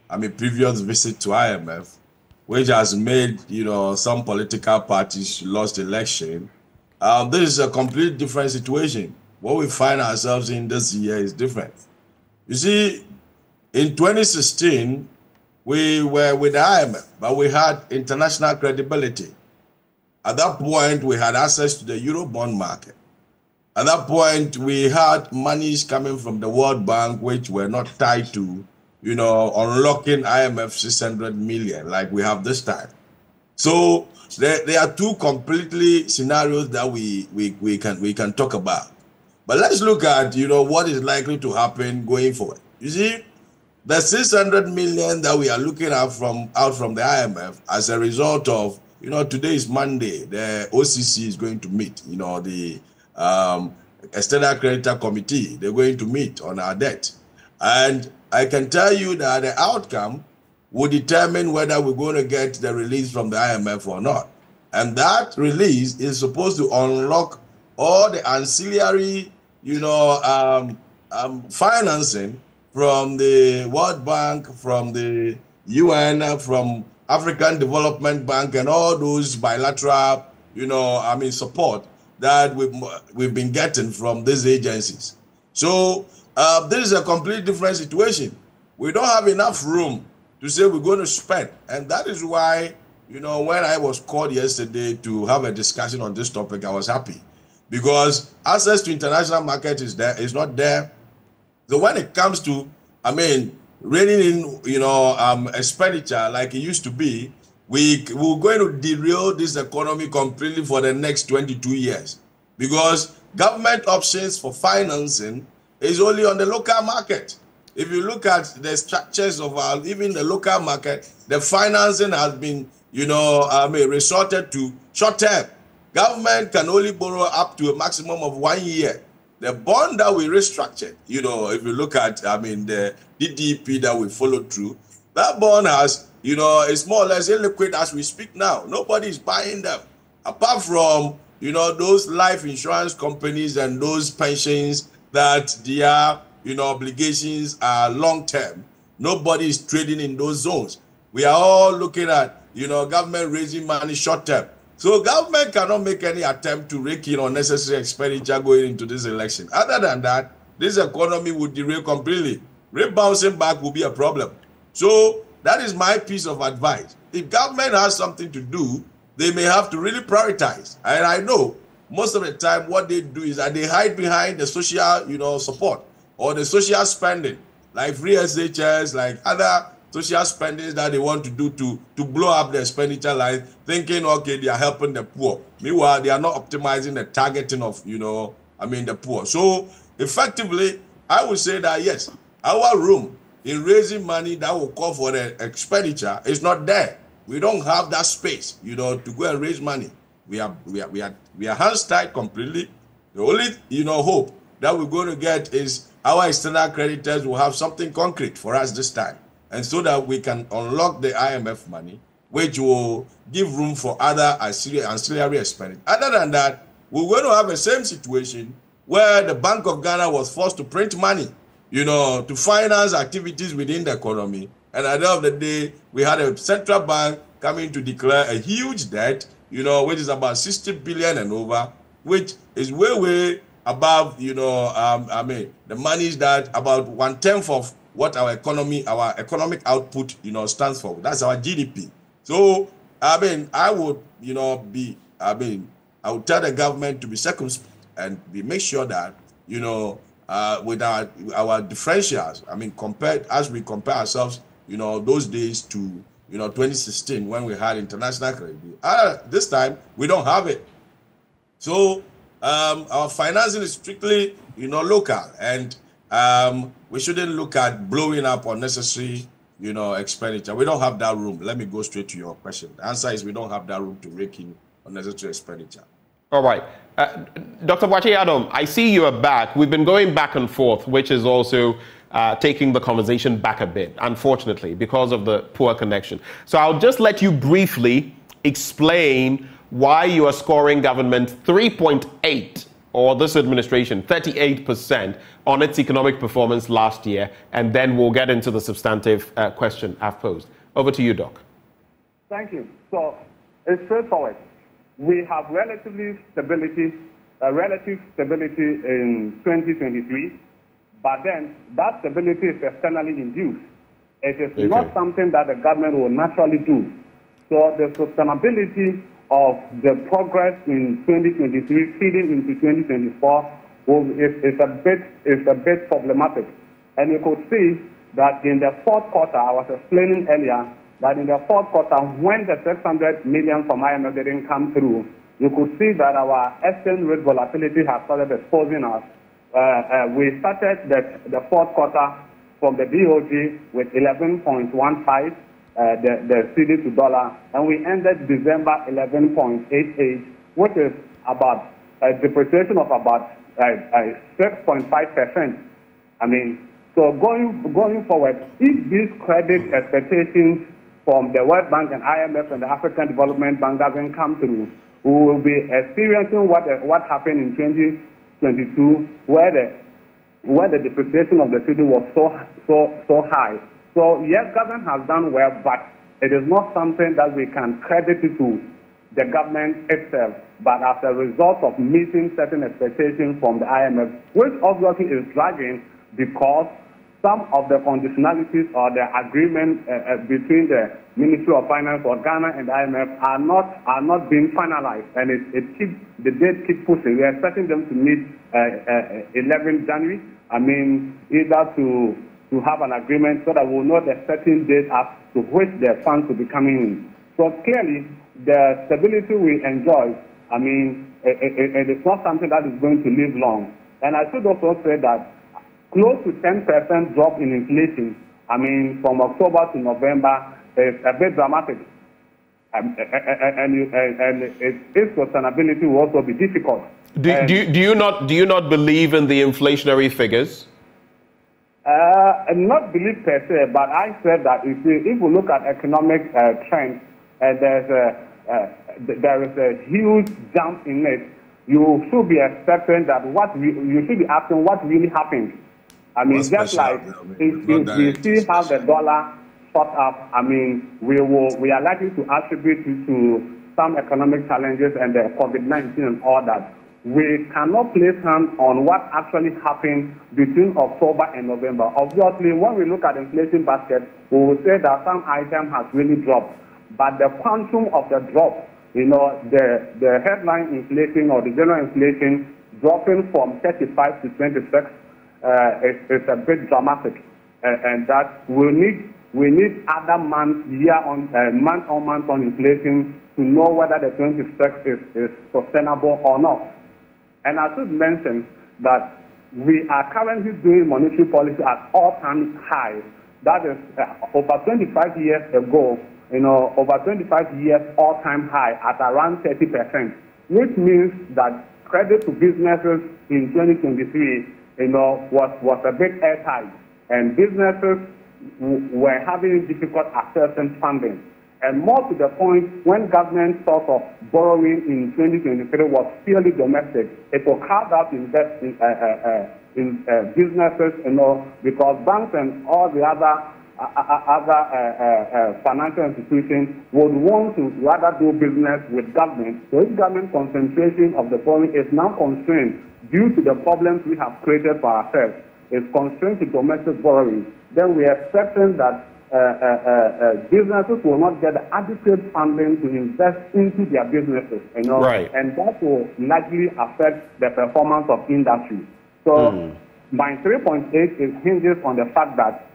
previous visit to IMF, which has made, some political parties lost election, this is a completely different situation. What we find ourselves in this year is different. You see, in 2016, we were with the IMF, but we had international credibility. At that point, we had access to the Eurobond market. At that point, we had monies coming from the World Bank, which were not tied to, unlocking IMF 600 million like we have this time. So there are two completely scenarios that we can talk about. But let's look at, what is likely to happen going forward. You see, the 600 million that we are looking at out from the IMF as a result of, today is Monday, the OCC is going to meet, the External Creditor Committee, they're going to meet on our debt. And I can tell you that the outcome will determine whether we're going to get the release from the IMF or not. And that release is supposed to unlock all the ancillary, financing from the World Bank, from the UN, from African Development Bank, and all those bilateral, support that we've been getting from these agencies. So this is a completely different situation. We don't have enough room to say we're going to spend. And that is why, when I was called yesterday to have a discussion on this topic, I was happy. Because access to international market is not there. So when it comes to, reining in, expenditure like it used to be, we're going to derail this economy completely for the next 22 years. Because government options for financing is only on the local market. If you look at the structures of even the local market, the financing has been, resorted to short term. Government can only borrow up to a maximum of 1 year. The bond that we restructured, if you look at, the DDP that we followed through, that bond has, it's more or less illiquid as we speak now. Nobody is buying them. Apart from, those life insurance companies and those pensions that their, obligations are long term. Nobody is trading in those zones. We are all looking at, government raising money short term. So government cannot make any attempt to rake in unnecessary expenditure going into this election. Other than that, this economy would derail completely. Rebouncing back will be a problem. So that is my piece of advice. If government has something to do, they may have to really prioritize. And I know most of the time what they do is that they hide behind the social, support or the social spending, like free SHS, like other social spending that they want to do to blow up the expenditure line, thinking, okay, they are helping the poor. Meanwhile, they are not optimizing the targeting of, the poor. So effectively, I would say that, yes, our room in raising money that will call for the expenditure is not there. We don't have that space, to go and raise money. We are hands tied completely. The only, hope that we're going to get is our external creditors will have something concrete for us this time. And so that we can unlock the IMF money, which will give room for other ancillary expenditure. Other than that, we're going to have the same situation where the Bank of Ghana was forced to print money, to finance activities within the economy. And at the end of the day, we had a central bank coming to declare a huge debt, which is about 60 billion and over, which is way above, the money is that about 1/10 of what our economic output, stands for. That's our GDP. So, I would, I would tell the government to be circumspect and make sure that, with our differentials, as we compare ourselves, those days to, 2016 when we had international credit. This time, we don't have it. So, our financing is strictly, local, and we shouldn't look at blowing up unnecessary, expenditure. We don't have that room. Let me go straight to your question. The answer is we don't have that room to rake in unnecessary expenditure. All right. Dr. Boakye Adam, I see you are back. We've been going back and forth, which is also taking the conversation back a bit, unfortunately, because of the poor connection. So I'll just let you briefly explain why you are scoring government 3.8, or this administration 38% on its economic performance last year, and then we'll get into the substantive question I've posed. Over to you, Doc. Thank you. So it's straightforward. We have relative stability in 2023, but then that stability is externally induced. It is not something that the government will naturally do. So the sustainability of the progress in 2023 feeding into 2024 is a bit problematic. And you could see that in the fourth quarter, I was explaining earlier, that in the fourth quarter, when the 600 million from IMF didn't come through, you could see that our exchange rate volatility has started exposing us. We started the fourth quarter from the BOG with 11.15, the CD to dollar, and we ended December 11.88, which is about a depreciation of about 6.5%. I mean, so going forward, if these credit expectations from the World Bank and IMF and the African Development Bank doesn't come through, we will be experiencing what happened in 2022, where the depreciation of the cedi was so high. So yes, government has done well, but it is not something that we can credit it to the government itself, but as a result of meeting certain expectations from the IMF, which obviously is dragging because some of the conditionalities or the agreement between the Ministry of Finance or Ghana and the IMF are not being finalized, and the date keeps pushing. We are expecting them to meet 11 January. I mean, either to have an agreement so that we'll know the certain date up to which the funds will be coming in. So clearly, the stability we enjoy, I mean, it is not something that is going to live long. And I should also say that close to 10% drop in inflation, I mean, from October to November, is a bit dramatic. And its sustainability will also be difficult. Do you not believe in the inflationary figures? Not believe per se, but I said that if we look at economic trends, there is a huge jump in it. You should be expecting that you should be asking what really happened. I mean, just like if we see how the dollar shot up, I mean, we are likely to attribute it to some economic challenges and the COVID-19 and all that. We cannot place hands on what actually happened between October and November. Obviously, when we look at inflation basket, we will say that some item has really dropped. But the quantum of the drop, you know, the headline inflation or the general inflation dropping from 35 to 26 is a bit dramatic. And that we need other months, month-on-month on inflation to know whether the 26 is sustainable or not. And I should mention that we are currently doing monetary policy at all-time high. That is over 25 years ago, you know, over 25 years all-time high at around 30%, which means that credit to businesses in 2023, you know, was a bit airtight, and businesses were having difficult accessing funding. And more to the point, when government source of borrowing in 2023 was purely domestic, it will carve out invest in businesses, you know, because banks and all the other financial institutions would want to rather do business with government. So if government concentration of the borrowing is now constrained due to the problems we have created for ourselves, is constrained to domestic borrowing, then we are expecting that businesses will not get adequate funding to invest into their businesses, you know, right. And that will likely affect the performance of industry. So my 3.8 hinges on the fact that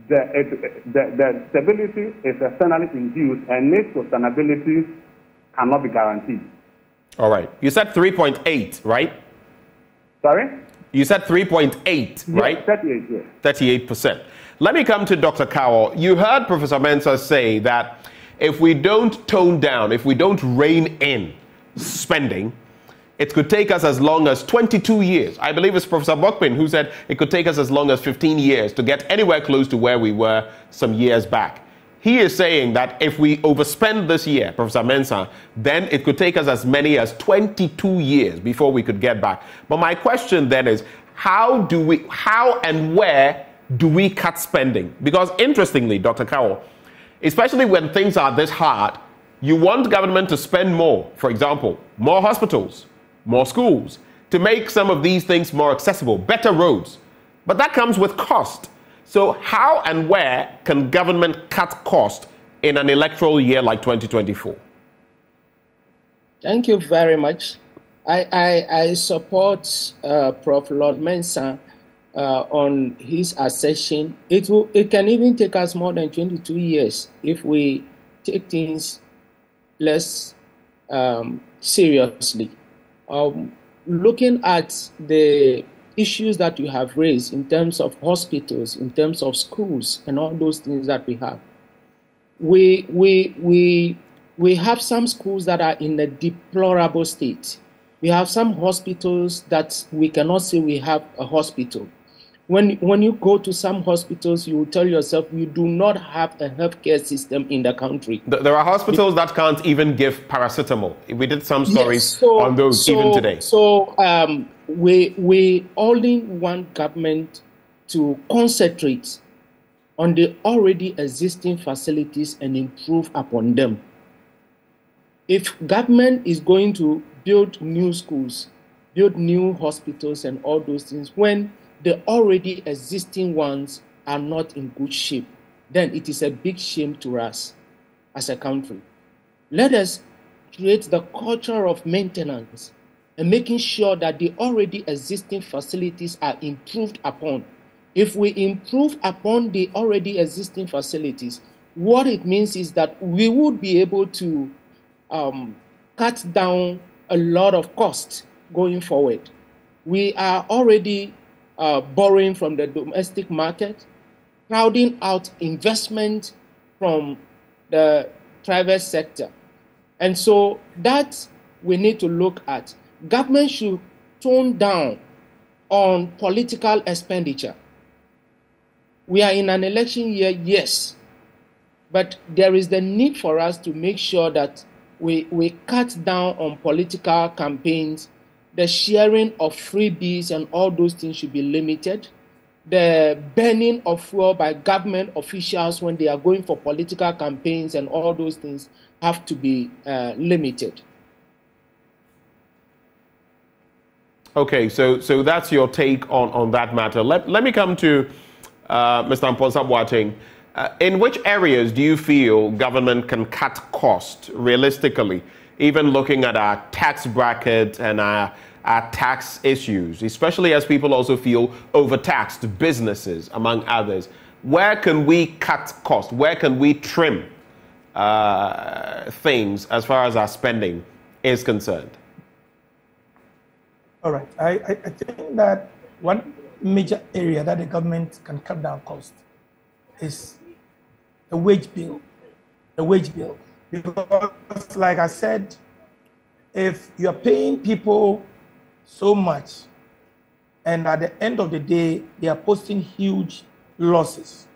the stability is externally induced, and its sustainability cannot be guaranteed. All right. You said 3.8, right? Sorry? You said 3.8, right? 38, yes. 38%. Let me come to Dr. Cowell. You heard Professor Mensah say that if we don't tone down, if we don't rein in spending, it could take us as long as 22 years. I believe it's Professor Bokpin who said it could take us as long as 15 years to get anywhere close to where we were some years back. He is saying that if we overspend this year, Professor Mensah, then it could take us as many as 22 years before we could get back. But my question then is, how and where do we cut spending? Because interestingly, Dr. Cowell, especially when things are this hard, you want government to spend more. For example, more hospitals, more schools, to make some of these things more accessible, better roads. But that comes with cost. So how and where can government cut cost in an electoral year like 2024? Thank you very much. I support Prof. Lord Mensah on his assertion. It can even take us more than 22 years if we take things less seriously. Looking at the issues that you have raised in terms of hospitals, in terms of schools, and all those things that we have, we have some schools that are in a deplorable state. We have some hospitals that we cannot say we have a hospital. When you go to some hospitals, you will tell yourself you do not have a healthcare system in the country. There are hospitals that can't even give paracetamol. We did some stories on those even today. So we only want government to concentrate on the already existing facilities and improve upon them. If government is going to build new schools, build new hospitals and all those things, when the already existing ones are not in good shape, then it is a big shame to us as a country. Let us create the culture of maintenance and making sure that the already existing facilities are improved upon. If we improve upon the already existing facilities, what it means is that we would be able to cut down a lot of costs going forward. We are already borrowing from the domestic market, crowding out investment from the private sector. And so that we need to look at. Government should tone down on political expenditure. We are in an election year, yes, but there is the need for us to make sure that we cut down on political campaigns. The sharing of freebies and all those things should be limited. The burning of fuel by government officials when they are going for political campaigns and all those things have to be limited. Okay, so that's your take on that matter. Let me come to Mr. Amponsah Boateng. In which areas do you feel government can cut costs realistically, even looking at our tax bracket and our tax issues, especially as people also feel overtaxed, businesses, among others? Where can we cut costs? Where can we trim things as far as our spending is concerned? All right. I think that one major area that the government can cut down costs is the wage bill. The wage bill. Because, like I said, if you're paying people so much and at the end of the day they are posting huge losses,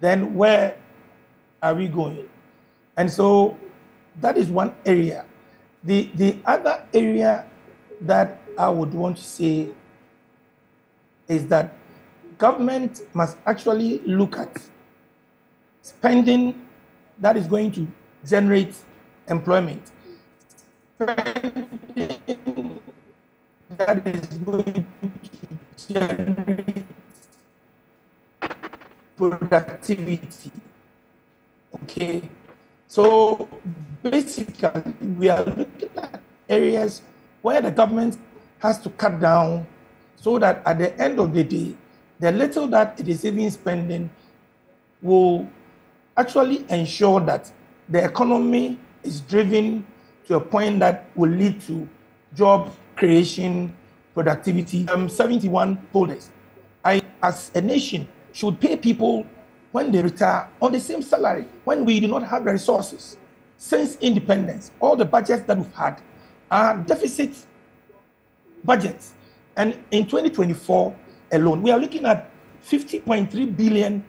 then where are we going? And so that is one area. The other area that I would want to say is that government must actually look at spending that is going to generate employment. Spending that is going to generate productivity. Okay, so basically we are looking at areas where the government has to cut down so that at the end of the day, the little that it is even spending will actually ensure that the economy is driven to a point that will lead to job creation, productivity. 71 holders. As a nation, should pay people when they retire on the same salary when we do not have the resources. Since independence, all the budgets that we've had are deficit budgets. And in 2024 alone, we are looking at 50.3 billion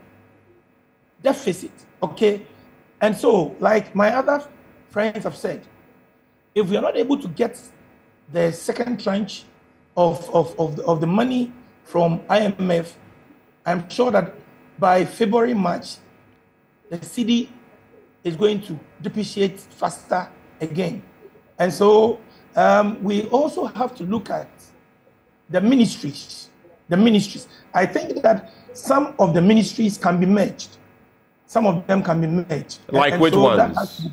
deficit, okay? And so, like my other friends have said, if we are not able to get the second tranche of the money from IMF, I'm sure that by February, March, the cedi is going to depreciate faster again. And so we also have to look at the ministries. I think that some of the ministries can be merged. Some of them can be merged. Like which ones?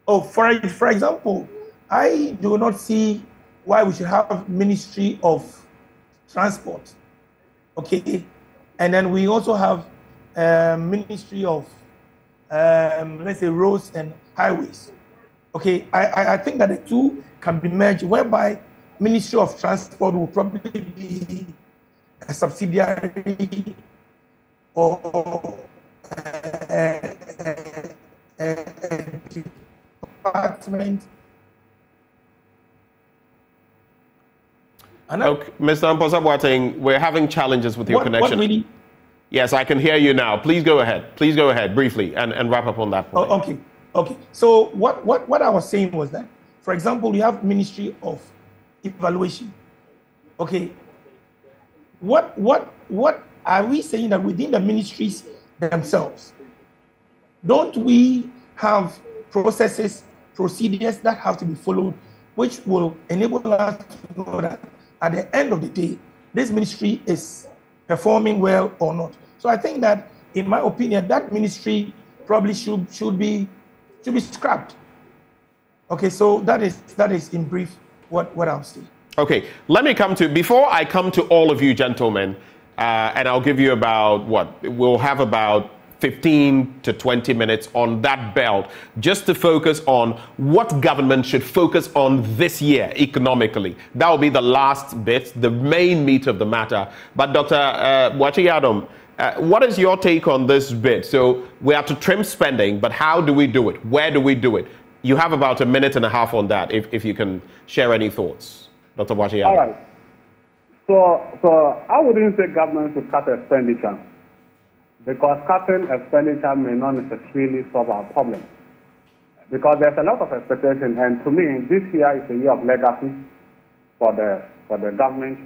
For example, I do not see why we should have Ministry of Transport Okay, and then we also have Ministry of, let's say, Roads and Highways. Okay, I think that the two can be merged, whereby Ministry of Transport will probably be a subsidiary or department. Okay, Mr. Mposa-Boateng, we're having challenges with your connection. What really? Yes, I can hear you now. Please go ahead. Please go ahead briefly and wrap up on that point. Oh, okay. So what I was saying was that, for example, we have Ministry of Evaluation. Okay. What are we saying that within the ministries themselves, don't we have processes, procedures that have to be followed, which will enable us to know that at the end of the day, this ministry is performing well or not? So I think that, in my opinion, that ministry probably should be scrapped. Okay, so that is in brief what I'll say. Okay, let me before I come to all of you gentlemen, and I'll give you we'll have about 15 to 20 minutes on that belt, just to focus on what government should focus on this year economically. That will be the last bit, the main meat of the matter. But Dr. Boakye-Adom, what is your take on this bit? So we have to trim spending, but how do we do it? Where do we do it? You have about a minute and a half on that, if you can share any thoughts. Dr. Boakye-Adom. All right. So I wouldn't say government should cut expenditure, because cutting expenditure may not necessarily solve our problem. Because there's a lot of expectation, and to me, this year is a year of legacy for the government,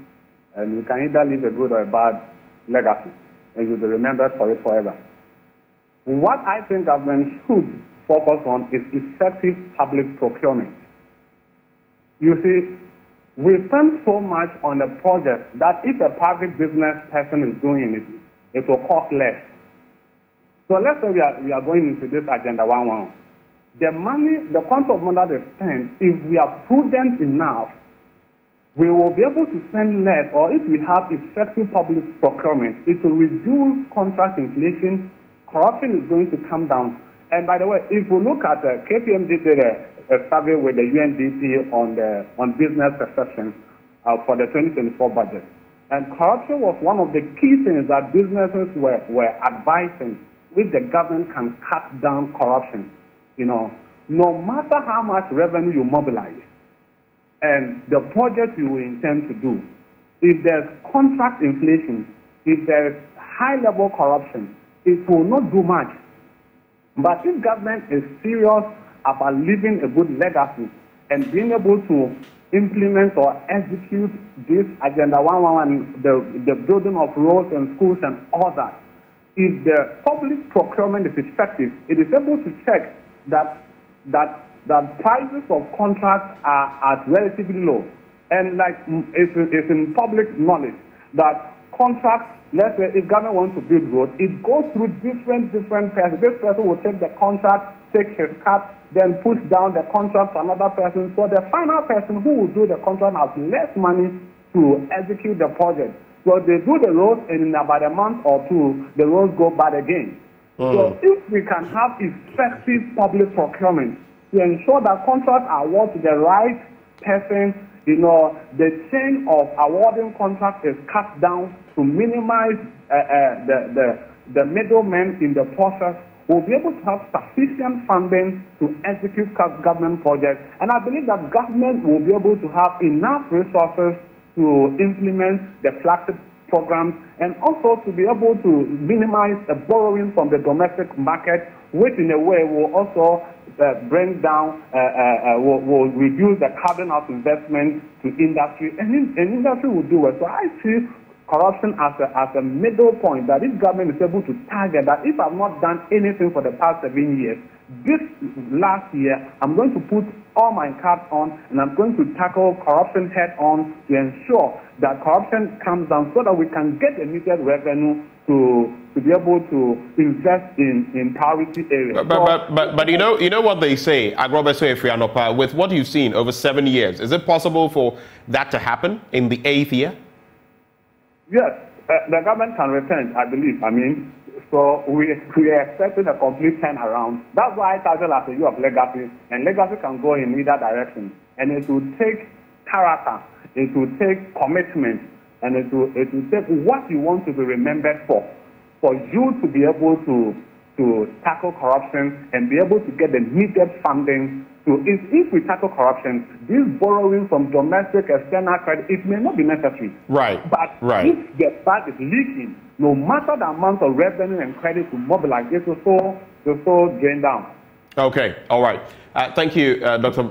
and you can either leave a good or a bad legacy, and you'll be remembered for it forever. What I think government should focus on is effective public procurement. You see, we spend so much on a project that if a private business person is doing it, it will cost less. So let's say we are going into this Agenda 111. The money, the quantum of money that is spent, if we are prudent enough, we will be able to spend less, or if we have effective public procurement, it will reduce contract inflation, corruption is going to come down. And by the way, if we look at KPMG did a survey with the UNDP on business perception for the 2024 budget. And corruption was one of the key things that businesses were advising, if the government can cut down corruption. You know, no matter how much revenue you mobilize and the project you intend to do, if there's contract inflation, if there's high-level corruption, it will not do much. But if government is serious about leaving a good legacy and being able to implement or execute this Agenda 111, the building of roads and schools and all that, if the public procurement is effective, it is able to check that prices of contracts are at relatively low. And like it's in public knowledge that contracts, let's say if government wants to build roads, it goes through different persons. This person will take the contract, take his cut, then push down the contract to another person. So the final person who will do the contract has less money to execute the project. So they do the roads, and in about a month or two, the roads go bad again. So if we can have effective public procurement to ensure that contracts are awarded to the right person, you know, the chain of awarding contracts is cut down to minimize the middlemen in the process, we'll be able to have sufficient funding to execute government projects. And I believe that government will be able to have enough resources to implement the flagship programs and also to be able to minimize the borrowing from the domestic market, which in a way will also bring down, will reduce the carbon of investment to industry, and industry will do it. So I see corruption as a middle point, that if government is able to target that, if I've not done anything for the past 7 years, this last year I'm going to put all my cards on and I'm going to tackle corruption head on to ensure that corruption comes down so that we can get immediate revenue to be able to invest in priority areas. But you know what they say, Agrobese Efrianopa, with what you've seen over 7 years, is it possible for that to happen in the 8th year? Yes, The government can return, I believe. I mean, so we are expecting a complete turnaround. That's why I titled as a year of legacy, and legacy can go in either direction. And it will take character, it will take commitment, and it will take what you want to be remembered for you to be able to tackle corruption and be able to get the needed funding. So if we tackle corruption, this borrowing from domestic external credit, it may not be necessary. Right. But if the fund is leaking, no matter the amount of revenue and credit to mobilize, it will so drain down. Okay. All right. Thank you, Dr.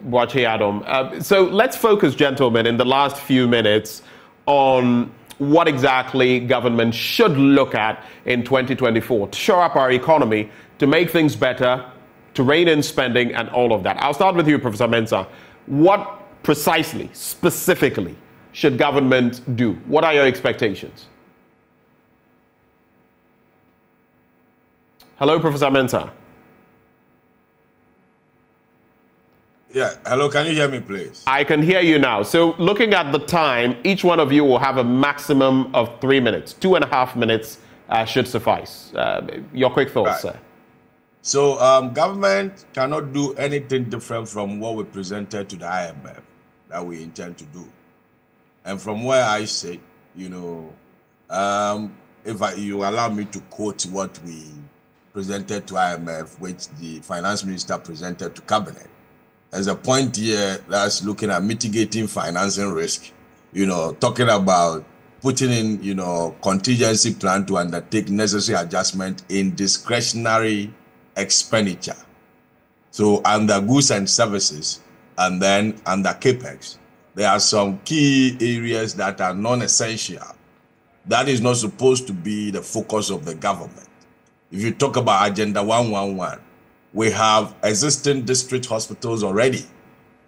Boakye Adom. So let's focus, gentlemen, in the last few minutes on what exactly government should look at in 2024 to shore up our economy, to make things better, to rein in spending and all of that. I'll start with you, Professor Mensah. What precisely, specifically, should government do? What are your expectations? Hello, Professor Mensah. Yeah, hello, can you hear me, please? I can hear you now. So looking at the time, each one of you will have a maximum of 3 minutes. 2.5 minutes should suffice. Your quick thoughts, sir. So government cannot do anything different from what we presented to the IMF that we intend to do. And from where I sit, you know, if you allow me to quote what we presented to IMF, which the finance minister presented to cabinet, there's a point here that's looking at mitigating financing risk, you know, talking about putting in, you know, contingency plan to undertake necessary adjustment in discretionary expenditure. So under goods and services, and then under capex, there are some key areas that are non-essential. That is not supposed to be the focus of the government. If you talk about Agenda 111, we have existing district hospitals already,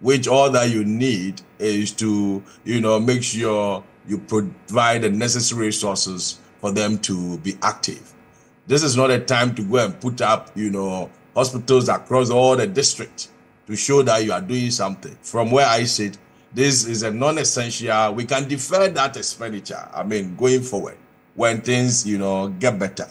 which all that you need is to, you know, make sure you provide the necessary resources for them to be active. This is not a time to go and put up, you know, hospitals across all the districts to show that you are doing something. From where I sit, this is a non-essential. We can defer that expenditure, I mean, going forward when things, you know, get better.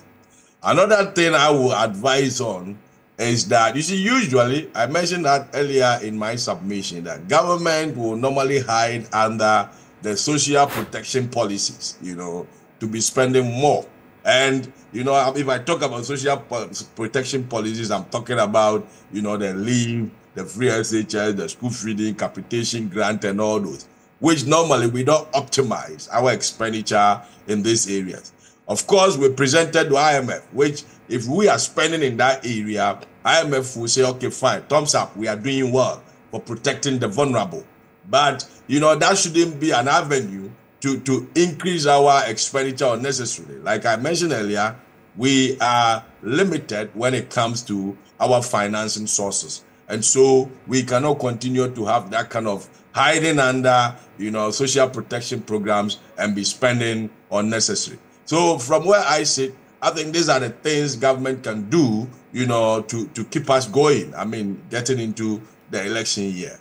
Another thing I will advise on is that, you see, usually, I mentioned that earlier in my submission, that government will normally hide under the social protection policies, you know, to be spending more. And, you know, if I talk about social protection policies, I'm talking about, you know, the leave, the free SHS, the school feeding, capitation grant, and all those, which normally we don't optimize our expenditure in these areas. Of course, we presented to IMF, which if we are spending in that area, IMF will say, okay, fine, thumbs up, we are doing well for protecting the vulnerable. But, you know, that shouldn't be an avenue to increase our expenditure unnecessarily. Like I mentioned earlier, we are limited when it comes to our financing sources. And so we cannot continue to have that kind of hiding under, you know, social protection programs and be spending unnecessary. So from where I sit, I think these are the things government can do, you know, to keep us going. I mean, getting into the election year.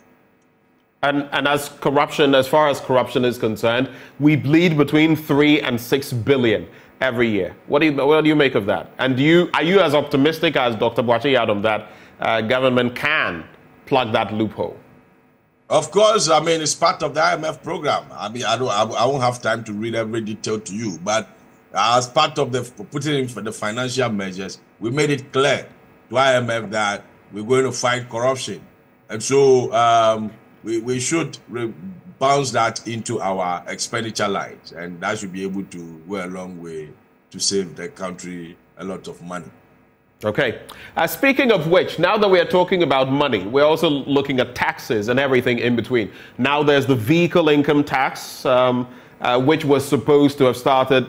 And as far as corruption is concerned, we bleed between 3 and 6 billion every year. What do you make of that? And are you as optimistic as Dr. Boakye Adom that government can plug that loophole? Of course, I mean, it's part of the IMF program. I mean, I won't have time to read every detail to you, but as part of the putting in for the financial measures, we made it clear to IMF that we're going to fight corruption. And so we should bounce that into our expenditure lines, and that should be able to go a long way to save the country a lot of money. Okay. Speaking of which, now that we are talking about money, we're also looking at taxes and everything in between. Now there's the vehicle income tax, which was supposed to have started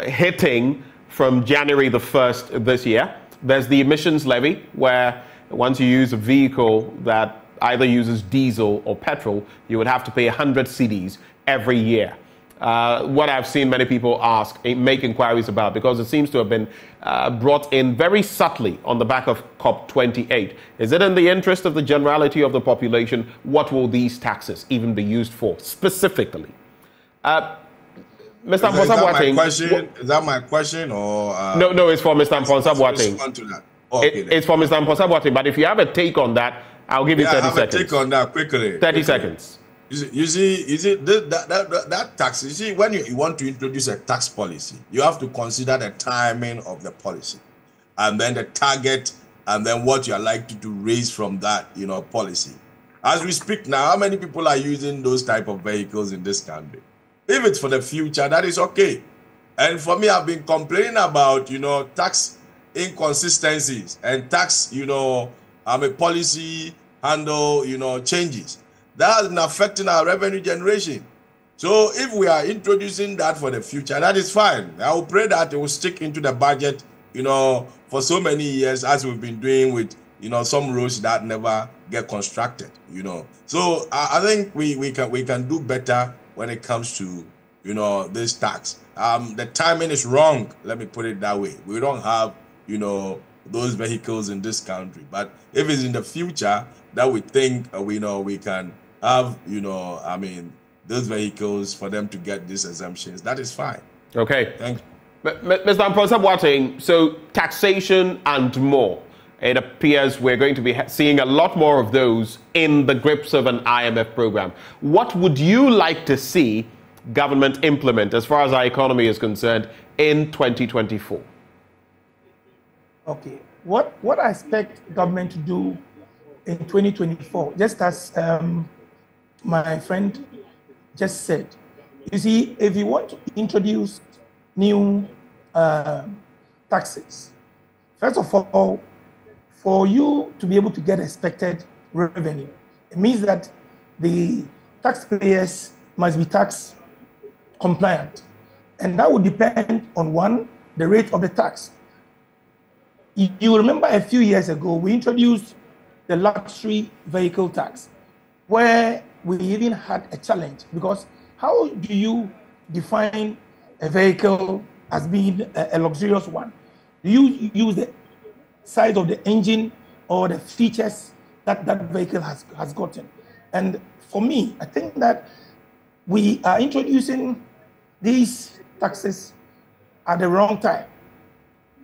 hitting from January the 1st this year. There's the emissions levy, where once you use a vehicle that either uses diesel or petrol, you would have to pay 100 cedis every year. What I've seen many people make inquiries about, because it seems to have been brought in very subtly on the back of COP28. Is it in the interest of the generality of the population? What will these taxes even be used for specifically? Mr. Mponsa-Boateng. Is that my question or? No, it's for Mr. Mponsa-Boateng. Respond to that. Okay, it's for Mr. Mponsa-Boateng, but if you have a take on that, I'll give you 30 seconds. I have a take on that quickly. 30 seconds. You see that tax, you see, when you want to introduce a tax policy, you have to consider the timing of the policy and then the target and then what you are likely to raise from that, policy. As we speak now, how many people are using those type of vehicles in this country? If it's for the future, that is okay. And for me, I've been complaining about, tax inconsistencies and tax, policy handle, changes. That has been affecting our revenue generation. So if we are introducing that for the future, that is fine. I will pray that it will stick into the budget, for so many years as we've been doing with, some roads that never get constructed, So I think we can do better when it comes to, this tax. The timing is wrong. Let me put it that way. We don't have, those vehicles in this country. But if it's in the future that we think, we can have, those vehicles for them to get these exemptions, that is fine. Okay. Thank you. Mr. Mponsa-Boateng, so taxation and more. It appears we're going to be seeing a lot more of those in the grips of an IMF program. What would you like to see government implement as far as our economy is concerned in 2024? Okay. What I expect government to do in 2024, just as my friend just said, you see, if you want to introduce new taxes, first of all, for you to be able to get expected revenue, it means that the taxpayers must be tax compliant. And that would depend on, one, the rate of the tax. You remember a few years ago, we introduced the luxury vehicle tax, where we even had a challenge, because how do you define a vehicle as being a luxurious one? Do you use the size of the engine or the features that that vehicle has gotten? And for me, I think that we are introducing these taxes at the wrong time.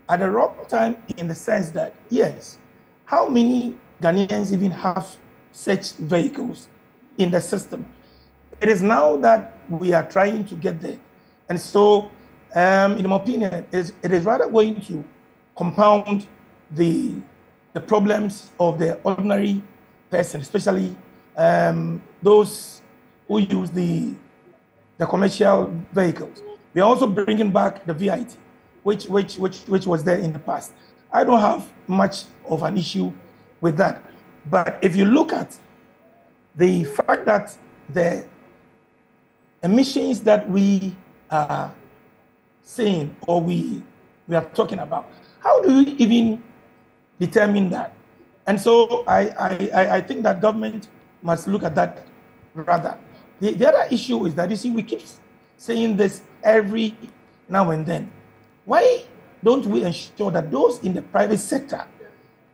At the wrong time in the sense that, yes, how many Ghanaians even have such vehicles in the system? It is now that we are trying to get there. And so, in my opinion, it is rather going to compound the problems of the ordinary person, especially those who use the commercial vehicles. We are also bringing back the VIT, which was there in the past. I don't have much of an issue with that. But if you look at the fact that the emissions that we are saying or we are talking about, how do you even determine that? And so I think that government must look at that rather. The other issue is that, you see, we keep saying this every now and then. Why don't we ensure that those in the private sector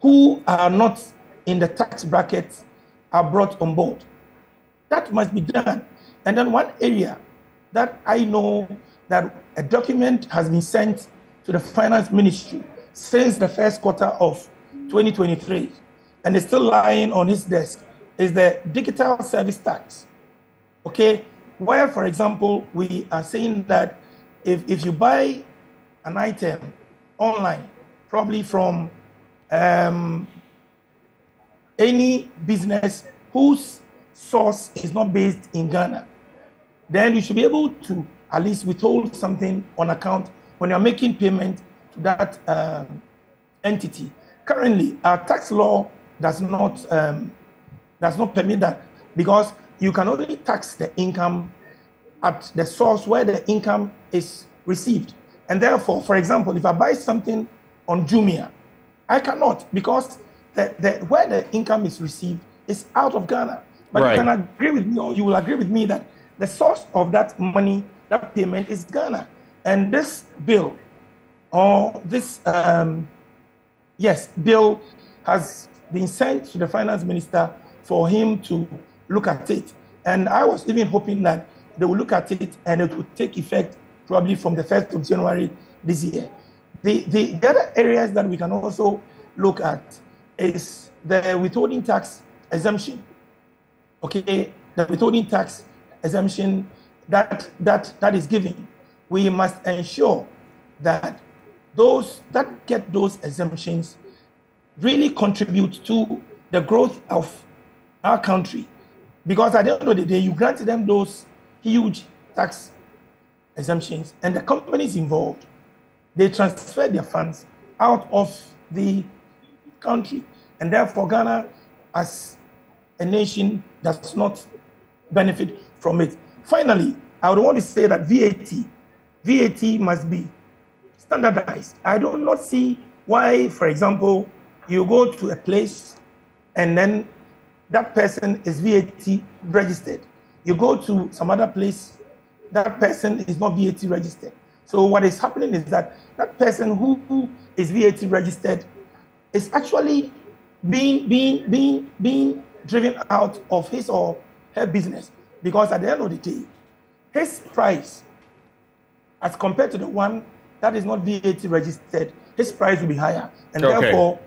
who are not in the tax brackets are brought on board? That must be done. And then one area that I know that a document has been sent to the Finance Ministry since the first quarter of 2023, and it's still lying on his desk, is the digital service tax. Okay, where, for example, we are saying that if you buy an item online, probably from any business whose source is not based in Ghana, then you should be able to at least withhold something on account when you're making payment to that entity. Currently, our tax law does not permit that, because you can only tax the income at the source where the income is received. And therefore, for example, if I buy something on Jumia, I cannot, because where the income is received is out of Ghana. But right. You can agree with me, or you will agree with me, that the source of that money, that payment, is Ghana. And this bill, or this bill has been sent to the finance minister for him to look at it. And I was even hoping that they will look at it and it would take effect probably from the 1st of January this year. The other areas that we can also look at is the withholding tax exemption. Okay, the withholding tax exemption that is given. We must ensure that those that get those exemptions really contribute to the growth of our country. Because at the end of the day, you grant them those huge tax exemptions, and the companies involved, they transfer their funds out of the country. And therefore, Ghana, as a nation, does not benefit from it. Finally, I would want to say that VAT must be standardized. I do not see why, for example, you go to a place and then that person is VAT registered. You go to some other place, that person is not VAT registered. So what is happening is that that person who is VAT registered is actually being driven out of his or her business, because at the end of the day, his price, as compared to the one that is not VAT registered, his price will be higher, and therefore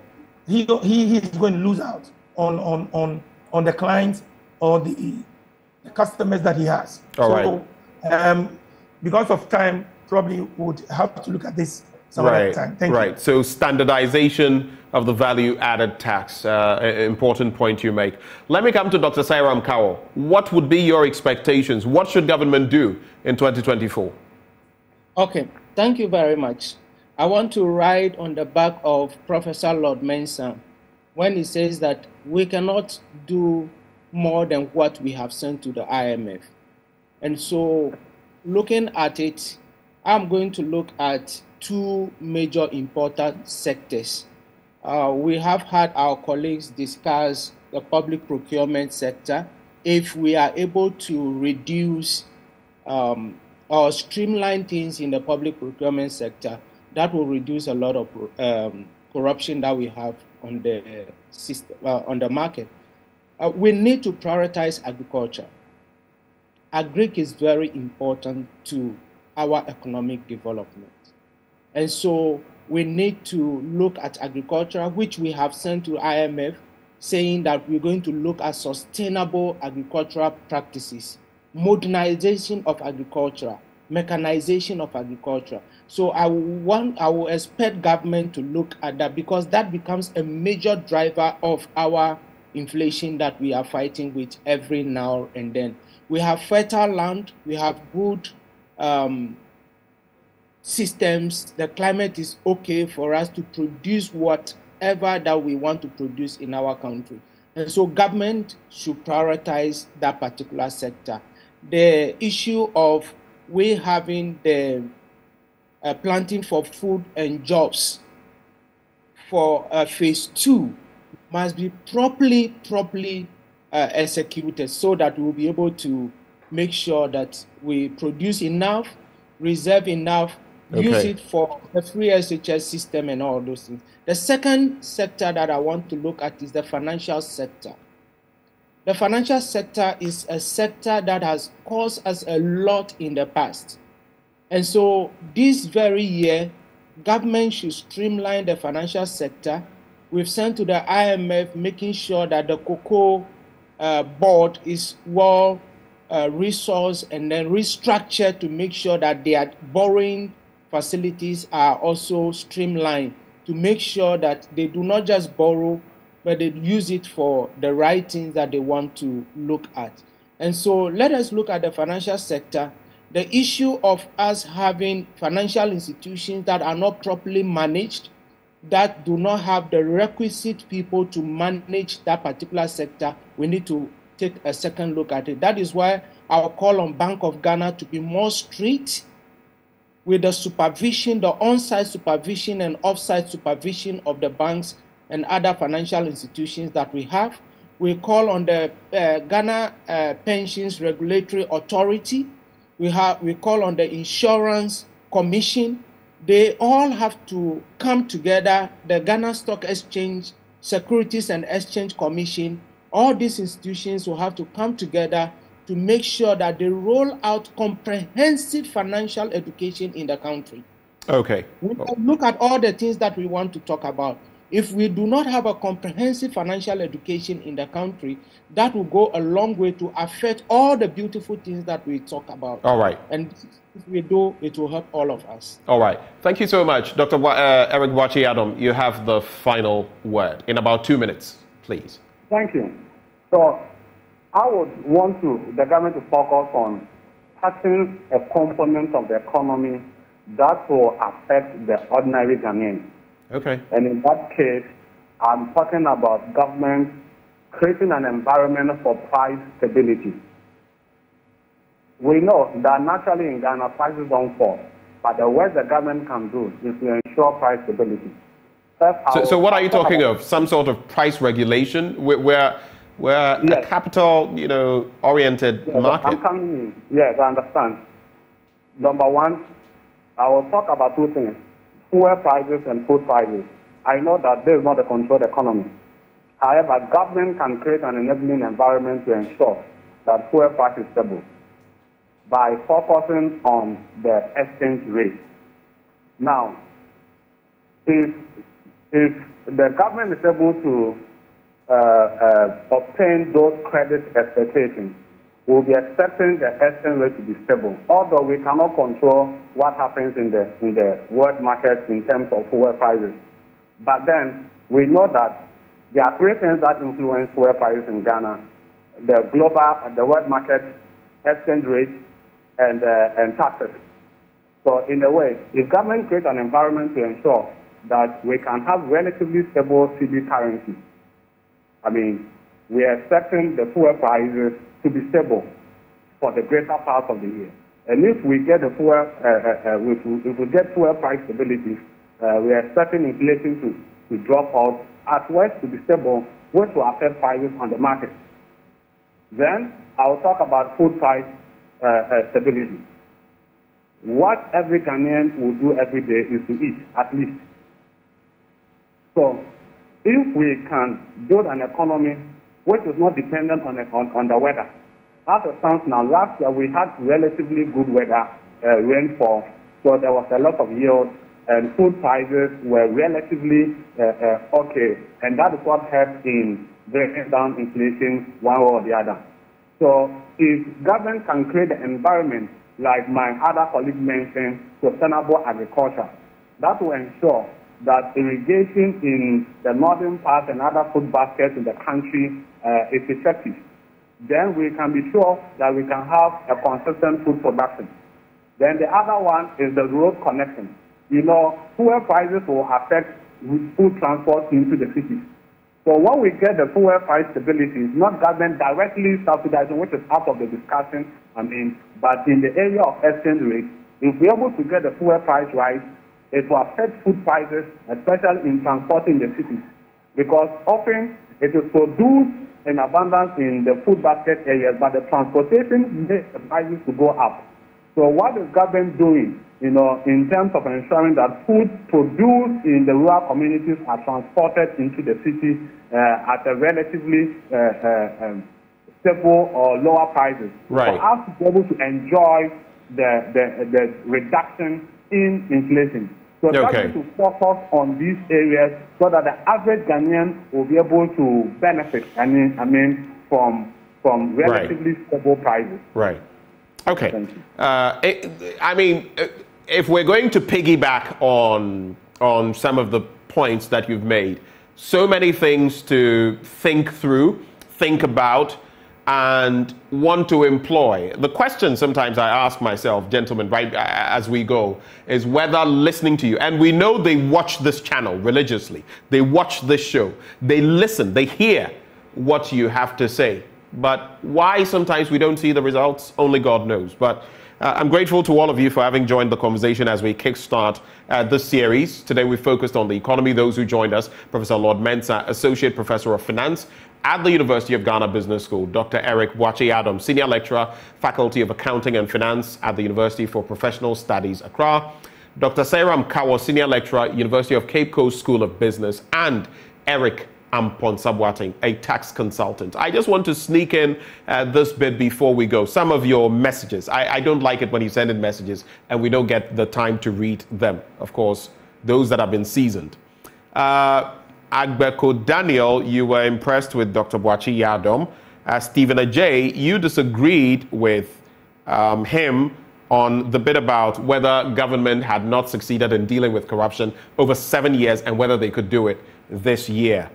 he is going to lose out on the clients or the customers that he has. Because of time, probably would have to look at this some other time. Thank you. So standardization of the value-added tax, important point you make. Let me come to Dr. Sairam Kawo. What would be your expectations? What should government do in 2024? Okay, thank you very much. I want to ride on the back of Professor Lord Mensah when he says that we cannot do more than what we have sent to the IMF. And so, looking at it, I'm going to look at two major important sectors. We have had our colleagues discuss the public procurement sector. If we are able to reduce or streamline things in the public procurement sector, that will reduce a lot of corruption that we have on the system, on the market. We need to prioritize agriculture. Agric is very important to our economic development. And so we need to look at agriculture, which we have sent to IMF, saying that we're going to look at sustainable agricultural practices, modernization of agriculture, mechanization of agriculture. So I will expect government to look at that, because that becomes a major driver of our inflation that we are fighting with every now and then. We have fertile land, we have good systems, the climate is okay for us to produce whatever that we want to produce in our country. And so government should prioritize that particular sector. The issue of we having the planting for food and jobs for phase 2 must be properly executed, so that we will be able to make sure that we produce enough, reserve enough, use it for the free SHS system and all those things. The second sector that I want to look at is the financial sector. The financial sector is a sector that has caused us a lot in the past. And so this very year, government should streamline the financial sector. We've sent to the IMF making sure that the cocoa board is well resourced and then restructured to make sure that their borrowing facilities are also streamlined, to make sure that they do not just borrow, but they use it for the right things that they want to look at. And so let us look at the financial sector. The issue of us having financial institutions that are not properly managed, that do not have the requisite people to manage that particular sector, we need to take a second look at it. That is why I'll call on Bank of Ghana to be more strict with the supervision, the on-site supervision and off-site supervision of the banks and other financial institutions that we have. We call on the Ghana Pensions Regulatory Authority. We call on the Insurance Commission. They all have to come together. The Ghana Stock Exchange, Securities and Exchange Commission, all these institutions will have to come together to make sure that they roll out comprehensive financial education in the country. Okay. We can look at all the things that we want to talk about. If we do not have a comprehensive financial education in the country, that will go a long way to affect all the beautiful things that we talk about. All right. And if we do, it will help all of us. All right. Thank you so much. Dr. Eric Boakye Adom, you have the final word in about 2 minutes, please. Thank you. So I would want the government to focus on touching a component of the economy that will affect the ordinary Ghanaian. Okay. And in that case, I'm talking about government creating an environment for price stability. We know that naturally in Ghana, prices don't fall. But the work the government can do is to ensure price stability. So what are you talking of? Some sort of price regulation? We're a capital, oriented market. I'm coming in. Yes, I understand. Number one, I will talk about two things: fuel prices and food prices. I know that this is not a controlled economy. However, government can create an enabling environment to ensure that fuel price is stable by focusing on the exchange rate. Now, if the government is able to obtain those credit expectations, we'll be expecting the exchange rate to be stable. Although we cannot control what happens in the world market in terms of fuel prices. But then we know that there are three things that influence fuel prices in Ghana: the world market, exchange rate, and taxes. So in a way, if government creates an environment to ensure that we can have relatively stable cedi currency, I mean, we are expecting the fuel prices to be stable for the greater part of the year. And if we get if we get fuel price stability, we are expecting inflation to drop out, as well as to be stable, which will affect prices on the market. Then I will talk about food price stability. What every Ghanaian will do every day is to eat, at least. So if we can build an economy which is not dependent on the weather. As it stands now, last year we had relatively good weather, rainfall, so there was a lot of yield, and food prices were relatively okay, and that is what helped in bringing down inflation one way or the other. So if government can create an environment, like my other colleague mentioned, sustainable agriculture, that will ensure that irrigation in the northern part and other food baskets in the country is effective. Then we can be sure that we can have a consistent food production. Then the other one is the road connection. Fuel prices will affect food transport into the cities. So when we get the fuel price stability, it's not government directly subsidizing, which is out of the discussion, but in the area of exchange rate, if we're able to get the fuel price right, it will affect food prices, especially in transporting the cities, because often it is produced in abundance in the food basket areas, but the transportation makes the prices to go up. So what is government doing, in terms of ensuring that food produced in the rural communities are transported into the city at a relatively stable or lower prices, right, for us to be able to enjoy the reduction in inflation. So okay, to focus on these areas so that the average Ghanaian will be able to benefit, from relatively stable prices. Right. Okay. If we're going to piggyback on some of the points that you've made, so many things to think through, think about, and want to employ. The question sometimes I ask myself, gentlemen, right as we go, is whether listening to you, and we know they watch this channel religiously, they watch this show, they listen, they hear what you have to say. But why sometimes we don't see the results, only God knows. But I'm grateful to all of you for having joined the conversation as we kickstart this series. Today we focused on the economy. Those who joined us: Professor Lord Mensah, Associate Professor of Finance at the University of Ghana Business School; Dr. Eric Boakye Adom, Senior Lecturer, Faculty of Accounting and Finance at the University for Professional Studies, Accra; Dr. Sairam Kawo, Senior Lecturer, University of Cape Coast School of Business; and Eric Ampon Sabwating, a tax consultant. I just want to sneak in this bit before we go. Some of your messages. I don't like it when you send in messages and we don't get the time to read them. Of course, those that have been seasoned. Agbeko Daniel, you were impressed with Dr. Boachi Yadom. Stephen Ajay, you disagreed with him on the bit about whether government had not succeeded in dealing with corruption over 7 years and whether they could do it this year.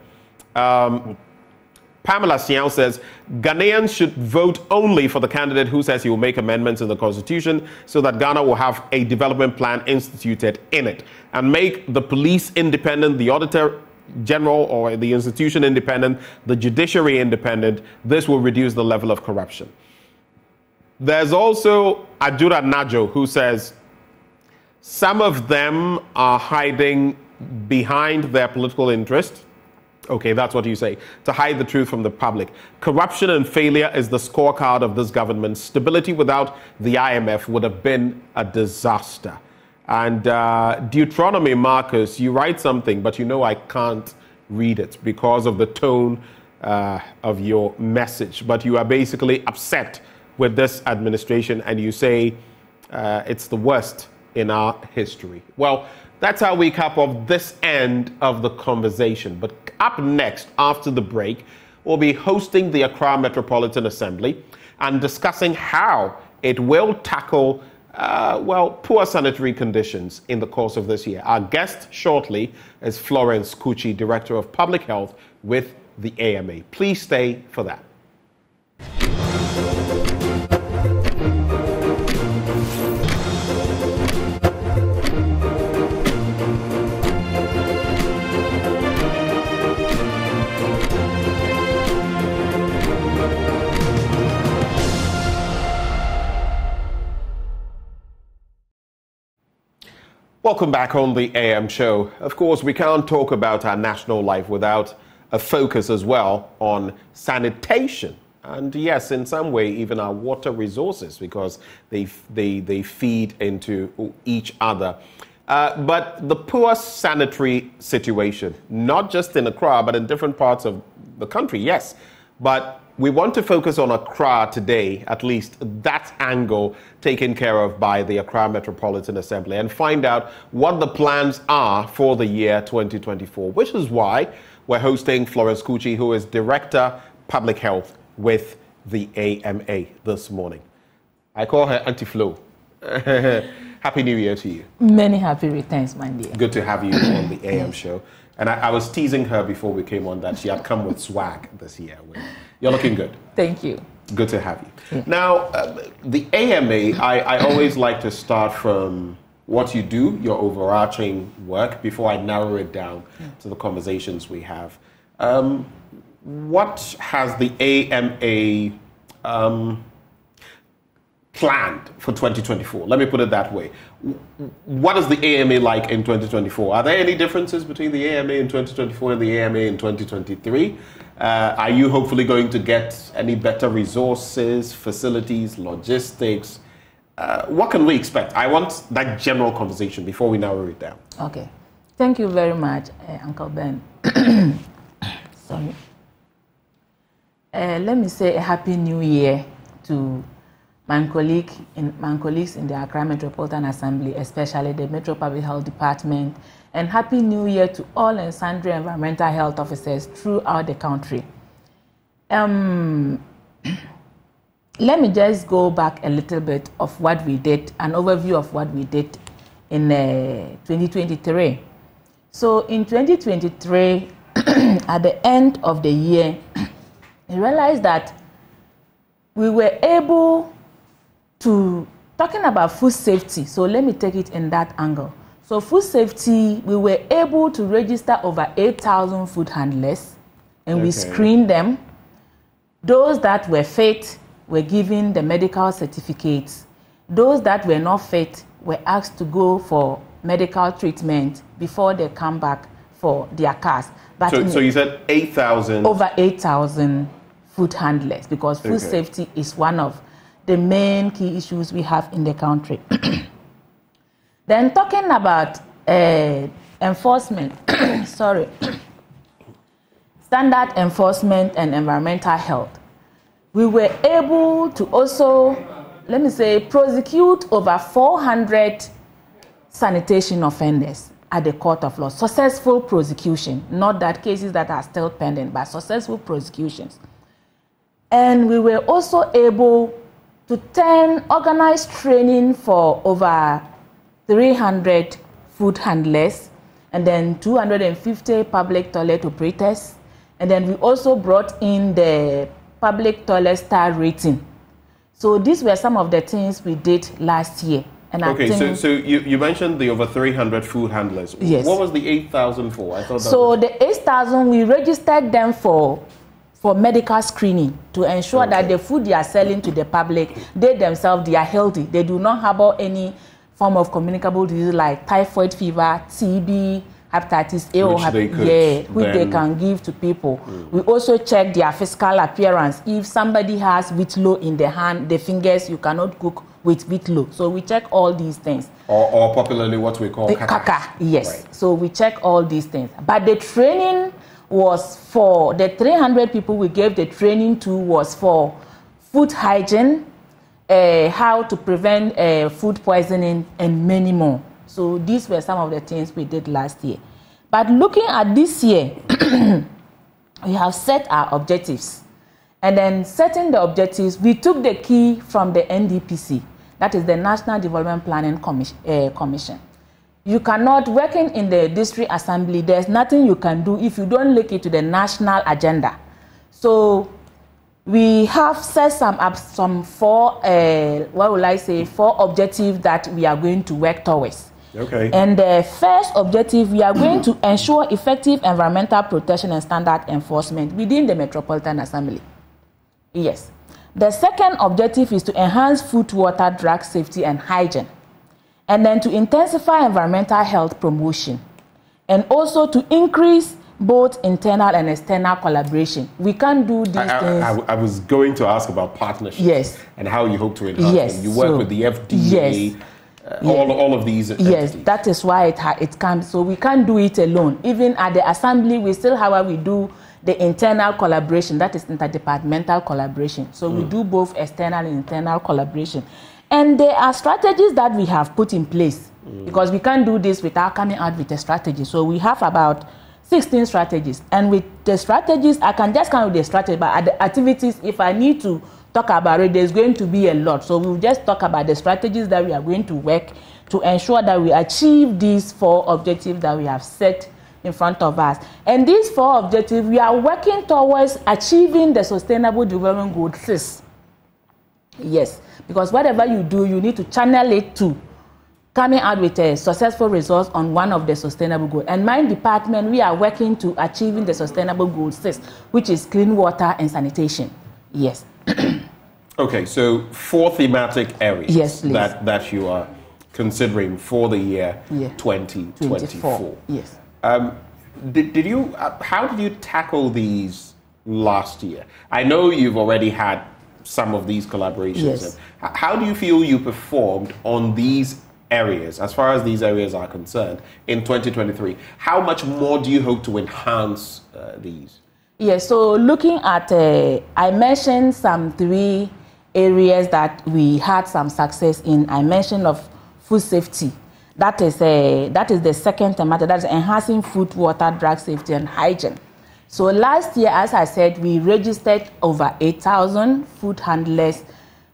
Pamela Siao says, Ghanaians should vote only for the candidate who says he will make amendments in the constitution so that Ghana will have a development plan instituted in it and make the police independent, the auditor general or the institution independent, the judiciary independent. This will reduce the level of corruption. There's also Ajura Najo who says some of them are hiding behind their political interest. Okay, that's what you say, to hide the truth from the public. Corruption and failure is the scorecard of this government. Stability without the IMF would have been a disaster. And Deuteronomy Marcus, you write something, but you know I can't read it because of the tone of your message. But you are basically upset with this administration and you say it's the worst in our history. Well, that's how we cap off this end of the conversation. But up next, after the break, we'll be hosting the Accra Metropolitan Assembly and discussing how it will tackle poor sanitary conditions in the course of this year. Our guest shortly is Florence Kuchi, Director of Public Health with the AMA. Please stay for that. Welcome back on the AM show. Of course, we can't talk about our national life without a focus as well on sanitation. And yes, in some way, even our water resources, because they feed into each other. But the poor sanitary situation, not just in Accra, but in different parts of the country, yes. But we want to focus on Accra today, at least that angle taken care of by the Accra Metropolitan Assembly, and find out what the plans are for the year 2024, which is why we're hosting Florence Kuchi, who is Director Public Health with the AMA this morning. I call her Auntie Flo. Happy New Year to you. Many happy returns, my dear. Good to have you on the AM show. And I was teasing her before we came on that she had come with swag this year. You're looking good. Thank you. Good to have you. Yeah. Now, the AMA, I always like to start from what you do, your overarching work, before I narrow it down to the conversations we have. What has the AMA planned for 2024? Let me put it that way. What is the AMA like in 2024? Are there any differences between the AMA in 2024 and the AMA in 2023? Are you hopefully going to get any better resources, facilities, logistics? What can we expect? I want that general conversation before we narrow it down. Okay. Thank you very much, Uncle Ben. Sorry. Let me say a happy new year to my colleagues in the Accra Metropolitan Assembly, especially the Metro Public Health Department, and happy new year to all and sundry environmental health officers throughout the country. Let me just go back a little bit of what we did, an overview of what we did in 2023. So in 2023, at the end of the year, we realized that we were able to, talking about food safety, so let me take it in that angle. So food safety, we were able to register over 8,000 food handlers, and we screened them. Those that were fit were given the medical certificates. Those that were not fit were asked to go for medical treatment before they come back for their cars. But so you said 8,000? Over 8,000 food handlers, because food safety is one of the main key issues we have in the country. Then talking about enforcement, sorry. standard enforcement, and environmental health. We were able to also, let me say, prosecute over 400 sanitation offenders at the court of law. Successful prosecution, not that cases that are still pending, but successful prosecutions. And we were also able to turn organized training for over 300 food handlers, and then 250 public toilet operators. And then we also brought in the public toilet star rating. So these were some of the things we did last year. And okay, so you mentioned the over 300 food handlers. Yes. What was the 8,000 for? I thought that so the 8,000, we registered them for medical screening to ensure that the food they are selling to the public, they themselves, they are healthy. They do not harbor any form of communicable disease like typhoid fever, TB, hepatitis A, which they can give to people. We also check their physical appearance. If somebody has whitlow in the hand, the fingers, you cannot cook with whitlow. So we check all these things. Or popularly what we call kaka. Yes. Right. So So we check all these things. But the training was for the 300 people we gave the training to was for food hygiene, how to prevent food poisoning, and many more. So these were some of the things we did last year. But looking at this year, we have set our objectives. And then setting the objectives, we took the key from the NDPC, that is the National Development Planning Commission. You cannot, working in the district assembly, there's nothing you can do if you don't link it to the national agenda. So we have set some four objectives that we are going to work towards. Okay. And the first objective, we are going to ensure effective environmental protection and standard enforcement within the Metropolitan Assembly. Yes. The second objective is to enhance food, water, drug safety, and hygiene. And then to intensify environmental health promotion. And also to increase both internal and external collaboration. We can't do these things. I was going to ask about partnerships. Yes. And how you hope to enhance them. You work with the FDA. Yes. All of these Yes, that is why it can. So we can't do it alone. Even at the assembly, we still, however, we do the internal collaboration, that is interdepartmental collaboration. So we do both external and internal collaboration. And there are strategies that we have put in place because we can't do this without coming out with a strategy. So we have about 16 strategies. And with the strategies, I can just come with the strategy, but at the activities, if I need to talk about it, there's going to be a lot. So we'll just talk about the strategies that we are going to work to ensure that we achieve these four objectives that we have set in front of us. And these four objectives, we are working towards achieving the Sustainable Development Goal 6. Yes, because whatever you do, you need to channel it to coming out with a successful result on one of the sustainable goals. And my department, we are working to achieving the Sustainable Goal 6, which is clean water and sanitation. Yes. Okay, so 4 thematic areas yes, that you are considering for the year 2024. Yes. How did you tackle these last year? I know you've already had some of these collaborations. Yes. How do you feel you performed on these areas, as far as these areas are concerned, in 2023? How much more do you hope to enhance these? Yes, so looking at, I mentioned some 3 areas that we had some success in. I mentioned of food safety. That is the second thematic, that is enhancing food, water, drug safety, and hygiene. So last year, as I said, we registered over 8,000 food handlers,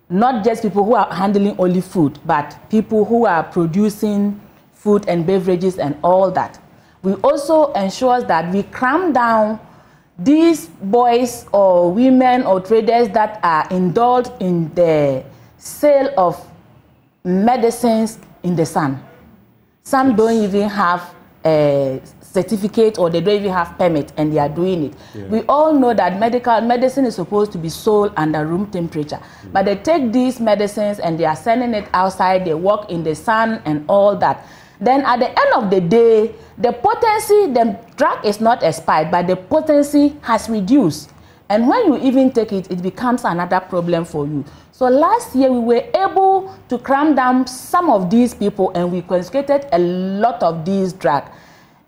not just people who are handling only food, but people who are producing food and beverages and all that. We also ensure that we clamp down these boys or women or traders that are indulged in the sale of medicines in the sun. Some don't even have a certificate or they don't even have permit and they are doing it. Yeah. We all know that medicine is supposed to be sold under room temperature, but they take these medicines and they are sending it outside, they work in the sun and all that. Then at the end of the day, the potency, the drug is not expired, but the potency has reduced. And when you even take it, it becomes another problem for you. So last year, we were able to clamp down some of these people and we confiscated a lot of these drugs.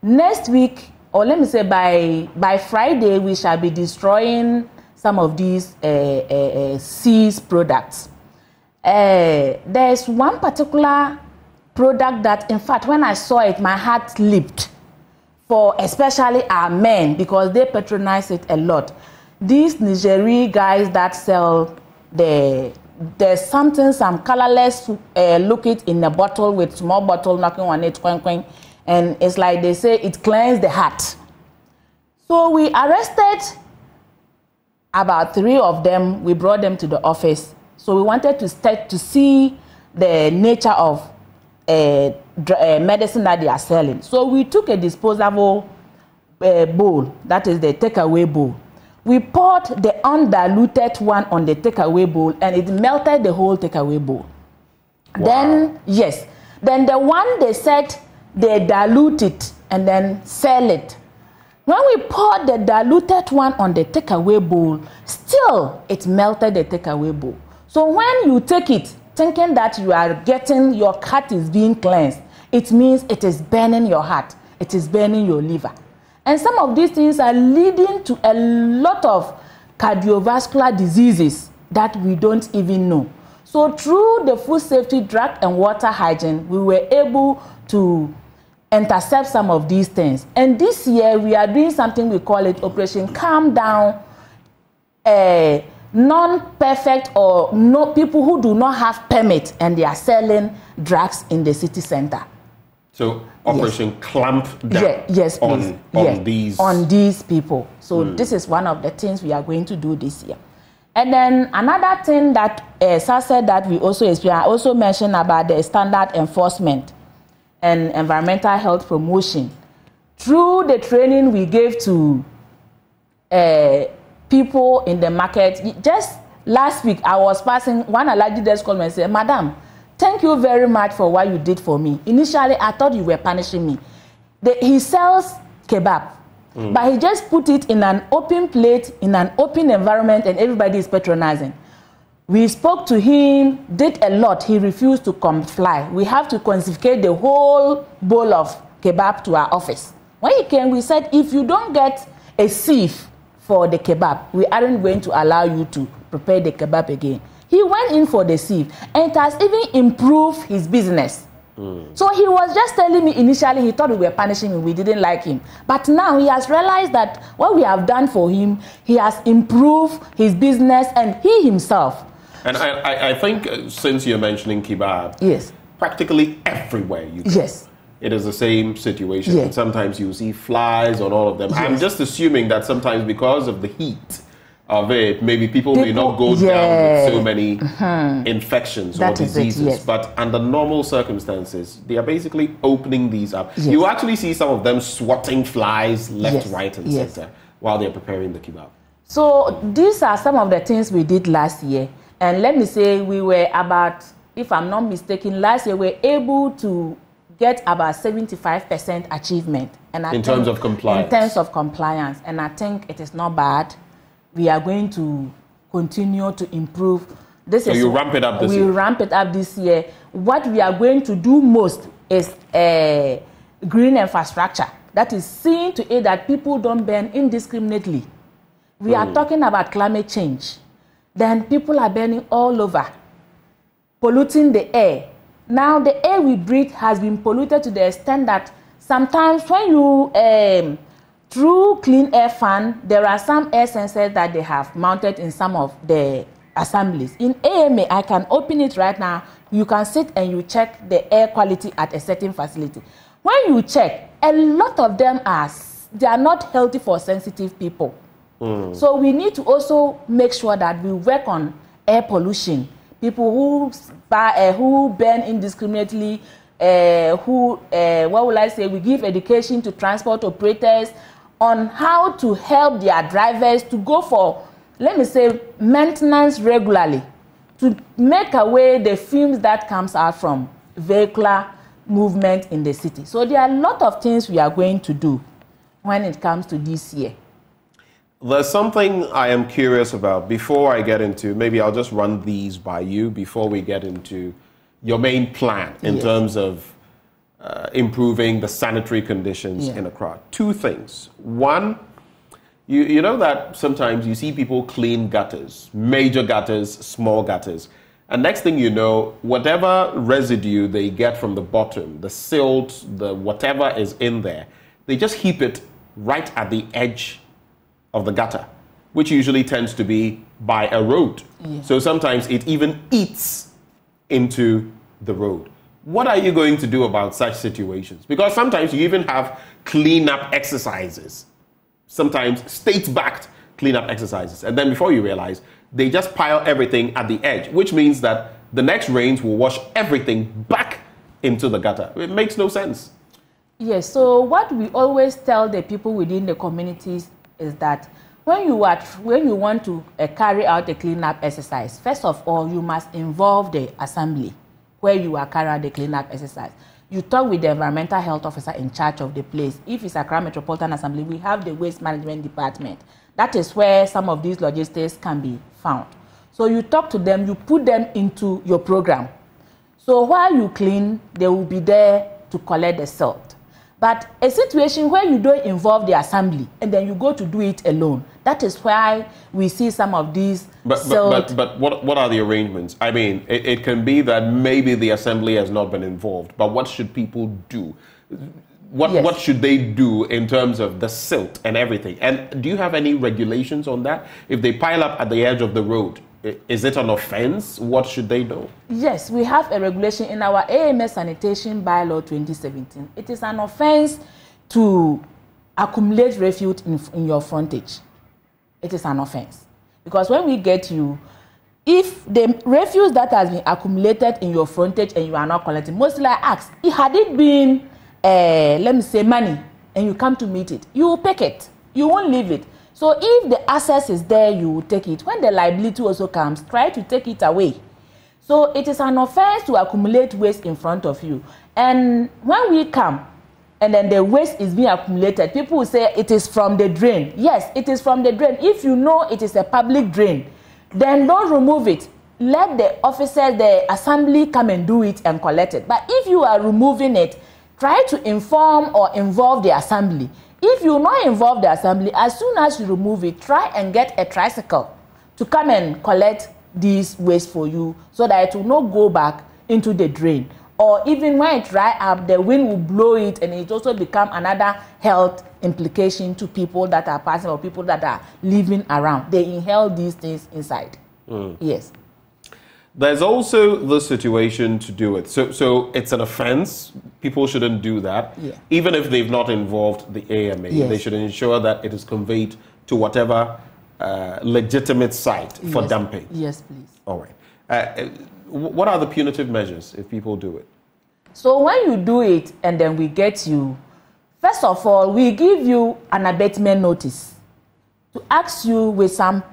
Next week, or let me say by Friday, we shall be destroying some of these seized products. There's one particular product that, in fact, when I saw it, my heart leaped, for especially our men, because they patronize it a lot. These Nigerian guys that sell there's something, some colorless look it in a bottle with small bottle knocking on it, and it's like they say it cleans the heart. So we arrested about 3 of them. We brought them to the office. So we wanted to see the nature of medicine that they are selling. So we took a disposable bowl, that is the takeaway bowl. We poured the undiluted one on the takeaway bowl, and it melted the whole takeaway bowl. Wow. Then, yes. Then the one they said they dilute it and then sell it. When we poured the diluted one on the takeaway bowl, still it melted the takeaway bowl. So when you take it, thinking that you are getting, your heart is being cleansed, it means it is burning your heart. It is burning your liver. And some of these things are leading to a lot of cardiovascular diseases that we don't even know. So through the food safety, drug and water hygiene, we were able to intercept some of these things. And this year we are doing something, we call it Operation Calm Down, non-perfect or no people who do not have permit and they are selling drugs in the city center. So Operation Clamp Down yes, please. on these people. So this is one of the things we are going to do this year. And then another thing that Sir said that we also experience, I also mentioned about the standard enforcement and environmental health promotion. Through the training we gave to people in the market, just last week I was passing, one Alhaji just called me and said, "Madam, thank you very much for what you did for me. Initially, I thought you were punishing me." He sells kebab, but he just put it in an open plate, in an open environment, and everybody is patronizing. We spoke to him, did a lot. He refused to comply. We have to confiscate the whole bowl of kebab to our office. When he came, we said, if you don't get a sieve for the kebab, we aren't going to allow you to prepare the kebab again. He went in for the sieve, and it has even improved his business. So he was just telling me initially he thought we were punishing him, we didn't like him. But now he has realized that what we have done for him, he has improved his business and he himself. And I think since you're mentioning kebab, yes, practically everywhere you go, yes, it is the same situation. Yes. And sometimes you see flies on all of them. Yes. I'm just assuming that sometimes because of the heat of it, maybe people may not go down with so many infections or diseases. But under normal circumstances, they are basically opening these up. Yes. You actually see some of them swatting flies left, right, and center while they're preparing the kebab. So these are some of the things we did last year. And let me say we were about, if I'm not mistaken, last year we were able to get about 75% achievement. And in terms of compliance? In terms of compliance. And I think it is not bad. We are going to continue to improve. So you ramp it up this year? We ramp it up this year. What we are going to do most is green infrastructure. That is seeing to it that people don't burn indiscriminately. We are talking about climate change. Then people are burning all over, polluting the air. Now the air we breathe has been polluted to the extent that sometimes when you, through Clean Air Fund, there are some air sensors that they have mounted in some of the assemblies. In AMA, I can open it right now. You can sit and you check the air quality at a certain facility. When you check, a lot of them they are not healthy for sensitive people. So we need to also make sure that we work on air pollution. People who burn indiscriminately, what will I say, we give education to transport operators on how to help their drivers to go for, let me say, maintenance regularly, to make away the fumes that comes out from vehicular movement in the city. So there are a lot of things we are going to do when it comes to this year. There's something I am curious about before I get into, maybe I'll just run these by you before we get into your main plan in terms of improving the sanitary conditions in Accra. Two things. One, you know that sometimes you see people clean gutters, major gutters, small gutters. And next thing you know, whatever residue they get from the bottom, the silt, the whatever is in there, they just heap it right at the edge of the gutter, which usually tends to be by a road. Yeah. So sometimes it even eats into the road. What are you going to do about such situations? Because sometimes you even have cleanup exercises, sometimes state-backed cleanup exercises. And then before you realize, they just pile everything at the edge, which means that the next rains will wash everything back into the gutter. It makes no sense. Yes, so what we always tell the people within the communities is that when you want to carry out a cleanup exercise, first of all, you must involve the assembly where you are carrying out the cleanup exercise. You talk with the environmental health officer in charge of the place. If it's Accra Metropolitan Assembly, we have the waste management department. That is where some of these logistics can be found. So you talk to them, you put them into your program. So while you clean, they will be there to collect the silt. But a situation where you don't involve the assembly and then you go to do it alone, that is why we see some of these silt. But what are the arrangements? I mean, it can be that maybe the assembly has not been involved, but what should people do? What should they do in terms of the silt and everything? And do you have any regulations on that? If they pile up at the edge of the road, is it an offense? What should they do? Yes, we have a regulation in our AMS Sanitation Bylaw 2017. It is an offense to accumulate refuse in your frontage. It is an offense. Because when we get you, if the refuse that has been accumulated in your frontage and you are not collecting, mostly I ask, had it been let me say money, and you come to meet it, you will pick it. You won't leave it. So if the access is there, you will take it. When the liability also comes, try to take it away. So it is an offense to accumulate waste in front of you. And when we come, and then the waste is being accumulated, people will say it is from the drain. Yes, it is from the drain. If you know it is a public drain, then don't remove it. Let the officers, the assembly come and do it and collect it. But if you are removing it, try to inform or involve the assembly. If you not involve the assembly, as soon as you remove it, try and get a tricycle to come and collect these waste for you so that it will not go back into the drain. Or even when it dry up, the wind will blow it and it also become another health implication to people that are passing or people that are living around. They inhale these things inside. Yes. There's also the situation to do it. So it's an offense. People shouldn't do that. Yeah. Even if they've not involved the AMA. Yes. They should ensure that it is conveyed to whatever legitimate site for dumping. Yes, please. All right. What are the punitive measures if people do it? So when you do it and then we get you, first of all, we give you an abatement notice to ask you with some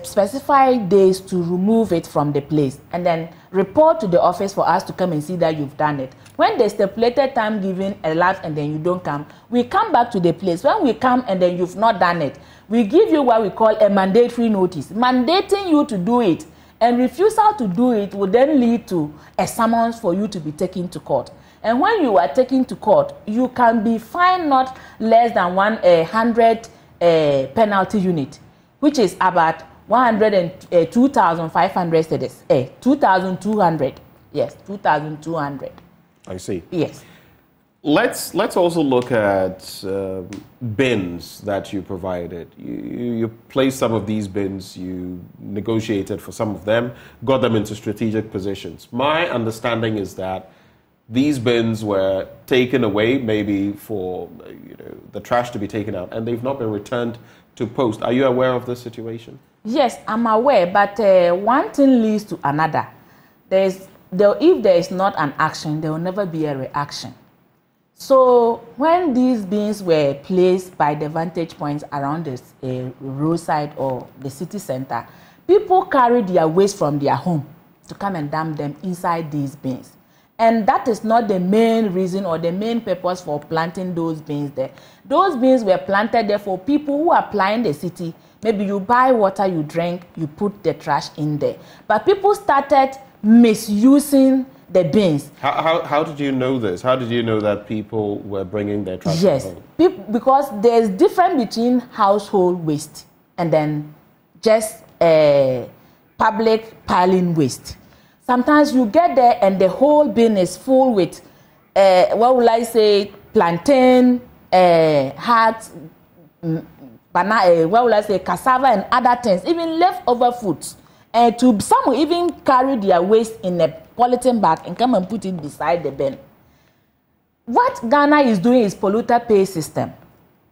specified days to remove it from the place and then report to the office for us to come and see that you've done it. When the stipulated time given elapsed and then you don't come, we come back to the place. When we come and then you've not done it, we give you what we call a mandatory notice, mandating you to do it. And refusal to do it will then lead to a summons for you to be taken to court. And when you are taken to court, you can be fined not less than 100 penalty unit, which is about 2,500 cedis. 2,200. Yes, 2,200. I see. Yes. Let's also look at bins that you provided. You placed some of these bins, you negotiated for some of them, got them into strategic positions. My understanding is that these bins were taken away maybe for the trash to be taken out, and they've not been returned to post. Are you aware of this situation? Yes, I'm aware, but one thing leads to another. If there is not an action, there will never be a reaction. So when these bins were placed by the vantage points around the roadside or the city center, people carried their waste from their home to come and dump them inside these bins. And that is not the main reason or the main purpose for planting those bins there. Those bins were planted there for people who are plying the city. Maybe you buy water, you drink, you put the trash in there. But people started misusing the bins. How did you know this? How did you know that people were bringing their trash home? Yes, because there's difference between household waste and then just public piling waste. Sometimes you get there and the whole bin is full with, what will I say, plantain, heart, banana, what will I say, cassava and other things, even leftover foods. And some will even carry their waste in a polythene bag and come and put it beside the bin. What Ghana is doing is polluter pay system.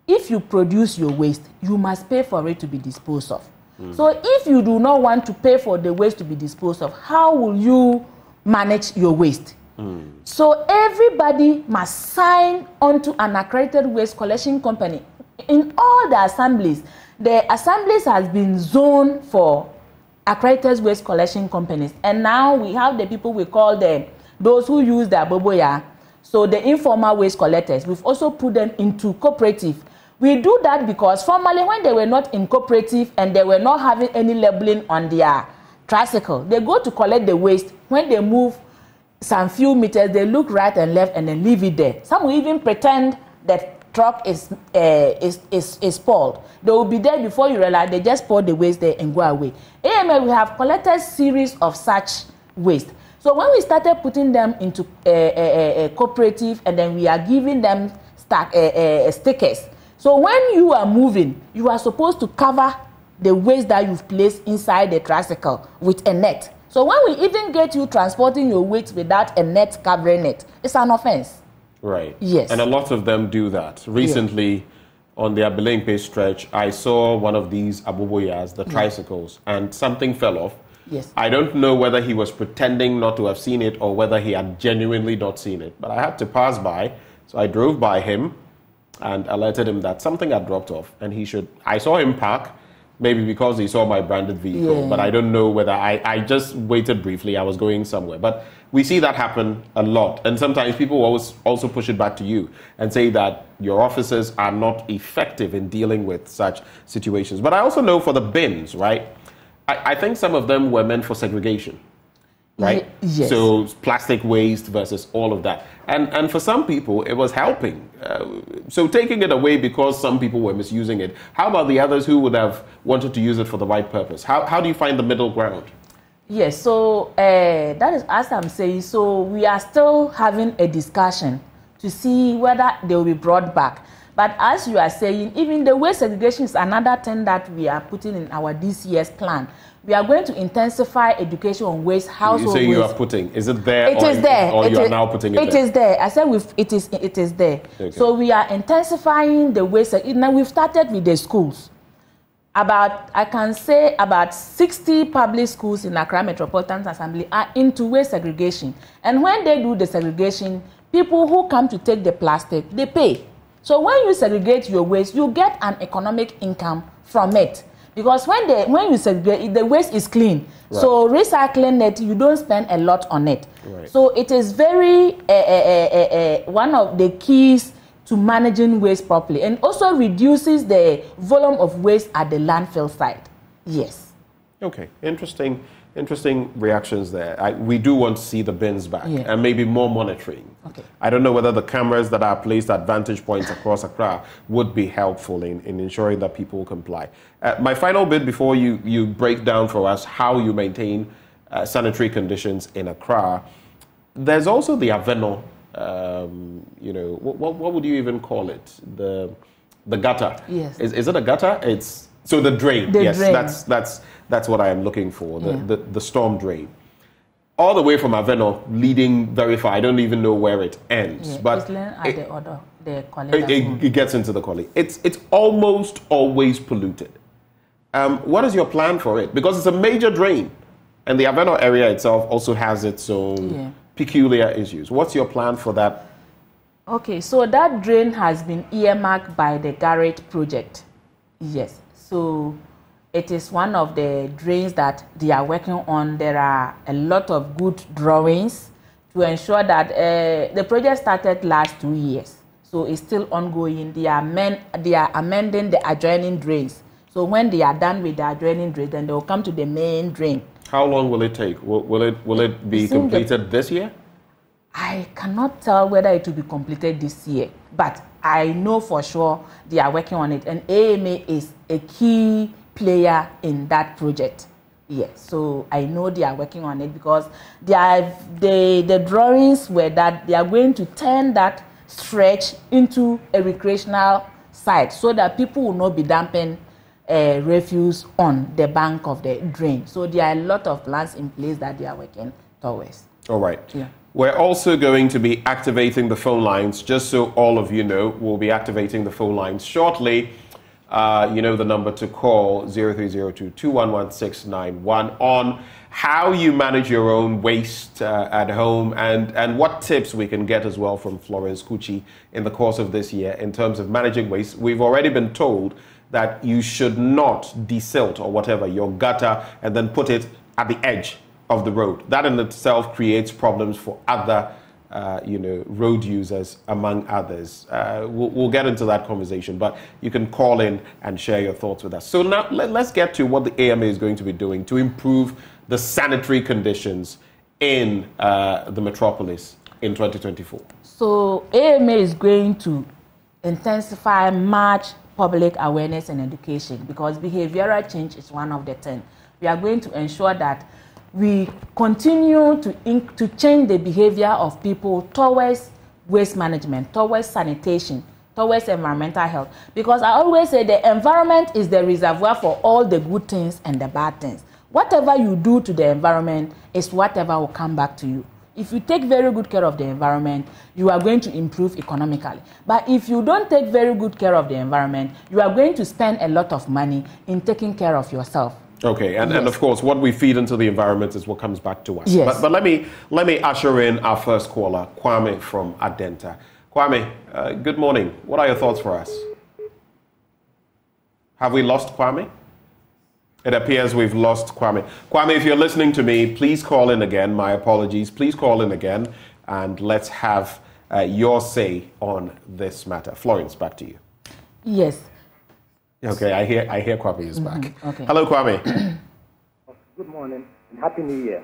If you produce your waste, you must pay for it to be disposed of. So if you do not want to pay for the waste to be disposed of, how will you manage your waste? So everybody must sign onto an accredited waste collection company. In all the assemblies has been zoned for accredited waste collection companies. And now we have the people we call those who use the aboboya. So the informal waste collectors, we've also put them into cooperative. We do that because formerly when they were not in cooperative and they were not having any labeling on their tricycle, they go to collect the waste. When they move some few meters, they look right and left and then leave it there. Some will even pretend that truck is spoiled. They will be there before you realize they just pour the waste there and go away. AMA, we have collected a series of such waste. So when we started putting them into a cooperative and then we are giving them stickers. So when you are moving, you are supposed to cover the waste that you've placed inside the tricycle with a net. So when we even get you transporting your waste without a net covering it, it's an offense. Right. Yes. And a lot of them do that. Recently, on the Abelempe stretch, I saw one of these aboboyas, the tricycles, and something fell off. Yes. I don't know whether he was pretending not to have seen it or whether he had genuinely not seen it. But I had to pass by, so I drove by him and alerted him that something had dropped off and he should. I saw him park, maybe because he saw my branded vehicle, but I don't know whether I just waited briefly. I was going somewhere. But we see that happen a lot. And sometimes people always also push it back to you and say that your officers are not effective in dealing with such situations. But I also know for the bins, right? I think some of them were meant for segregation, right? Yes. So plastic waste versus all of that. And for some people, it was helping. So taking it away because some people were misusing it, how about the others who would have wanted to use it for the right purpose? How do you find the middle ground? Yes, so that is as I'm saying. So we are still having a discussion to see whether they will be brought back. But as you are saying, even the waste segregation is another thing that we are putting in our this year's plan. We are going to intensify education on waste, household waste. You say you are putting. Is it there? It is there. Or you are now putting it there? It is there. I said it is there. Okay. So we are intensifying the waste. Now we've started with the schools. I can say about 60 public schools in Accra Metropolitan Assembly are into waste segregation. And when they do the segregation, people who come to take the plastic, they pay. So when you segregate your waste, you get an economic income from it. Because when you segregate, the waste is clean. Right. So recycling it, you don't spend a lot on it. Right. So it is very one of the keys to managing waste properly, and also reduces the volume of waste at the landfill site. Yes. Okay, interesting reactions there. We do want to see the bins back and maybe more monitoring. Okay. I don't know whether the cameras that are placed at vantage points across Accra would be helpful in ensuring that people comply. My final bit before you break down for us how you maintain sanitary conditions in Accra, there's also the Aveno, what would you even call it? The gutter. Yes. Is it a gutter? So the drain. Yes, drain. That's what I am looking for. The storm drain. All the way from Aveno, leading very far. I don't even know where it ends. Yeah, but it gets into the Collie. It's almost always polluted. What is your plan for it? Because it's a major drain. And the Aveno area itself also has its own peculiar issues. What's your plan for that? Okay, so that drain has been earmarked by the Garrett project. Yes. So it is one of the drains that they are working on. There are a lot of good drawings to ensure that the project started last 2 years. So it's still ongoing. They are amending the adjoining drains. So when they are done with the adjoining drains, then they will come to the main drain. How long will it take? Will it be completed this year? I cannot tell whether it will be completed this year, but I know for sure they are working on it, and AMA is a key player in that project. Yes, so I know they are working on it because the drawings were that they are going to turn that stretch into a recreational site so that people will not be dumping refuse on the bank of the drain. So there are a lot of plans in place that they are working towards. All right. Yeah. We're also going to be activating the phone lines, just so all of you know. We'll be activating the phone lines shortly. You know the number to call, 0302-211-691, on how you manage your own waste at home, and what tips we can get as well from Florence Kuchi in the course of this year in terms of managing waste. We've already been told that you should not desilt or whatever your gutter and then put it at the edge of the road. That in itself creates problems for other road users, among others. We'll get into that conversation, but you can call in and share your thoughts with us. So now let's get to what the AMA is going to be doing to improve the sanitary conditions in the metropolis in 2024. So AMA is going to intensify much public awareness and education, because behavioral change is one of the 10. We are going to ensure that we continue to change the behavior of people towards waste management, towards sanitation, towards environmental health. Because I always say the environment is the reservoir for all the good things and the bad things. Whatever you do to the environment is whatever will come back to you. If you take very good care of the environment, you are going to improve economically. But if you don't take very good care of the environment, you are going to spend a lot of money in taking care of yourself. Okay, and of course, what we feed into the environment is what comes back to us. Yes. But let me usher in our first caller, Kwame from Adenta. Kwame, good morning. What are your thoughts for us? Have we lost Kwame? It appears we've lost Kwame. Kwame, if you're listening to me, please call in again. My apologies. Please call in again, and let's have your say on this matter. Florence, back to you. Yes. Okay, I hear Kwame is back. Okay. Hello, Kwame. Good morning and Happy New Year.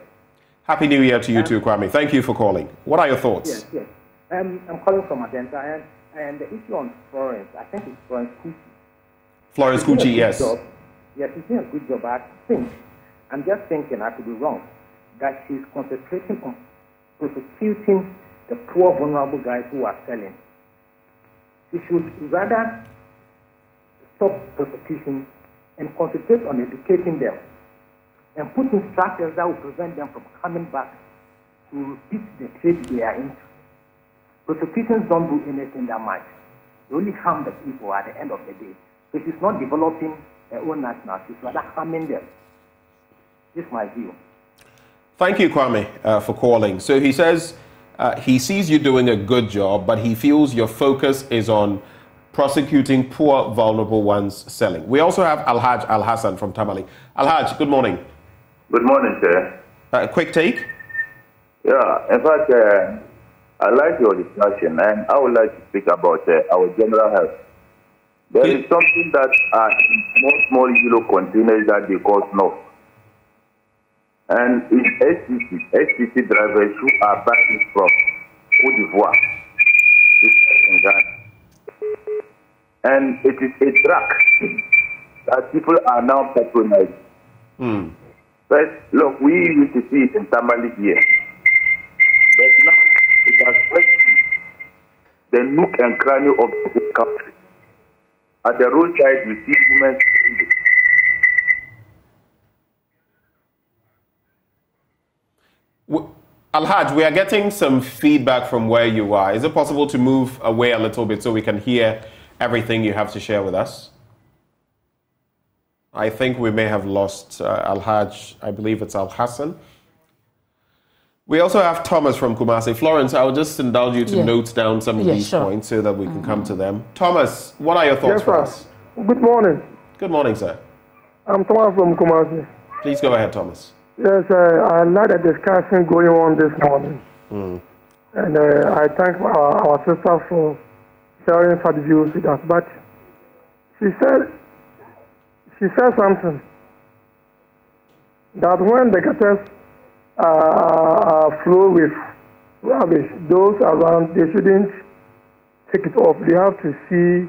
Happy New Year to you too, Kwame. Thank you for calling. What are your thoughts? Yes. I'm calling from Adenta, and the issue on Florence, I think it's Florence Kuchi. Florence Kuchi, yes. Yes, she's doing a good job. I'm just thinking, I could be wrong, that she's concentrating on prosecuting the poor, vulnerable guys who are selling. She should rather stop prosecution and concentrate on educating them and put in structures that will prevent them from coming back to repeat the trade they are into. Prosecutions don't do anything that much. They only harm the people at the end of the day. So she's not developing her own national, she's rather harming them. This is my view. Thank you, Kwame, for calling. So he says he sees you doing a good job, but he feels your focus is on prosecuting poor, vulnerable ones selling. We also have Alhaj Al Hassan from Tamale. Alhaj, good morning. Good morning, sir. Quick take? Yeah, in fact, I like your discussion, and I would like to speak about our general health. There is something that are small yellow containers that they call snuff. And it's STC drivers who are buying from Côte d'Ivoire. And it is a drug that people are now patronizing. But look, we used to see it in Tamale here. But now it has spread to the nook and cranny of the country. At the roadside, we see women. Alhaj, we are getting some feedback from where you are. Is it possible to move away a little bit so we can hear everything you have to share with us? I think we may have lost Alhaj. I believe it's Al Hassan. We also have Thomas from Kumasi. Florence, I will just indulge you to note down some of these points so that we can come to them. Thomas, what are your thoughts for us? Good morning. Good morning, sir. I'm Thomas from Kumasi. Please go ahead, Thomas. Yes, I like the discussion going on this morning. And I thank our sister for sharing her views with us. But she said something, that when the gutters flow with rubbish. Those around, they shouldn't take it off. They have to see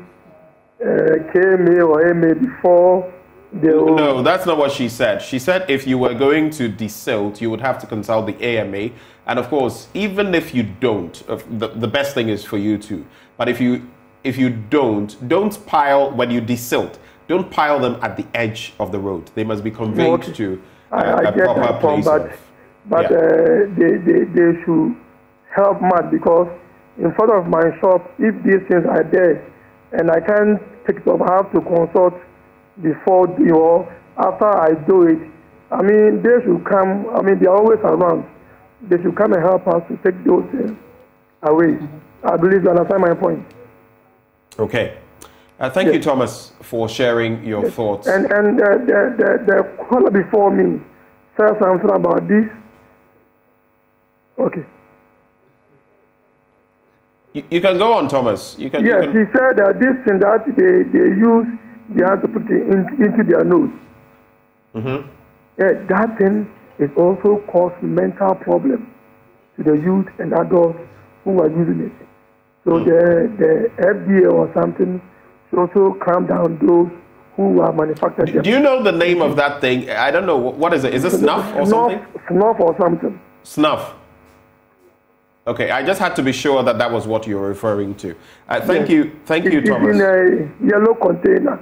KMA or AMA before they will... No, that's not what she said. She said if you were going to desilt, you would have to consult the AMA. And of course, even if you don't, the best thing is for you to. But if you don't pile, when you desilt, don't pile them at the edge of the road. They must be conveyed to a proper place. But they should help much, because in front of my shop, if these things are there and I can't pick it up, I have to consult before or after I do it. I mean, they should come. I mean, they are always around. They should come and help us to take those things away. I believe you understand my point. Okay. Thank you, Thomas, for sharing your thoughts. And the caller before me said something about this. Okay. You can go on, Thomas. He said that this thing that they use, they have to put it into their nose. Mm-hmm. Yeah, that thing is also cause mental problems to the youth and adults who are using it. So the FDA or something should also calm down those who are manufacturing them. Do you know the name of that thing? I don't know. What is it? Is it snuff or something? Snuff or something. Snuff. Okay, I just had to be sure that was what you're referring to. Thank you, Thomas. It's in a yellow container.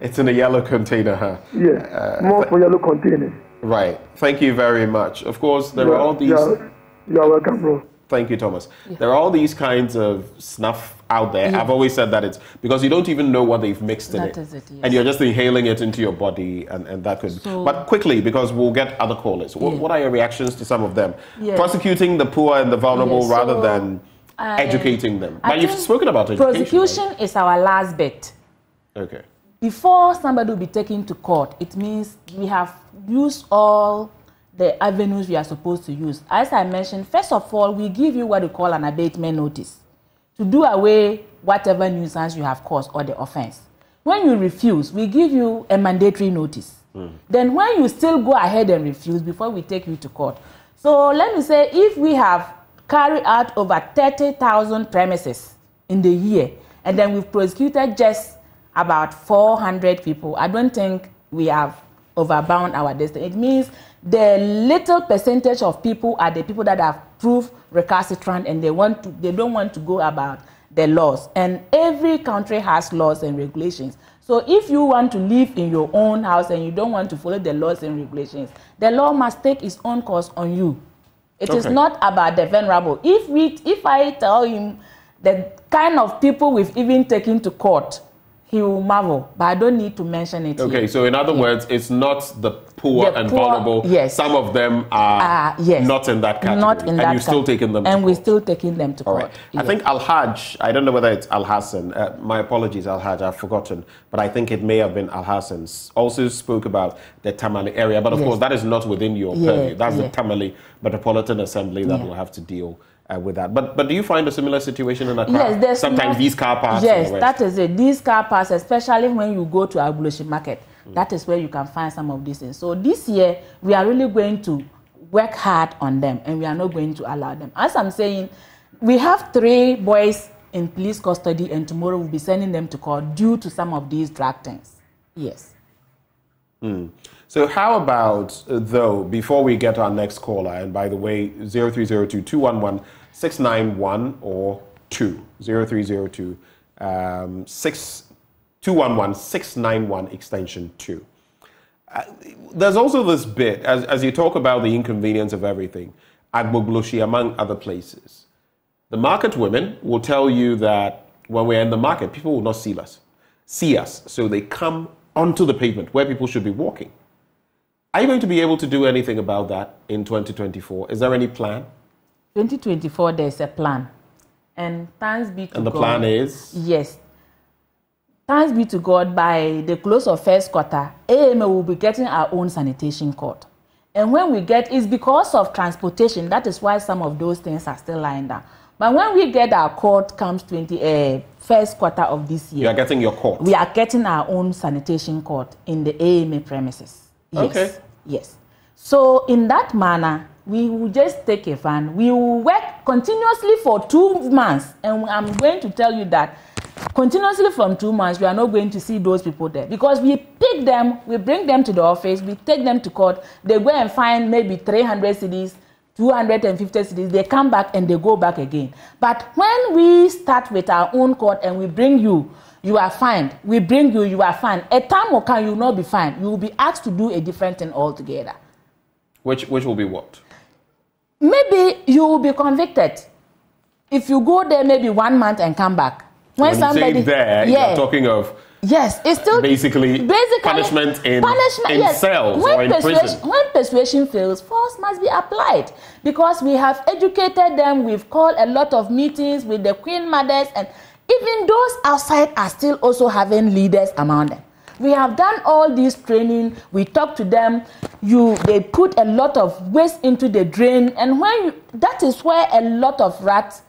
It's in a yellow container, huh? Yeah, more for yellow containers. Right. Thank you very much. Of course, there are all these... You're welcome, bro. Thank you, Thomas. Yeah. There are all these kinds of snuff out there. Yeah. I've always said that it's because you don't even know what they've mixed in it. Yes. And you're just inhaling it into your body, and that could... But quickly, because we'll get other callers. What are your reactions to some of them? Yeah. Prosecuting the poor and the vulnerable rather than educating them. But you've spoken about education. Prosecution is our last bet. Okay. Before somebody will be taken to court, it means we have used all the avenues we are supposed to use. As I mentioned, first of all, we give you what we call an abatement notice to do away whatever nuisance you have caused or the offense. When you refuse, we give you a mandatory notice. Then when you still go ahead and refuse before we take you to court. So let me say, if we have carried out over 30,000 premises in the year, and then we've prosecuted just about 400 people, I don't think we have overbound our destiny. It means the little percentage of people are the people that have proved recalcitrant and they don't want to go about the laws. And every country has laws and regulations. So if you want to live in your own house and you don't want to follow the laws and regulations, the law must take its own course on you. It is not about the vulnerable. If I tell him the kind of people we've even taken to court, he will marvel, but I don't need to mention it here. So in other words, it's not the poor and vulnerable. Yes. Some of them are not in that category. Not in that and you're still taking them to court. And we're still taking them to court. Right. Yes. I think Al-Hajj, I don't know whether it's Al-Hassan, my apologies, Al-Hajj, I've forgotten, but I think it may have been Al-Hassan, also spoke about the Tamale area, but of course that is not within your purview. That's the Tamale Metropolitan Assembly that will have to deal with that. But do you find a similar situation in Accra? Yes, sometimes these car parks. Yes, that is it. These car parks, especially when you go to Agboleshi Market, that is where you can find some of these things. So this year, we are really going to work hard on them, and we are not going to allow them. As I'm saying, we have 3 boys in police custody, and tomorrow we'll be sending them to court due to some of these drug things. Yes. So how about, though, before we get our next caller, and by the way, 0302-211-691 or 2-0302-211-691 extension 2. There's also this bit, as you talk about the inconvenience of everything, Agbogbloshie, among other places. The market women will tell you that when we're in the market, people will not see us. So they come onto the pavement where people should be walking. Are you going to be able to do anything about that in 2024? Is there any plan? 2024, there's a plan. And thanks be to God. And the plan is? Yes. Thanks be to God, by the close of first quarter, AMA will be getting our own sanitation court. And when we get, it's because of transportation. That is why some of those things are still lying down. But when we get our court, comes first quarter of this year. You are getting your court? We are getting our own sanitation court in the AMA premises. Yes. Okay. Yes. So in that manner, we will just take a fan. We will work continuously for 2 months. And I'm going to tell you that continuously from 2 months, we are not going to see those people there. Because we pick them, we bring them to the office, we take them to court, they go and find maybe 300 cedis, 250 cedis, they come back and they go back again. But when we start with our own court and we bring you, you are fined. We bring you, you are fined. A time will come, you will not be fined. You will be asked to do a different thing altogether. Which will be what? Maybe you will be convicted. If you go there maybe 1 month and come back. When somebody, you say there, you're talking of it's still basically punishment in cells or in prison. When persuasion fails, force must be applied because we have educated them. We've called a lot of meetings with the Queen Mothers, and even those outside are still also having leaders among them. We have done all this training. We talk to them. They put a lot of waste into the drain, and that is where a lot of rats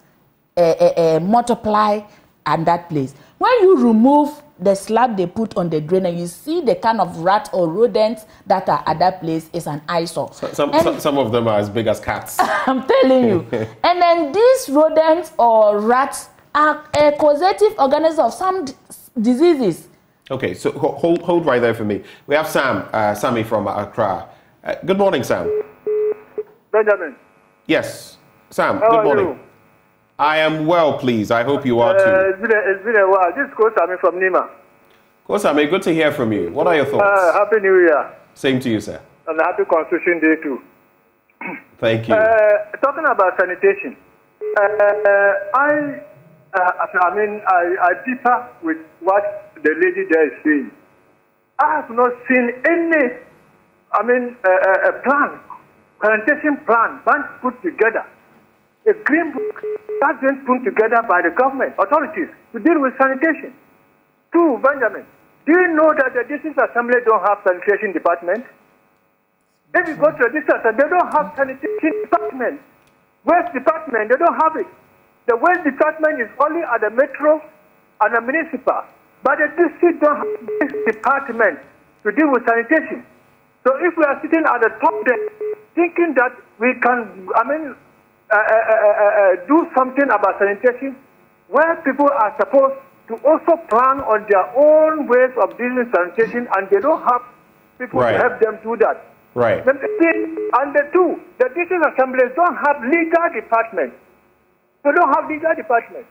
multiply at that place. When you remove the slab they put on the drain and you see the kind of rat or rodents that are at that place, is an eyesore. Some of them are as big as cats. I'm telling you. And then these rodents or rats are a causative organism of some diseases. Okay, so hold right there for me. We have Sammy from Accra. Good morning, Sam. Benjamin. Yes, Sam, How good morning. Are you? I am well, please. I hope you are too. It's been a while. This is Kosami from Nima. Kosami, good to hear from you. What are your thoughts? Happy New Year. Same to you, sir. And happy Constitution Day too. Thank you. Talking about sanitation, I differ with what the lady there is saying. I have not seen any, sanitation plan put together. A green book that's been put together by the government authorities to deal with sanitation. 2, Benjamin, do you know that the district assembly don't have sanitation department? If you go to the district assembly, they don't have sanitation department. Waste department, they don't have it. The waste department is only at the metro and the municipal. But the district don't have this department to deal with sanitation. So if we are sitting at the top there, thinking that we can, do something about sanitation, where people are supposed to also plan on their own ways of dealing with sanitation, and they don't have people to help them do that. Right. And the 2, the district assemblies don't have legal department. They don't have legal department.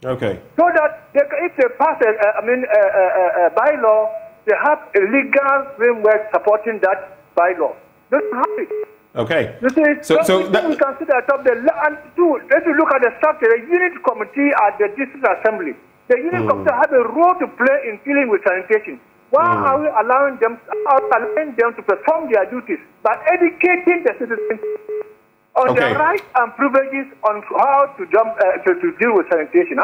Okay. So that if they pass a bylaw, they have a legal framework supporting that bylaw. They don't have it. Okay. You see, so we can sit at top and 2, if you look at the structure, the unit committee at the district assembly, the unit committee have a role to play in dealing with sanitation. Why are we allowing them to perform their duties by educating the citizens on their rights and privileges on how to deal with sanitation?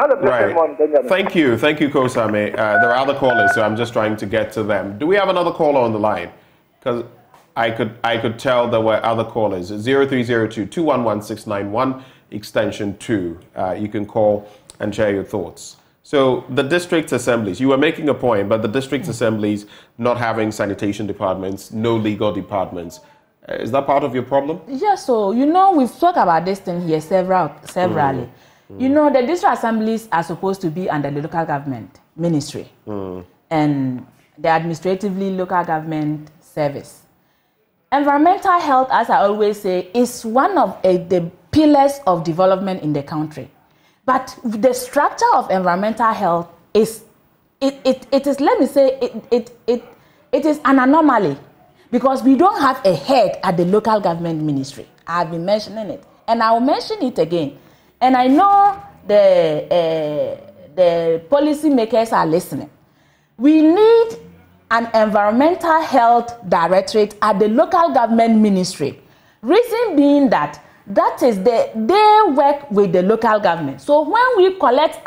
Thank you, Kosame. There are other callers, so I'm just trying to get to them. Do we have another caller on the line? Because I could tell there were other callers. 0302-211-691, extension 2. You can call and share your thoughts. So the district assemblies, you were making a point, but the district assemblies not having sanitation departments, no legal departments. Is that part of your problem? Yes, so, we've talked about this thing here severally. The district assemblies are supposed to be under the local government ministry and the administratively local government service. Environmental health, as I always say, is one of the pillars of development in the country. But the structure of environmental health is, it is an anomaly because we don't have a head at the local government ministry. I've been mentioning it, and I'll mention it again. And I know the policymakers are listening. We need an environmental health directorate at the local government ministry. Reason being that is they work with the local government. So when we collect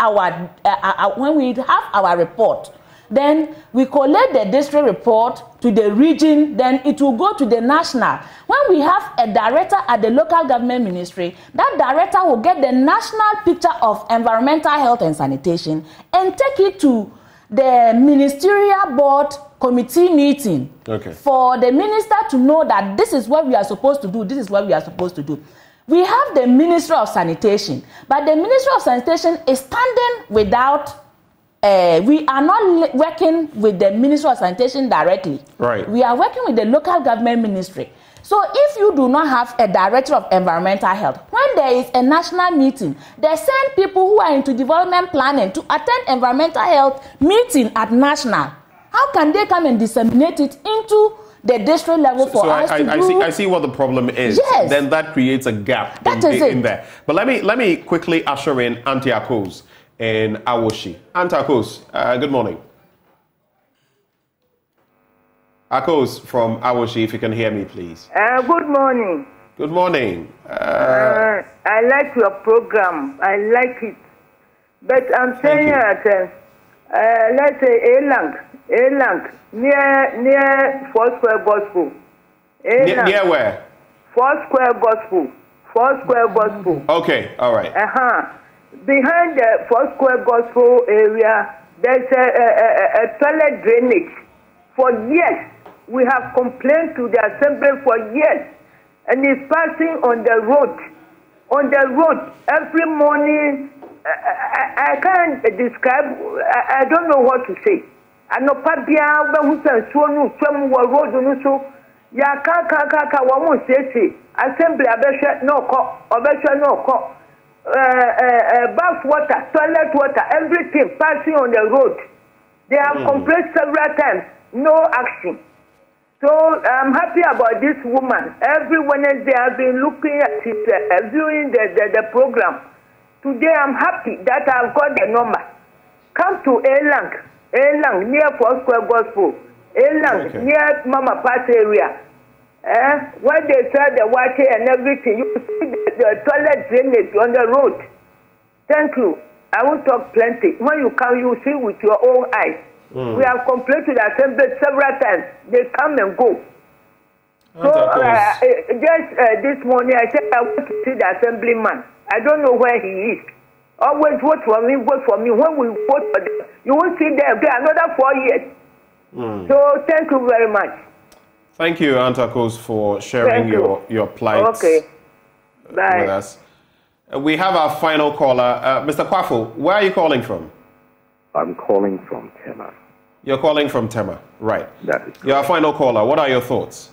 when we have our report, then we collect the district report to the region, then it will go to the national. When we have a director at the local government ministry, that director will get the national picture of environmental health and sanitation and take it to the ministerial board committee meeting Okay. for the minister to know that this is what we are supposed to do, this is what we are supposed to do. We have the Ministry of Sanitation, but the Ministry of Sanitation is standing without, we are not working with the Ministry of Sanitation directly. Right. We are working with the local government ministry. So if you do not have a director of environmental health, when there is a national meeting, they send people who are into development planning to attend environmental health meeting at national. How can they come and disseminate it into the district level for us to do? I see what the problem is. Yes. Then that creates a gap in there. But let me quickly usher in Auntie Akos in Awoshie. Auntie Akos, good morning. Akos from Awoshie, if you can hear me, please. Good morning. Good morning. I like your program. I like it. But I'm saying that, let's say, Elang, near Foursquare Gospel. Near where? Foursquare Gospel. Okay, all right. Behind the Foursquare Gospel area, there's a toilet drainage. For years, we have complained to the assembly for years, and it's passing on the road. On the road, every morning, I can't describe, I don't know what to say. I know Pabia, who says, some road, so ya kaka, one more say, assembly, no call, no call. Bath water, toilet water, everything passing on the road. They have complained several times, no action. So I'm happy about this woman. Every Wednesday I've been looking at it, viewing the program. Today I'm happy that I've got the number. Come to Elang, near Foursquare Gospel. Elang, near Mama Pass area. When they sell the water and everything, you see the toilet drainage on the road. Thank you. I won't talk plenty. When you come, you see with your own eyes. We have complained to the assembly several times. They come and go. So just this morning, I said I want to see the assemblyman. I don't know where he is. Always vote for me, vote for me. When we vote for them, you won't see them again another 4 years. So thank you very much. Thank you, Aunt Akos, for sharing your plight with us. We have our final caller. Mr. Kwafo, where are you calling from? I'm calling from Tema. You're calling from Tema, right. That is correct. You're our final caller. What are your thoughts?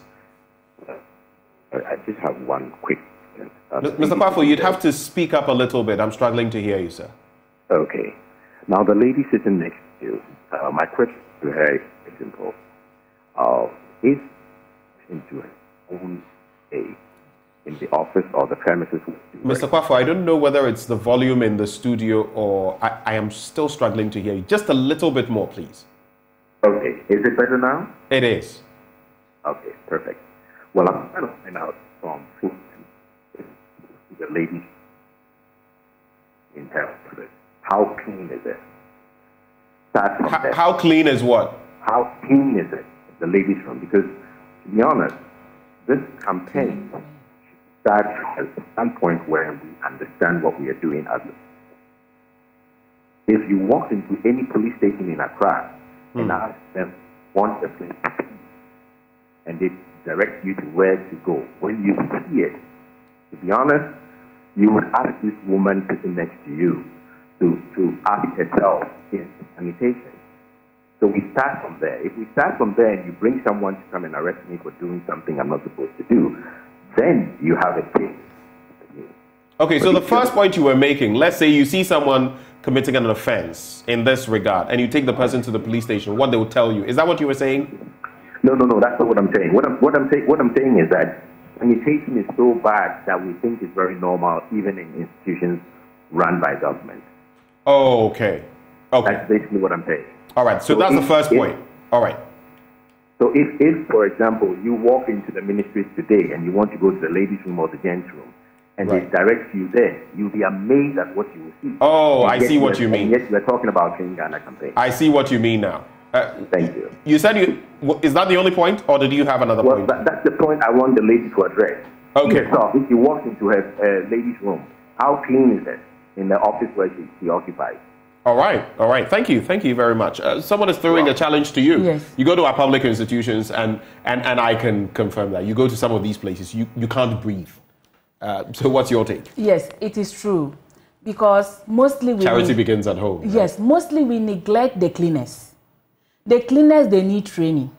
I just have one quick question. Mr. Kwafo, you'd have to speak up a little bit. I'm struggling to hear you, sir. Okay. Now, the lady sitting next to you, my question to her is simple. If into her own stay in the office or the premises... Mr. Kwafo, I don't know whether it's the volume in the studio or I am still struggling to hear you. Just a little bit more, please. Okay. Is it better now? It is. Okay, perfect. Well, I'm trying to find out from the lady in her office. How clean is it? Start from there. How clean is what? How clean is it, the ladies' room? Because, to be honest, this campaign starts at a standpoint where we understand what we are doing as a... If you walk into any police station in Accra and ask them, want a place, and they direct you to where to go, when you see it, to be honest, you would ask this woman sitting next to you to ask herself in sanitation. So we start from there. If we start from there and you bring someone to come and arrest me for doing something I'm not supposed to do, then you have a case. Okay, so the first point you were making, let's say you see someone committing an offense in this regard and you take the person to the police station, what they will tell you. Is that what you were saying? No, that's not what I'm saying. What I'm saying is that sanitation is so bad that we think it's very normal even in institutions run by government. Oh, okay. That's basically what I'm saying. All right, so that's the first point. All right. So if, for example, you walk into the ministries today and you want to go to the ladies' room or the gents' room, and they direct you there, you'll be amazed at what you will see. Oh, I see what you mean. Yes, we're talking about Clean Ghana campaign. I see what you mean now. Thank you. You said is that the only point, or did you have another point? That's the point I want the lady to address. Okay. So if you walk into her ladies' room, how clean is it in the office where she occupies? All right. Thank you very much. Someone is throwing a challenge to you. Yes. You go to our public institutions, and I can confirm that. You go to some of these places, you can't breathe. So what's your take? Yes, it is true. Because mostly charity begins at home. Yes, right? Mostly we neglect the cleaners. The cleaners, they need training.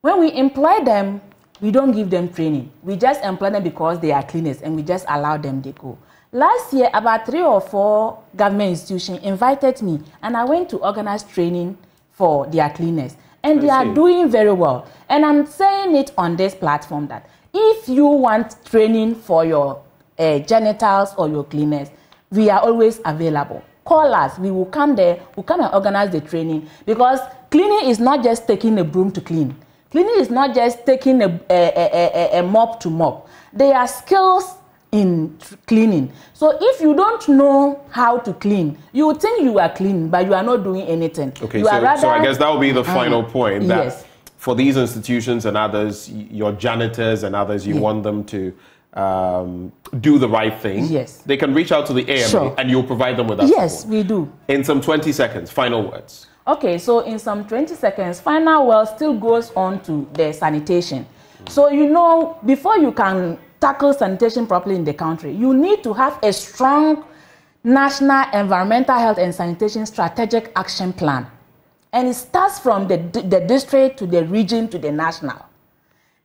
When we employ them, we don't give them training. We just employ them because they are cleaners, and we just allow them to go. Last year, about 3 or 4 government institutions invited me, and I went to organize training for their cleaners. And they are doing very well. And I'm saying it on this platform that if you want training for your janitors or your cleaners, we are always available. Call us. We will come there. We'll come and organize the training. Because cleaning is not just taking a broom to clean. Cleaning is not just taking a mop to mop. There are skills in cleaning. So if you don't know how to clean, you would think you are clean, but you are not doing anything. Okay, so I guess that will be the final point. That yes. For these institutions and others, your janitors and others, you want them to do the right thing. Yes. They can reach out to the AMA and you'll provide them with that Yes, support. we do. In some 20 seconds, final words. Okay, so in some 20 seconds, final word still goes on to the sanitation. So, you know, before you can tackle sanitation properly in the country, you need to have a strong national environmental health and sanitation strategic action plan. And it starts from the district to the region to the national.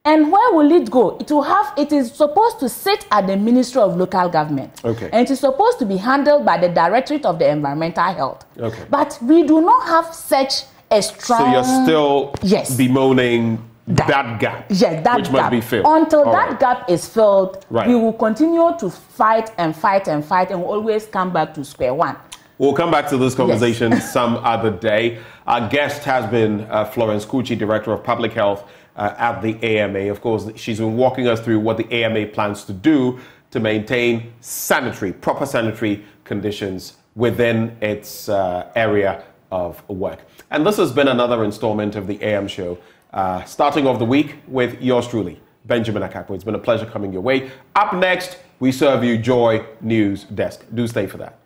And where will it go? It is supposed to sit at the Ministry of Local Government. Okay. And it is supposed to be handled by the Directorate of the Environmental Health. Okay. But we do not have such a strong... So you're still bemoaning that gap, which must be filled. Until that gap is filled, we will continue to fight and we'll always come back to square one. We'll come back to this conversation some other day. Our guest has been Florence Kuchi, Director of Public Health at the AMA. Of course, she's been walking us through what the AMA plans to do to maintain proper sanitary conditions within its area of work. And this has been another installment of the AM show. Starting off the week with yours truly, Benjamin Akapo. It's been a pleasure coming your way. Up next, we serve you Joy News Desk. Do stay for that.